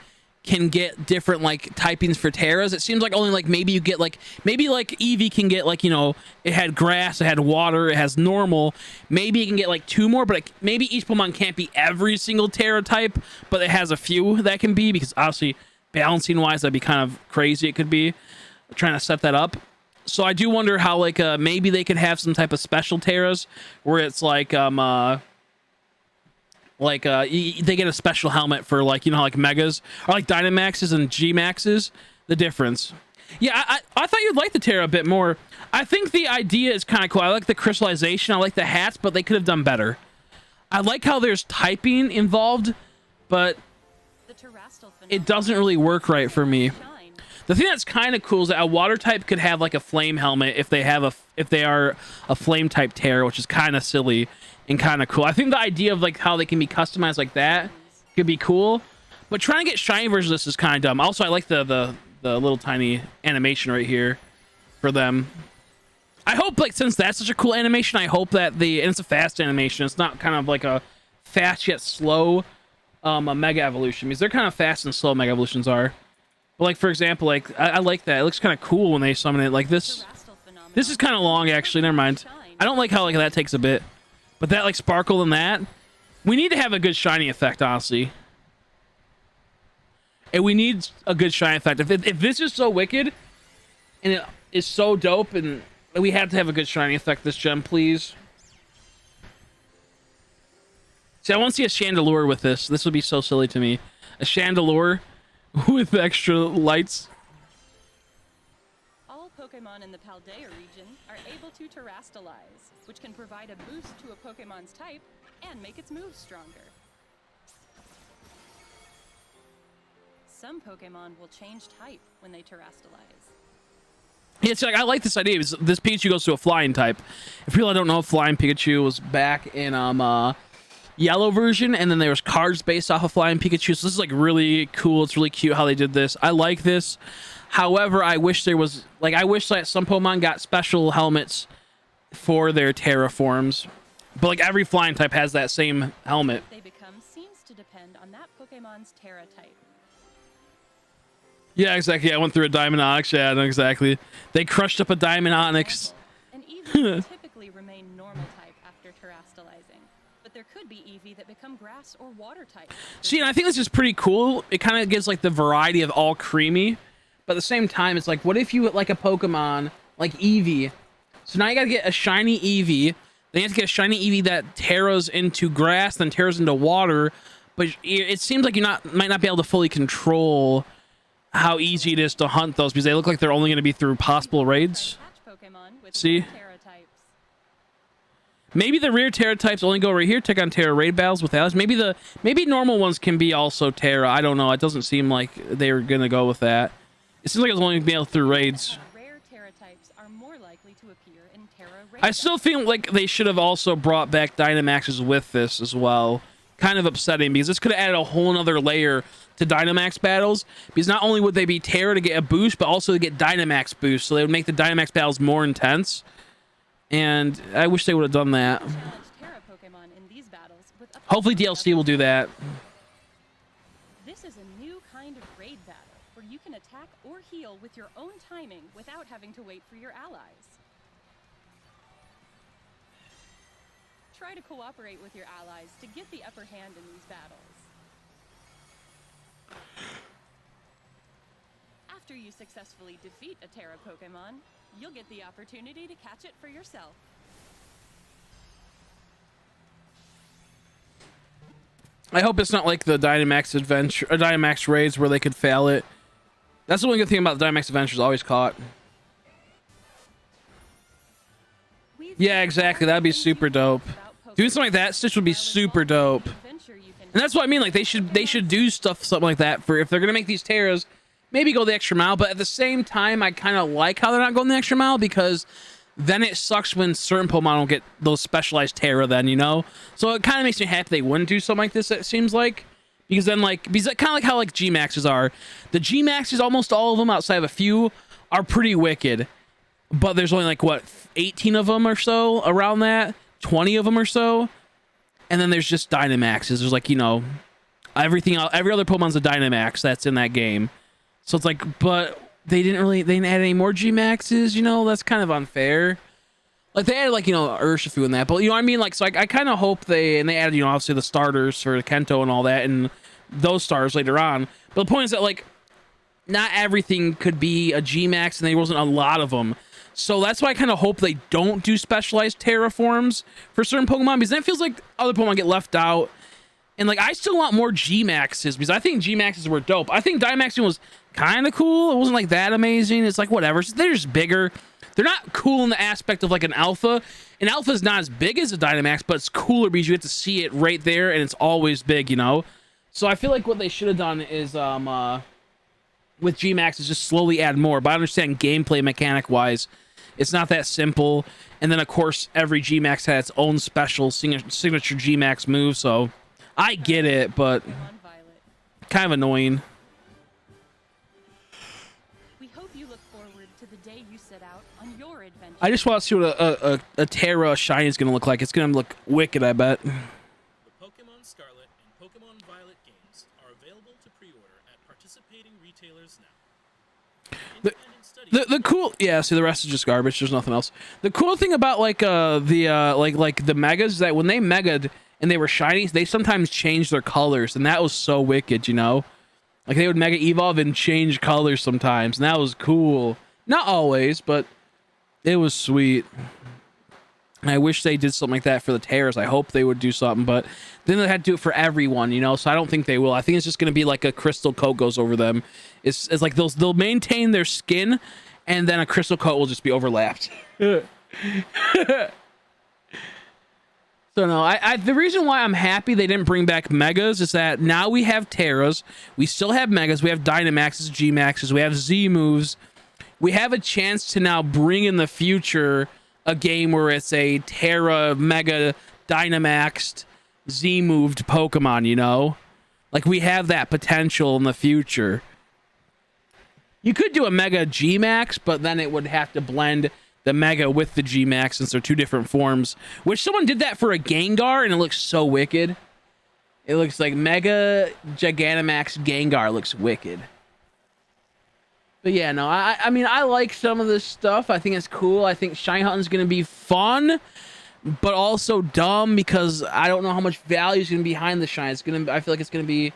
can get different like typings for Terras. It seems like only like maybe you get like maybe like Eevee can get like, you know, it had grass, it had water, it has normal. Maybe it can get like 2 more, but maybe each Pokemon can't be every single Terra type, but it has a few that can be, because obviously balancing wise that'd be kind of crazy. It could be trying to set that up. So I do wonder how like maybe they could have some type of special Terras where it's like they get a special helmet for like, you know, like Megas or like Dynamaxes and G Maxes. The difference. Yeah, I thought you'd like the Terra a bit more. I think the idea is kind of cool. I like the crystallization. I like the hats, but they could have done better. I like how there's typing involved, but it doesn't really work right for me. The thing that's kind of cool is that a water type could have like a flame helmet if they are a flame type Terra, which is kind of silly and kind of cool. I think the idea of like how they can be customized like that could be cool, but trying to get shiny versions of this is kind of dumb. Also, I like the little tiny animation right here for them. I hope like since that's such a cool animation, I hope that and it's a fast animation. It's not kind of like a fast yet slow a Mega Evolution, because they're kind of fast and slow. Mega Evolutions are. But like for example, like I like that. It looks kind of cool when they summon it like this. This is kind of long actually. Never mind. I don't like how like that takes a bit. But that like sparkle and that, we need to have a good shiny effect, honestly. And we need a good shiny effect. If this is so wicked and it is so dope, and we have to have a good shiny effect this gem, please. See, I want to see a Chandelure with this. This would be so silly to me. A Chandelure with extra lights. All Pokemon in the Paldea region are able to terrastalize, which can provide a boost to a Pokemon's type and make its moves stronger. Some Pokemon will change type when they terrastalize. Yeah, it's like I like this idea. This Pikachu goes to a flying type. If people don't know, Flying Pikachu was back in yellow version, and then there was cards based off of Flying Pikachu. So this is like really cool. It's really cute how they did this. I like this. However, I wish there was I wish that some Pokemon got special helmets for their Terra forms, but like every flying type has that same helmet. They become seems to depend on that Pokemon's Terra type. Yeah, exactly. I went through a Diamond Onyx. Yeah, no, exactly. They crushed up a Diamond Onyx. And Eevee typically remain normal type after terrastalizing, but there could be Eevee that become grass or water type. See, and I think this is pretty cool. It kind of gives like the variety of all creamy, but at the same time, it's like, what if you like a Pokemon like Eevee? So now you gotta get a shiny Eevee. Then you have to get a shiny Eevee that terras into grass, then terras into water. But it seems like might not be able to fully control how easy it is to hunt those, because they look like they're only going to be through possible raids. See? Maybe the rare Terra types only go right here, take on Terra raid battles with allies. Maybe normal ones can be also Terra. I don't know. It doesn't seem like they were going to go with that. It seems like it's only going to be able through raids. Rare Terra types are more likely to appear in Terra raid I still feel like they should have also brought back Dynamaxes with this as well. Kind of upsetting, because this could have added a whole nother layer to Dynamax battles, because not only would they be Terra to get a boost, but also to get Dynamax boost, so they would make the Dynamax battles more intense. And I wish they would have done that. Hopefully DLC will do that. This is a new kind of raid battle where you can attack or heal with your own timing without having to wait for your allies. Try to cooperate with your allies to get the upper hand in these battles. After you successfully defeat a Terra Pokemon, you'll get the opportunity to catch it for yourself. I hope it's not like the Dynamax Adventure or Dynamax raids where they could fail it. That's the only good thing about the Dynamax Adventures, always caught. Yeah, exactly. That'd be super dope. Doing something like that, Stitch would be super dope. And that's what I mean. Like they should do something like that for if they're gonna make these Terras. Maybe go the extra mile, but at the same time, I kind of like how they're not going the extra mile, because then it sucks when certain Pokemon don't get those specialized Terra then, you know? So it kind of makes me happy they wouldn't do something like this, it seems like. Because then, because kind of like how, like, G-Maxes are. The G-Maxes, almost all of them, outside of a few, are pretty wicked. But there's only, like, what, 18 of them or so around that? 20 of them or so? And then there's just Dynamaxes. There's, like, you know, Everything else, every other Pokemon's a Dynamax that's in that game. So it's like, but they didn't add any more G-Maxes, you know? That's kind of unfair. Like, they added, like, you know, Urshifu and that, but, you know what I mean? Like, so I kind of hope they added, you know, obviously the starters for Kento and all that, and those stars later on. But the point is that, like, not everything could be a G-Max, and there wasn't a lot of them. So that's why I kind of hope they don't do specialized terraforms for certain Pokemon, because then it feels like other Pokemon get left out. And, like, I still want more G-Maxes, because I think G-Maxes were dope. I think Dynamaxing was kind of cool. It wasn't, like, that amazing. It's like, whatever. They're just bigger. They're not cool in the aspect of, like, an Alpha. An Alpha is not as big as a Dynamax, but it's cooler because you get to see it right there, and it's always big, you know? So I feel like what they should have done is, with G-Max is just slowly add more. But I understand gameplay mechanic-wise, it's not that simple. And then, of course, every G-Max has its own special signature G-Max move, so I get it, but kind of annoying. We hope you look forward to the day you set out on your adventure. I just want to see what a Terra Shiny is going to look like. It's going to look wicked, I bet. The Pokemon Scarlet and Pokemon Violet games are available to pre-order at participating retailers now. The cool, yeah, see, the rest is just garbage. There's nothing else. The cool thing about, like, the megas is that when they mega'd and they were shiny, they sometimes changed their colors, and that was so wicked, you know? Like, they would mega evolve and change colors sometimes, and that was cool. Not always, but it was sweet. And I wish they did something like that for the Terras. I hope they would do something, but then they had to do it for everyone, you know? So I don't think they will. I think it's just going to be like a crystal coat goes over them. It's like they'll maintain their skin, and then a crystal coat will just be overlapped. So no, I the reason why I'm happy they didn't bring back Megas is that now we have Terras, we still have Megas, we have Dynamaxes, G-Maxes, we have Z moves. We have a chance to now bring in the future a game where it's a Terra Mega Dynamaxed Z moved Pokemon, you know? Like, we have that potential in the future. You could do a Mega G-Max, but then it would have to blend the Mega with the G-Max since they're two different forms. Which someone did that for a Gengar, and it looks so wicked. It looks like Mega Gigantamax Gengar looks wicked. But yeah, no, I mean, I like some of this stuff. I think it's cool. I think Shiny Hunting's going to be fun, but also dumb because I don't know how much value is going to be behind the Shiny. I feel like it's going to be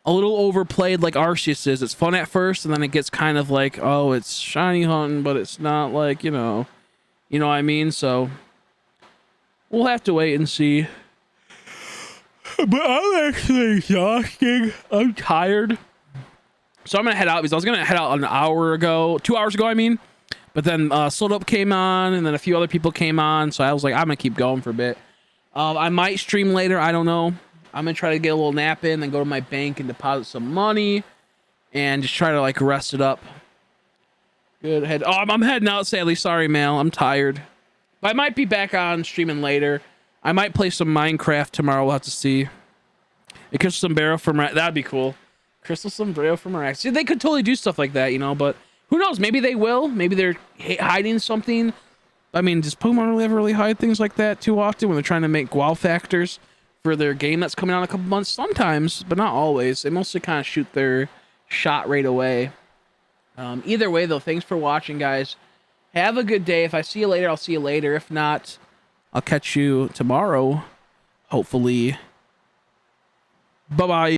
a little overplayed like Arceus is. It's fun at first, and then it gets kind of like, oh, it's Shiny Hunting, but it's not like, you know what I mean? So we'll have to wait and see. But I'm actually exhausted. I'm tired. So I'm going to head out because I was going to head out 2 hours ago, I mean. But then Slowed Up came on, and then a few other people came on. So I was like, I'm going to keep going for a bit. I might stream later. I don't know. I'm going to try to get a little nap in, then go to my bank and deposit some money. And just try to, like, rest it up. Good. I'm heading out, sadly. Sorry, Mal. I'm tired. But I might be back on streaming later. I might play some Minecraft tomorrow. We'll have to see. A Crystal Sombrero from... That'd be cool. Crystal Sombrero from Mirax. See, they could totally do stuff like that, you know, but who knows? Maybe they will. Maybe they're hiding something. I mean, does Pokemon really ever really hide things like that too often when they're trying to make wow factors for their game that's coming out in a couple months? Sometimes, but not always. They mostly kind of shoot their shot right away. Either way, though, thanks for watching, guys. Have a good day. If I see you later, I'll see you later. If not, I'll catch you tomorrow, hopefully. Bye-bye.